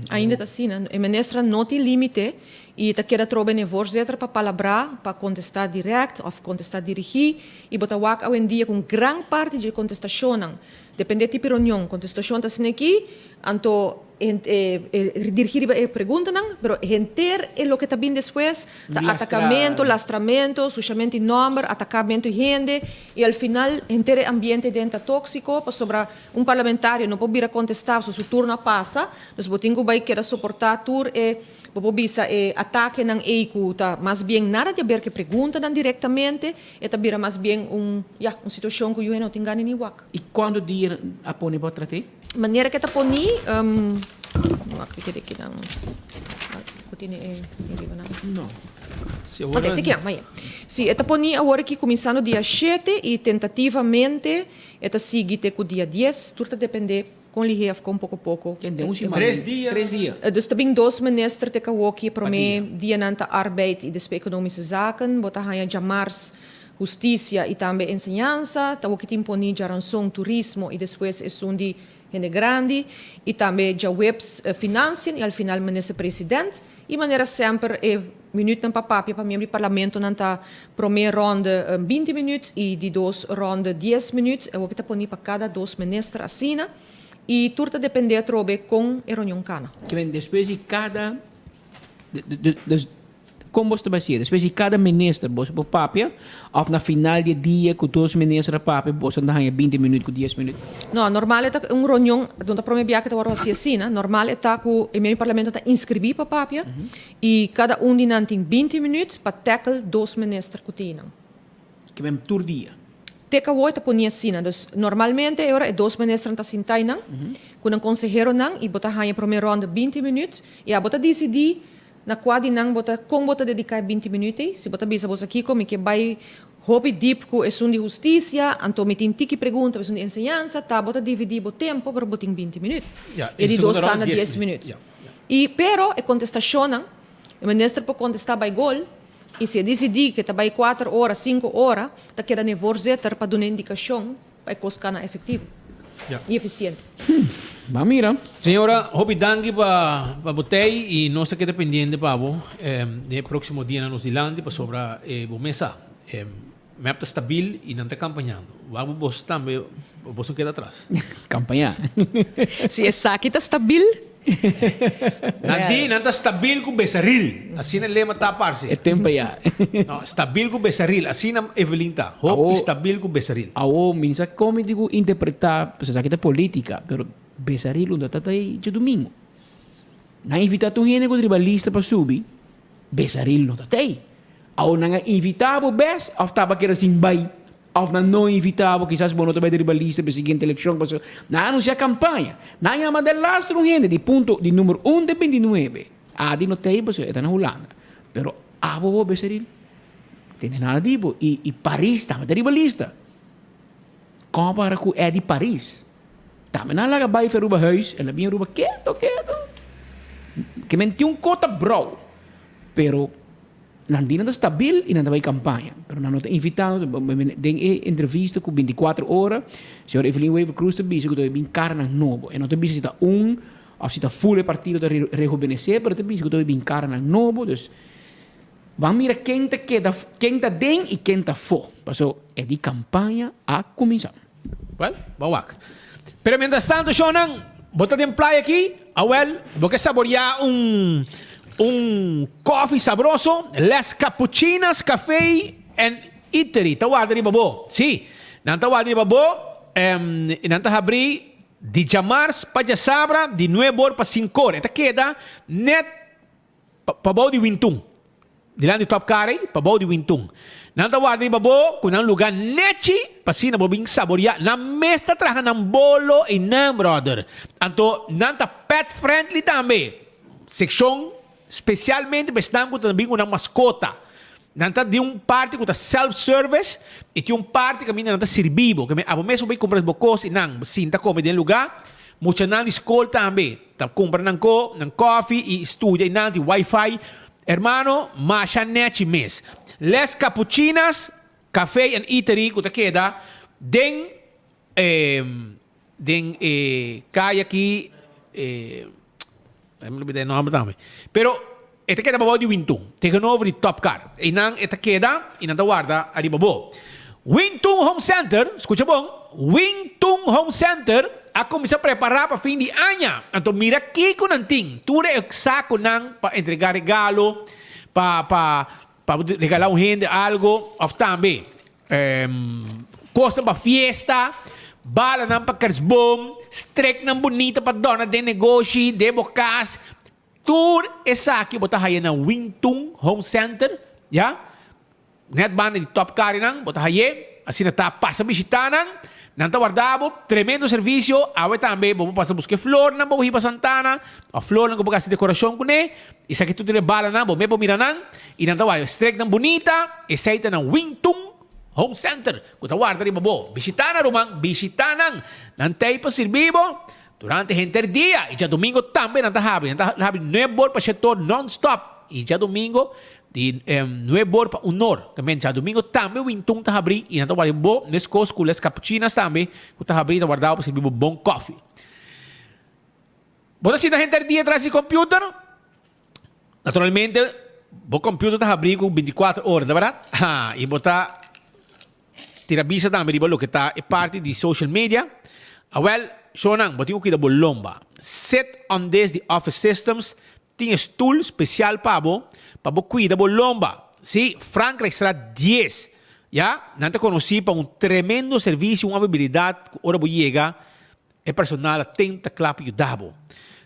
A: Ainda está assim, né? A ministra não tem limite e está querendo trocar o voorzitter para palabrar, para contestar direto ou contestar dirigir e botar wak ao em dia com grande parte de contestação. Depende do tipo de reunião, contestação está assim aqui, então dirigir a pergunta, mas enter é o que está bem depois, atacamento, lastramento, sujamento de nome, atacamento de gente, e ao final enter ambiente dentro tóxico, para sobre parlamentário não pode vir a contestar se o turno passa, nós botinho vai querer suportar tur e bisa ataque não eico, tá mais bem nada de ver que pergunta não diretamente, e tá vira mais bem uma situação que eu não tenho ganho nem wak.
R: E quando dia a pone para tratar?
A: Maneira que está poni, não acredito que não.
R: Não.
A: Sim, está poni agora que começando dia 7 e tentativamente está seguir com o dia 10, tudo depende com ligeiro com pouco.
R: 3 dias.
A: Dus também 2 ministers te kawoki para mim dia nanta arbeid e despe economische zaken, bota hanya jamars justiça e também enseñanza, tá o que tem poni jaranção turismo e depois é sundi gente grande e também já webs financiam e ao final ministro presidente e maneira sempre minuto na papapia para membro do parlamento nanta primeira ronda 20 minutos e de 2 ronda 10 minutos, é o que tá poni para cada 2 ministros assina. E tudo depende de trobe com a reunião cana.
R: Que vem depois de cada como você vai ser, depois de cada ministro você por papel, ou na final de dia com 2 ministros a papel, você não tem 20 minutos com 10 minutos.
A: Não, normal é uma reunião, onde para mim que está assim, normal é que o meu parlamento está inscrever para papel e cada de nós tem 20 minutos para tackle 2 ministros que tem.
R: Que vem por dia.
A: Teka hoje está ponia assim, normalmente agora é 2 ministros está sentai não, com um consejero não e bota a primeira ronda 20 minutos e a bota decidir na quadra não bota como bota dedicar 20 minutos, se bota bisa você aqui como que vai hobby deep com é de justiça, então me tem tiki pergunta, é de enseñanza, tá bota dividir o tempo para botar 20 minutos. E de 2 está na 10 minutos. E pero é contestação não, o ministro pode contestar by gol. E se decidir que trabalha 4 horas, 5 horas, está querendo voorzitter para dar uma indicação para coscar na efetivo. e eficiente.
R: Va, mira.
Q: Senhora, hobby dangi para botei e nós aqui dependendo para no próximo dia na nos dilante para sobra mesa. Me apta stabil e não está campanhando. Vamos vos também, vos não queda atrás.
R: Campanhar.
A: Se essa aqui está stabil,
Q: não está stabil com besaril. Assim é o lema tá parce.
R: É tempo já.
Q: Não, stabil com besaril. Assim na Evelyn tá. Hope stabil com besaril.
R: Ao minsa como digo interpretar, você sabe que é política, pero besaril onde tá aí de domingo. Na invitado gente com tribalista para subir, besaril não tá aí. Ao não invitado bes, ou estava que era assim vai. Of na não invitado, quizás bueno também tribalista para a seguinte eleição, para na anunciar campanha. Na chama del lastro gente de ponto de número 1 de 29. Di não tem, porque está na Holanda. Pero abo besaril. Tem nada dibo e Paris também tribalista. Compara com é de Paris. Também não laga vai fer ruba huis, ela vinha ruba quieto. Que menti cota bro. Pero Nandina está stabil e não vai campanha. Pero não está invitado, tem entrevista com 24 horas. Senhor Evelyn Weaver Cruz está bicho, que está bem carne novo. E não está bicho se está ou se está full partido de rejuvenescer, pero está bicho que está bem carne novo. Dus, vamos mirar quem está queda, quem está dentro e quem está fora. Passou, é de campanha a começar.
Q: Well, bawak. Pero mientras tanto, Shonan, bota de playa aqui, vou que saborear coffee sabroso, las cappuccinas, café and eatery. Tawad ni babo. Si, nantawad ni babo, nantahabri di jamars pa jasabra di 9 horas pa 5 horas. Ita queda net pabaw di Wintong. Dilan di top kare, pabaw di Wintong. Nantawad ni babo, kung ang lugar nechi, pasina bobing saboria, na mesta trahan ng bolo e ng brother. Anto, nanta pet friendly tambe. Seksyon especialmente bestando também uma mascota. Nanta de parte que self-service e de parte que nanta servibo. Que abo mesmo bem comprar bocos e nang sinta come den lugar. Muita nang escola também. Tá compra nang coffee e estudia e nang de Wi-Fi. Hermano, masha net mes. Les cappuccinas, café and eatery que queda den kaya aqui pero esta queda babaw di Wintong. Taken over di Top Car. Inang esta queda, inang tawarda, ali babo. Wintong Home Center, escucha bom, Wintong Home Center, ako misa preparar para fim de ano. Então, mira aqui ko nanting. Tura eksako nang pa entregar regalo, pa regalar gente algo, of tambe. Coisa para fiesta, bala ng pagkarsbom, strek ng bonita pa dona de negosyo, de bokas. Tour esa aqui bota haye na Wintong Home Center, ya? Net ban di top car nang bota haye, assim na passa bisitanan, nang tawardabo, tremendo serviço, awe tambe, bobo passa busque flor na bobo hipa Santana, a flor nang bobo decoração kune, isa que tu tire bala na, bobo mebo miranang, e nang tawar strek ng bonita, esaita ng Wintong Home Center. Kutawarda rin babo. Bisitanan rumang, bisitanan. Nantay pa silbibo. Durante hinterdia. E já domingo também nantahabi. Nantahabi 9 horas pa setor non-stop. E já domingo, di 9 horas pa unor. Também já domingo também Wintong tahabri. E nantawari bo, neskos kulas cappuccinas também. Kutahabri, tawardao pa silbibo bong coffee. Bota si na hinterdia atrás do computer. Naturalmente, bo computer tahabri com 24 horas, na verdade? E bota tirabisa também di ballo que tá é parte de social media. Shonang, botinho que da bolomba. Set on this the office systems. Tinha stool especial para bo cuida bolomba. Sí, Frankrijk será 10. Ya, nanta conocí para tremendo serviço, uma habilidade, ora bo llega, é personal atenta clap e dabo.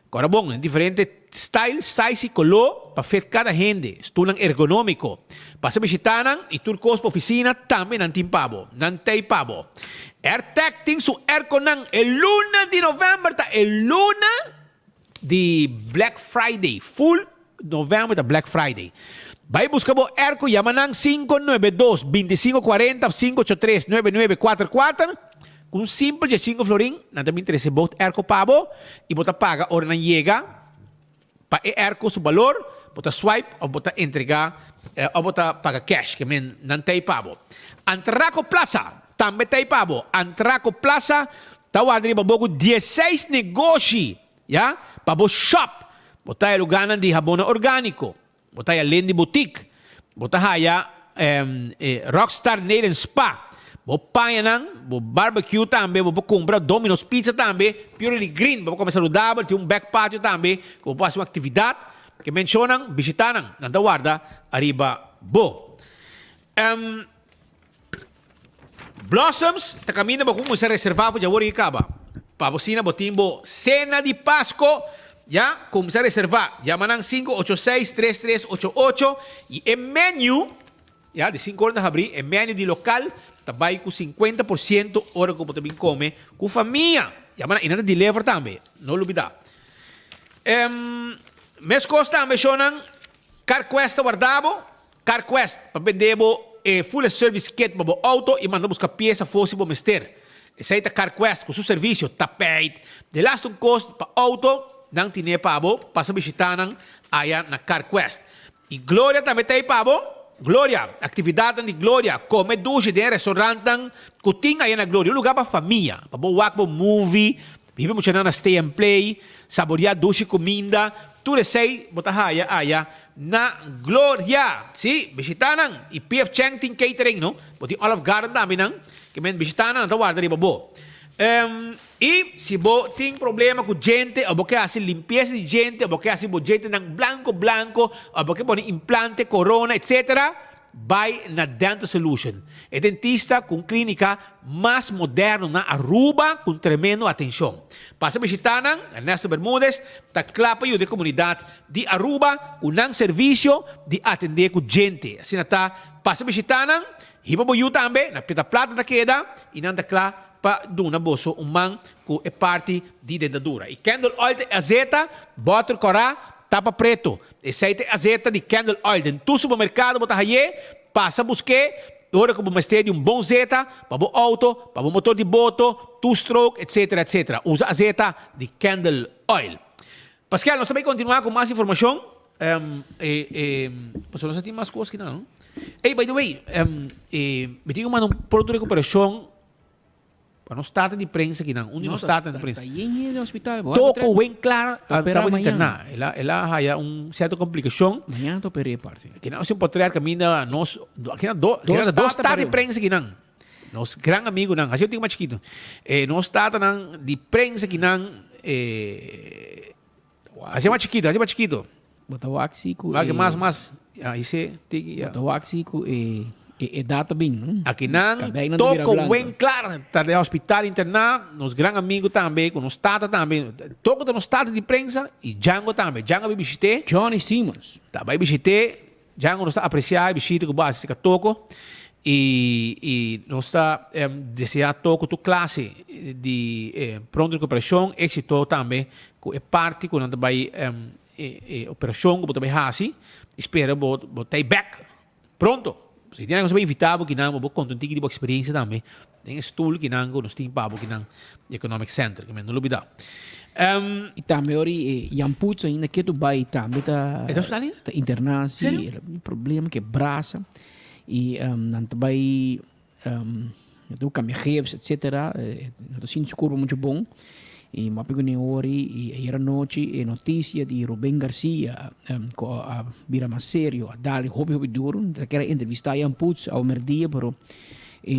Q: Agora bom, diferente style, size e color para fet cada gente. Stulang ergonômico. Passa visitanan e turcos para oficina também não tem pabo. Não tem pabo. AirTag tem su airconang luna de novembro ta luna de Black Friday. Full novembro ta Black Friday. Vai buscar bo airco yamanang 592 2540 583 9944. Kung simple de 5 florin, nada me interessa bot airco pabo e bota paga ora não chega pa airco su valor, bota swipe ou bota entregar ou bota paga cash, que men não tem pabo. Antraco Plaza, também tem pabo. Antraco Plaza Tawar dari babogo 16 negócio, ya? Pabo shop. Botay luganan di habona organiko. Botay Lendi Boutique. Botahaya Rockstar Nail and Spa. Bo payanang, bo barbecue tambe, bo compra Domino's Pizza tambe, purely green, bo come saludable, tem back patio tambe, bo passa uma atividade que mencionam, visitanang, nanda guarda, arriba bo. Blossoms, ta caminha bo como se reservava já ori acaba. Pa bocina bo timbo cena de Páscoa, ya, como se reservar, llamanang 586-3388 e o menu, ya, de 5 horas de abrir, o menu de local, tabay com 50% hora que você também come com família. Llaman e nada deliver também, não olvidar. Mes costa também chonan CarQuest guardabo, CarQuest para vender full service kit para o auto e mandar buscar peça fosse para mester. Essa aí tá CarQuest com seu serviço tapete, de last cost para auto, não tinha pabo, passa visitar aí na CarQuest. E Glória também tem pabo. Glória, atividade de Glória, come duche de restaurante, cozinha aí na Glória, um lugar para família, para boa movie, vive muito na stay and play, saborear duche comida, tudo isso aí, botar aí na Glória, sim, visitaram e PF Chang tem catering, não? Botem Olive Garden também, não? Que men visitaram na guarda de babo. E se você tem problema com gente, ou você faz limpeza de gente, ou você faz gente blanco, ou você põe implante, corona, etc., vai na Dental Solution. É dentista com clínica mais moderna na Aruba, com tremendo atenção. Passa a visitar Ernesto Bermúdez, está clapa de comunidade de Aruba, com um serviço de atender com gente. Assim está, passa a visitar, hipa boyu também, na pita plata da queda, e não está claro, para duna boso man que é parte de dentadura. E Candle Oil de azeta, bota corá, tapa preto. Esse azeta de Candle Oil. Dentro do supermercado, bota aí, passa a buscar, hora que você tem bom zeta, para o auto, para o motor de boto, two-stroke, etc, etc. Usa azeta de Candle Oil. Pascal, nós também continuamos com mais informação. Nós temos mais coisas que não. Hey, by the way, me diga um produto de recuperação. Para não estar de prensa aqui não, onde não está de prensa.
R: Está hospital.
Q: Toco bem claro, estava internado. Ela há certa complicação.
R: Amanhã estou perder parte.
Q: Que não se pode caminha nós, aqui não dois está de prensa aqui não. Nós grande amigo não, assim eu tenho mais chiquito. Nós está de prensa aqui não. Assim mais chiquito.
R: Bota o áxico.
Q: Mais. Aí se tem.
R: Bota o áxico data bem, não?
Q: Aqui não, toco bem claro, está no hospital internado, nos grandes amigos também, com nos tata também, toco nos tata de prensa e Django também. Django vai visitar.
R: Johnny Simmons.
Q: Tá, vai visitar. Django nos está apreciar, visita com base que toco e nos está desejar toco tu classe de pronto recuperação, êxito também, que é parte quando vai operação, que também assim, espera botar back pronto. Se tem algo invitável que não, vou contar de boa experiência também. Tem estudo que não, nos tem pabo que não, Economic Center, que não olvidar.
R: E também ori Yamputz ainda que tu vai também tá internado, sim, um problema que braça e não vai tu cambia reps, etc. Não sinto curva muito bom. E uma pequena hora e era noite e notícia de Rubén Garcia com a vira mais sério a dar hobby duro que era entrevistar a Putz ao merdia pero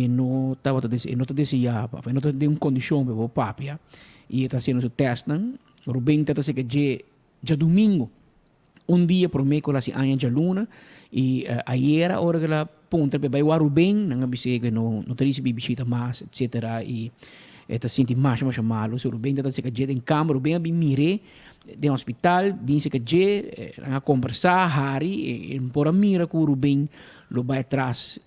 R: não estava não deseava não tem uma condição para o papia e está sendo o teste Rubén está se que já domingo dia por mim com a anha de luna e aí era hora que ela ponta para o Rubén não abise que não teria visita mais etc e está sentindo mais malo. Se o Rubén está se que em cama, o Rubén bem mire de hospital, bem se que a conversar, Harry, por a mira com o Rubén, lo vai atrás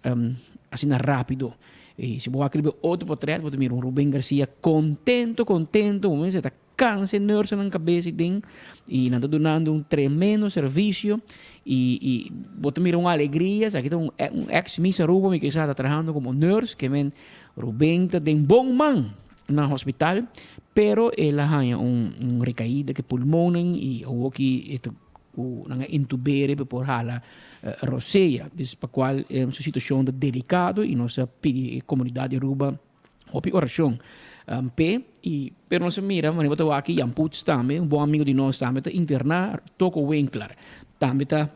R: assim rápido. E se vou escrever outro portrait, vou ter um Rubén Garcia contento, mas está cansa nervoso na cabeça e não está dando tremendo serviço e vou ter uma alegria, aqui tem ex-missa Rubén que está trabalhando como nurse, que Rubén está de bom man no hospital, pero ela tinha recaída que pulmão e o que intubere por hala roceia, para qual é uma situação delicada e nossa comunidade Aruba houve oração P. Pero nós mira, mas eu aqui Jan Puts também, bom amigo de nós também, está internar Toco Winkler. Também está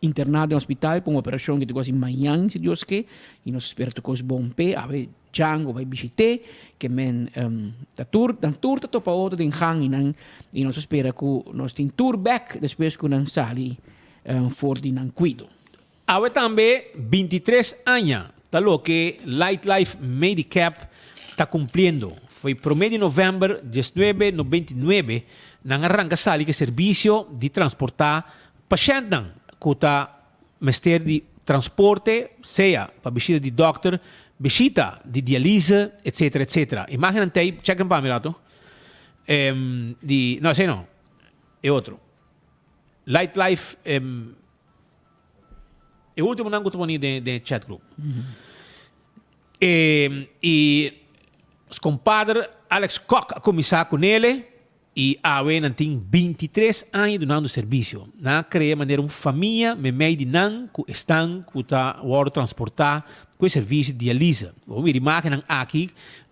R: internado no hospital por uma operação que tem quase amanhã, se Deus quer, e nós esperamos que os bom P, a ver Django vai visitar, que men da tour tá topa outro den gang e nós espera que nós tem tour back depois que nós sali for di nan cuido.
Q: Awe também 23 anos, tá lo que Light Life Medicap está cumpriendo. Foi 1 de novembro, 19 no 29, nang arranca sali que serviço de transportar pacientes que tá mester de transporte, seja para visita de doctor, visita de diálise, etc, etc. Imagínate, check para mirato. No, sei não. É outro. Light Life é o último não que eu de chat group. E os compadres Alex Koch a começar com ele e a Wen tem 23 anos dando serviço. Na cria maneira uma família, me meio de nan que estão que tá o transportar com o serviço de diálise. Vamos ver máquina aqui,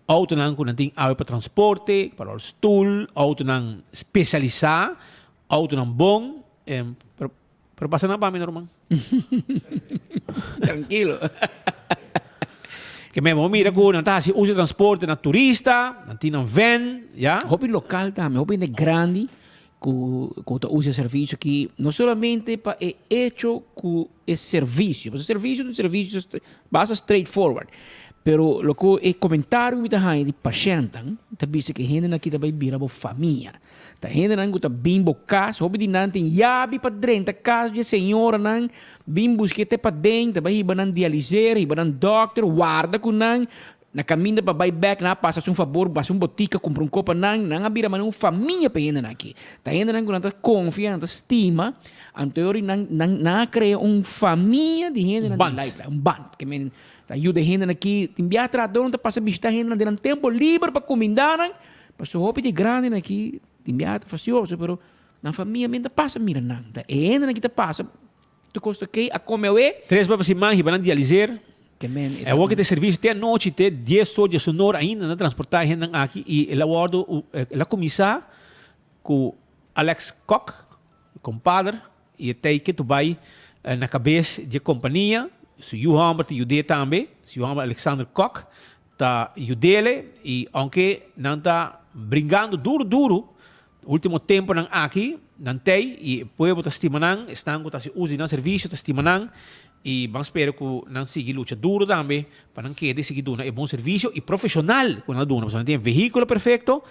Q: auto nan que tem para transporte, para o stool, auto nan especializar, auto nan bom, pero passa na para mim normal.
R: Tranquilo.
Q: Que mesmo mira que não tá se usa transporte na turista, não tem van, já.
R: Hobby local também, hobby de grande que usa serviço que não somente para é hecho com esse serviço, mas o serviço basta straightforward. Pero lo que é comentário me tá de paciente, tá bisa que gente aqui também vira bo família. Tá gente não que tá bimbo casa, hobby de não tem yabi para dentro casa de senhora não bimbos que te para dentro, vai iban dialiser, iban doctor, guarda com não na caminho para buy back na passa um favor, passa botica, compra copo não abira uma família para gente aqui. Tá gente não que tá confia, tá estima, anterior não cria família de gente na life, band que men ajuda gente aqui, tem via trador, tá passa visitar gente na tempo livre para comendar, passou hobby de grande aqui, tem via facioso, pero na família men passa mira não, tá gente aqui tá passa tu costa que a comer é
Q: 3 para cima e van dialiser.
R: Que men
Q: é o que te serviço até a noite te 10 soldiers sonor ainda na transportar gente aqui e ela guardo ela começar com Alex Koch, compadre, e até que tu vai na cabeça de companhia, se o Humber te ajuda também, se o Humber Alexander Koch tá ajudele e aunque não tá brincando duro último tempo não aqui não tem e povo tá estimando estão com tá se usa no serviço tá estimando e vamos esperar que não siga luta duro também para não quede seguir dando é bom serviço e profissional quando dona você não tem veículo perfeito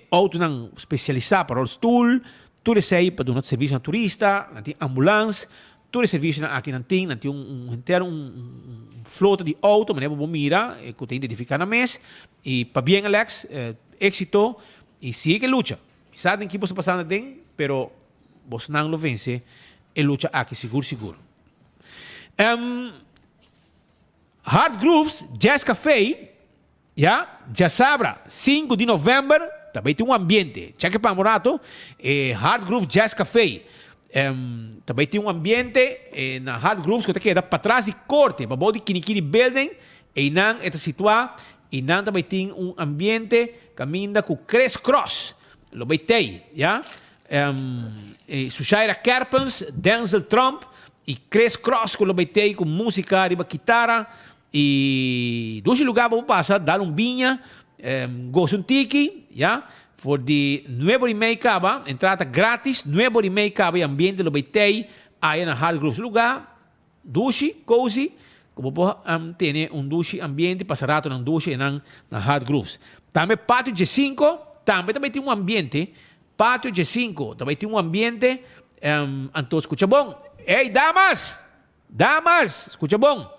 Q: auto não especializado para o stool tudo isso aí para dar serviço na turista não tem ambulância tudo serviço aqui não tem flota de auto mas é bom mira que tem identificar na mesa e para bem Alex éxito e siga luta sabe que você passando tem pero você não lo vence e luta aqui seguro Hard Grooves Jazz Café já sabra 5 de novembro também tem ambiente cheque para morato Hard Groove Jazz Café também tem ambiente na Hard Grooves que queda para trás de corte para body Kinikini Building e não está situado e não também tem ambiente caminha com Crest Cross lo beitei, ja? Sushaira Kerpens, Denzel Trump e Chris Cross que lo beitei com música, riba guitarra e dois lugares para passar, dar vinha, gosto tiki, ja? For de 9:30 acaba, entrada grátis, 9:30 acaba e ambiente lo beitei, aí na Hard Grooves lugar, duche, cozy, como tem duche ambiente, passarato na duche na Hard Grooves. Também pátio G5, também tem ambiente, pátio G5, também tem ambiente, então escuta bom. Ei, damas, escuta bom.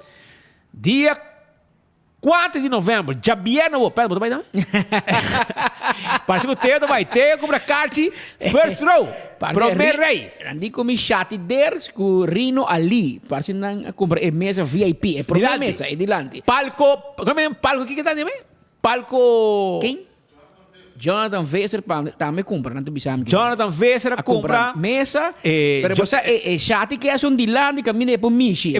Q: Dia 4 de novembro, já viene o pé, vai dar? Parece que o Teo vai ter como a carte first row, primeiro rei.
R: Andi com mi chati ders com Rino ali, parece não comprar mesa VIP, é primeira mesa, é dilante.
Q: Palco, como é palco que tá também? Palco
R: quem? Jonathan Veser também compra, não te bisam.
Q: Jonathan Veser
R: a
Q: compra
R: mesa, pero você é chati que é um dilán de caminho por Michi.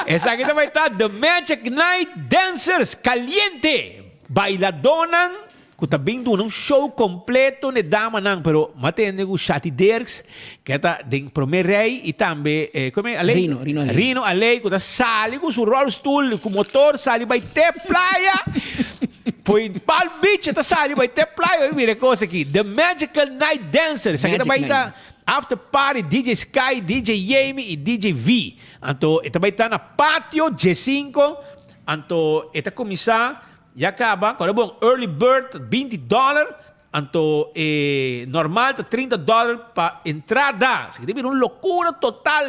Q: Essa aqui também tá The Magic Night Dancers Caliente. Bailadonan, que tá vindo um show completo de dama não, pero matende o Chati Derks, que tá de primeiro rei e também como é Alei? Rino Alei, que tá sali com seu roll stool, com motor sali vai ter praia. Foi em Palm Beach, tá sali vai ter praia. Eu mire coisa aqui, The Magical Night Dancers. Aqui também tá After Party, DJ Sky, DJ Yami e DJ V. Então, também tá na Patio G5. Então, esta começar e acaba, agora bom, early bird $20, então normal tá $30 para entrada. Isso deve ser uma loucura total.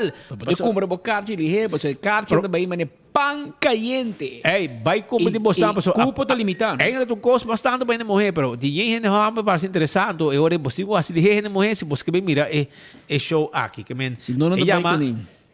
R: Você compra o carte ligeiro, você carte também mas pan caliente.
Q: Vai como de mostrar,
R: pessoal. Cupo tá limitado.
Q: Ainda tu custo bastante para morrer, pero de gente não parece interessante. Eu ore você assim de gente morrer, se você bem mira é show aqui, que men.
R: Se não
Q: chama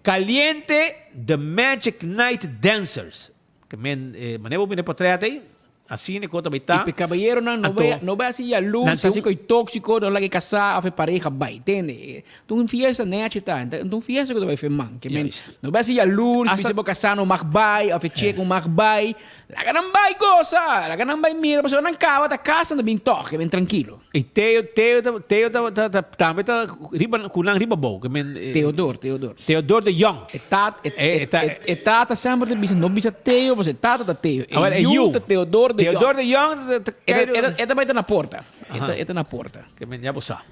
Q: Caliente The Magic Night Dancers. Que men manevo bem portrait aí. Assim, né, também tá.
R: E caballero não vai assim a luz, assim que é tóxico, não lagi casar, a pareja vai, entende? Tu fiesta net tá, tu fiesta que tu vai fazer man, que men. Não vai assim a luz, se você casar no mag-bai, a check um mag-bai, laga não vai goza, laga não vai mira, mas não cava da casa não bem toque, bem tranquilo.
Q: E Teo também tá riba kunang riba bom, que men. Theodor de Jong.
R: Tata sempre de bisa, não bisa Teo, mas Tata da Teo.
Q: Agora é you.
R: Theodor de
Q: Jong.
R: Esta vai estar na porta. Esta na porta.
Q: Que men ya bosa.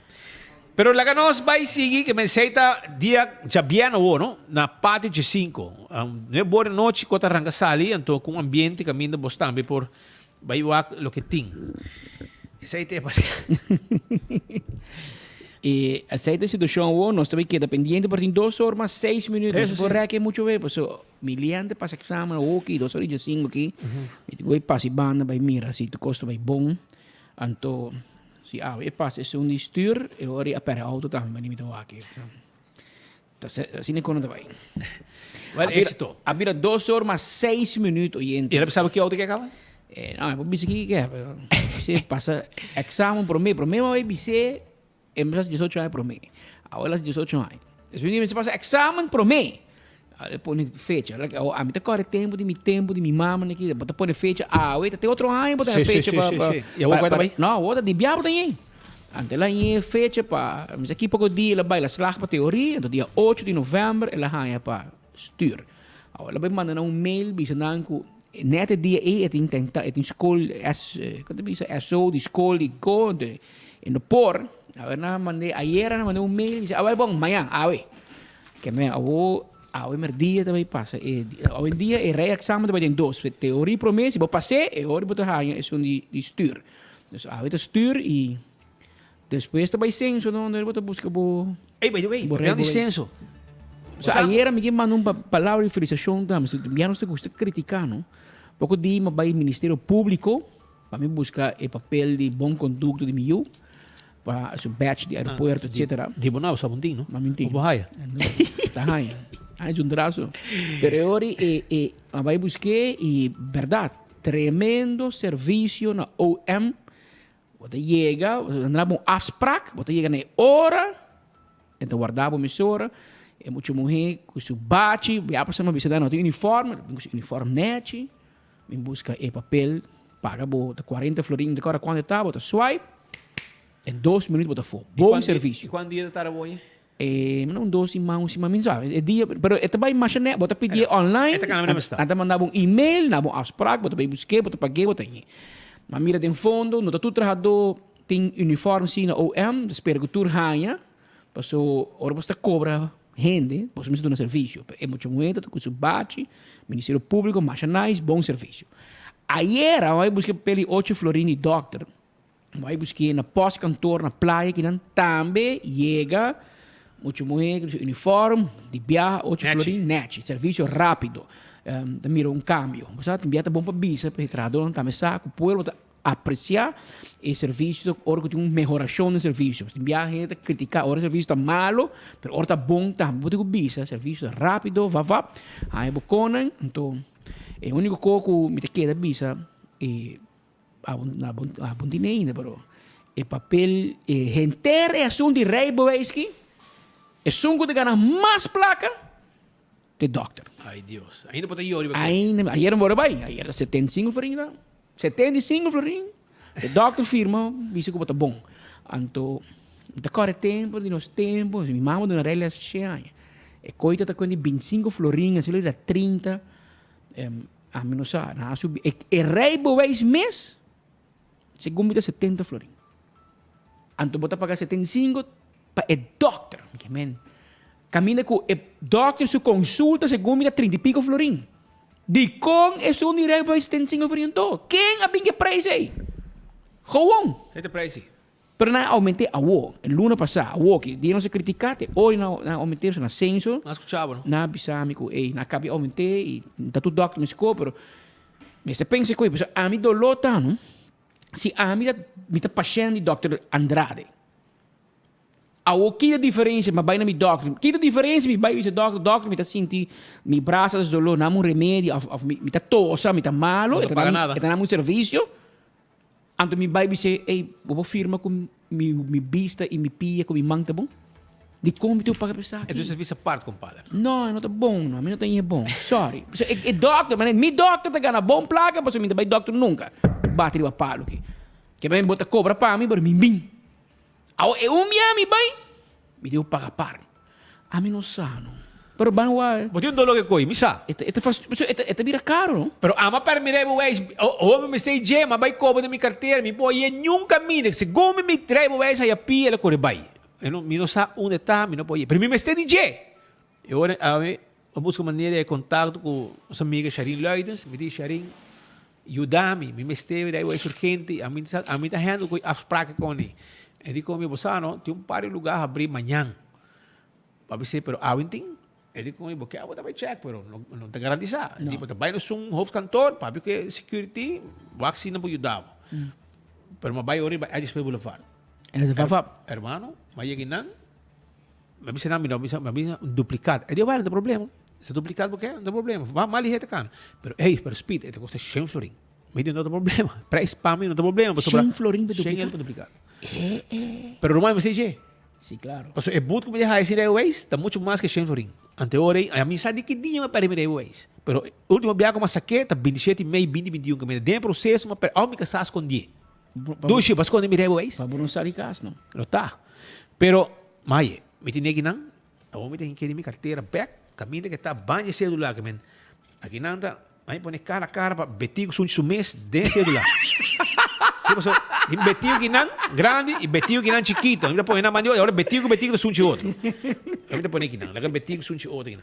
Q: Pero la ganos vai seguir que men seita dia já bien o no na parte de 5. Não é boa noite que tá arranca sali, então com ambiente caminho bosta também por vai lo que tem. Aceite é passeio.
R: E aceita a situação, nós também queda pendiente por 2 horas mais 6 minutos. Por que é muito bem, porque miliante passa exame, ok, 2 horas e 5 aqui. E tu passa banda, vai mira, se tu custa vai bom. Então, se passa é um distur, e ora a per auto também, não me dá aqui. Assim não conta vai.
Q: Well, êxito.
R: Habira 2 horas mais 6 minutos.
Q: E ele sabe que auto que acaba?
R: Não, é por isso que é. Você passa exame por mim vai ser empresas 18 anos por mim. Agora 18 anos. Depois você passa exame por mim. Aí põe fecha. A mim tá corre tempo de minha mama aqui. Bota põe fecha. Tem outro ano, bota fecha para.
Q: E a outra também?
R: Não, outra de biabo também. Ante lá em fecha para. Mas aqui pouco dia ela vai lá slag para teoria. Então dia 8 de novembro ela ganha para stuur. Agora ela vai mandar mail bisananku. Net dia het in school SO die school die go in de por. Na mandei ayer na mandei mail dice bom amanhã que me mer dia também passa hoje em dia reexame também tem 2 teoria promessa vou passar e agora vou ter de stuur. Dus de stuur e depois também censo não vou buscar
Q: by the way de censo.
R: Ayer me mandou uma palavra de felicitação mas já não se gosta criticar não. Pouco dia me vai Ministério Público para me buscar o papel de bom conduto de meu para o batch de aeroporto, etc.
Q: De bonao sa bunting, no?
R: Maminting.
Q: O bahaya.
R: Tahaya. Aí um traço. Pero ori vai buscar e verdade, tremendo serviço na OM. Você chega, andava um afspraak, você chega na hora, então guardava uma hora. É muito mulher com seu bate, vai passar uma visita no uniforme, uniforme net. Me busca o papel, paga bota 40 florinhos de cara quando está, bota swipe, em 2 minutos bota for. Bom serviço.
Q: E quando dia está a boia?
R: Não 12 mãos, mas sabe, é dia, pero esta vai machine, bota pedir online, anta mandava um e-mail, na bom afspraak, bota vai buscar, bota paguei, bota aí. Mas mira tem fundo, não tá tudo trabalhador, tem uniforme sim na OM, espero que tudo ganha, passou, ora você cobra gente, posso me dar um serviço. É muito muito, com o bate, Ministério Público, machanais, bom serviço. Ayer, vai buscar pelo 8 florini doctor, vai buscar na pós-cantor, na praia, que não também chega, muito muito, uniforme, de viagem, 8 florini, net, serviço rápido. Mira um cambio. Você envia bom para bisa, para o trabalhador não também sabe, o povo apreciar o serviço, ora que tem uma melhoração no serviço. Enviar gente criticar, ora o serviço está malo, mas ora está bom, está bom, tem bisa, serviço rápido, vá. Aí boconan, então, o único coco me te queda bisa, abundine ainda, bro. E papel genter é assunto de rijbewijs que é assunto de ganhar mais placa de doctor.
Q: Ai, Deus. Ainda pode ir.
R: Ainda, ayer não vai. Ayer era 75 florin. 75 florin. De doctor firma, visto que bota bom. Anto, da corre tempo, de nos tempos, mi mamma dona regla 6 anos. E coita tá com 25 florin, assim, ele 30. A mim não sabe, na subi. E rijbewijs mês, segundo me 70 florin. Anto bota pagar 75 para o doctor. Que men. Camina com o doctor sua consulta segundo me 30 e pico florin. De com é só direito para 75 florin to. Quem a binge preço aí? Gewoon.
Q: Zet preço.
R: Pero na aumentei a wo. Luna passada, a wo que dia não se criticate, hoje na aumentei na censo.
Q: Na escuchava, não?
R: Na bisami ko, na cabe aumentei e tá tudo doctor me esco, pero me se pensa ko, pero a mim dolota, não? Se a mim tá paciente Dr. Andrade. O que a diferença, mas vai na mi doctor. Que a diferença, me vai dizer doctor, me tá senti, mi braço das dolor, não um remédio, me tá tosa, me tá malo,
Q: não paga nada.
R: Tá um serviço. Anto mi vai dizer, ei, vou firma com mi vista e mi pia com mi mão, tá bom? De como tu paga pensar aqui?
Q: É do serviço à parte, compadre.
R: Não tá bom, não, a mim não tem bom. Sorry. É doctor, mas mi doctor tá ganhando bom placa, mas mi vai doctor nunca. Bate o palo aqui. Que bem bota cobra para mim, mas mi bim. Mi vai, me deu paga par. A mim não sabe. Pero bang wa.
Q: Botiu dolo que coi, misa.
R: Esta vira caro, não?
Q: Pero ama per mi rebo wais, o me sei je, ma vai cobra de mi carteira, mi poi e nunca mine, se come mi rebo wais aí a pia ela corre vai. Eu não, mi não sa onde tá, mi não poi. Pero mi me sei de je. Eu ora eu busco maneira de contato com os amigos Sharin Leidens, me diz Sharin, ajuda-me, me esteve daí é urgente, a mim tá rendo com as práticas com ele. Eu digo comigo, Bosano, tem par de lugar a abrir amanhã. Para você, pero awenting. Eu digo comigo, que eu vou check, pero não te garantiza. Eu digo, vai no seu hoofdkantoor, para que security, vacina para ajudar. Pero mas vai a display boulevard. Hermano, mas não. Me disse não, um duplicado. Eu digo, vai, não tem problema. Se duplicado, por quê? Não tem problema. Vai mal e retacando. Pero, pero speed, ele custa 100 florin. Me diz, não tem problema. Preço para mim, não tem problema.
R: 100 florin para duplicado.
Q: 100 para duplicado. Pero normal, me sei,
R: sim, claro.
Q: Porque é muito que me deixa esse Airways, está muito mais que 100 florin. Anteorei, a mim sabe que dia me perde Airways. Pero, o último viagem com uma saqueta, 27 e meio, 20, 21, que me dê processo, mas ao me casar escondi. Dois chipas escondi me Airways.
R: Para não sair caso, não?
Q: Não tá. Pero, maie, me tinha que não, eu me tenho que ir minha carteira back, caminho que está banho celular, que men, aqui não tá, aí põe cara a cara para betigo suncho mês de celular. Tipo assim, betigo que não grande e betigo que não chiquito. Ainda põe na mão, agora betigo do suncho outro. Ainda põe aqui não, agora betigo suncho outro.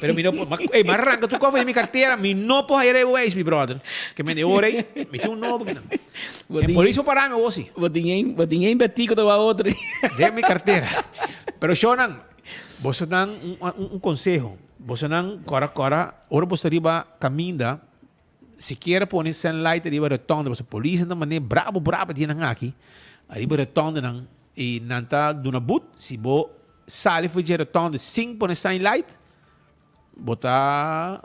Q: Pero me não, mas arranca tu cofre de minha carteira, me não pode ir Airways, meu brother. Que me deu hora aí, me tem novo que não. Por isso parar meu osso.
R: Vou dinheiro betigo da outra.
Q: De minha carteira. Pero só não, você dá um conselho. Você não, ora você riba caminha, se quer pôr sunlight, riba retorno, você polícia não mané brabo dia não aqui, riba retorno não e não tá duna boot, se bo sale foi de retorno 5 pôr sunlight, botar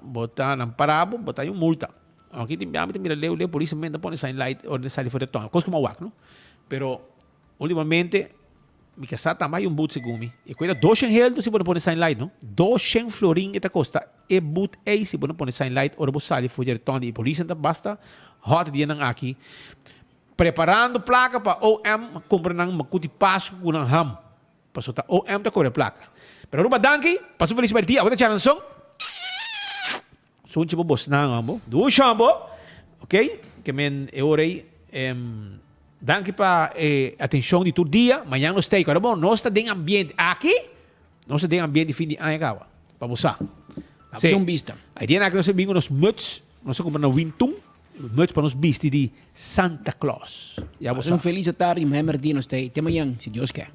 Q: não parabo, botar um multa. Aqui tem mira leu polícia menda pôr sunlight ou sale foi retorno, coisa como wak, não? Pero ultimamente mi casa também um boot segundo e coisa 200 reais se você pôr sunlight, não? 200 florin que custa e boot aí se você pôr sunlight ou você sale foi de retorno e polícia não basta hot dia não aqui preparando placa para OM comprando uma cuti passo com um ham para soltar OM tá corre placa. Pero ruba danke, passo feliz per dia, agora tchau som. Som tipo boss não ambo. Do chambo. OK? Que men eu orei danke para atenção de todo dia. Amanhã nós temos, agora bom, nós está em ambiente aqui. Nós está em ambiente de fim de ano acaba. Para você.
R: Sim. Um vista.
Q: Aí dia na que nós vimos nos muts, nós compramos Wintum, muts para nos vestir de Santa Claus.
R: Já você. Um feliz tarde, mas é dia nós tem. Até amanhã, se Deus quer.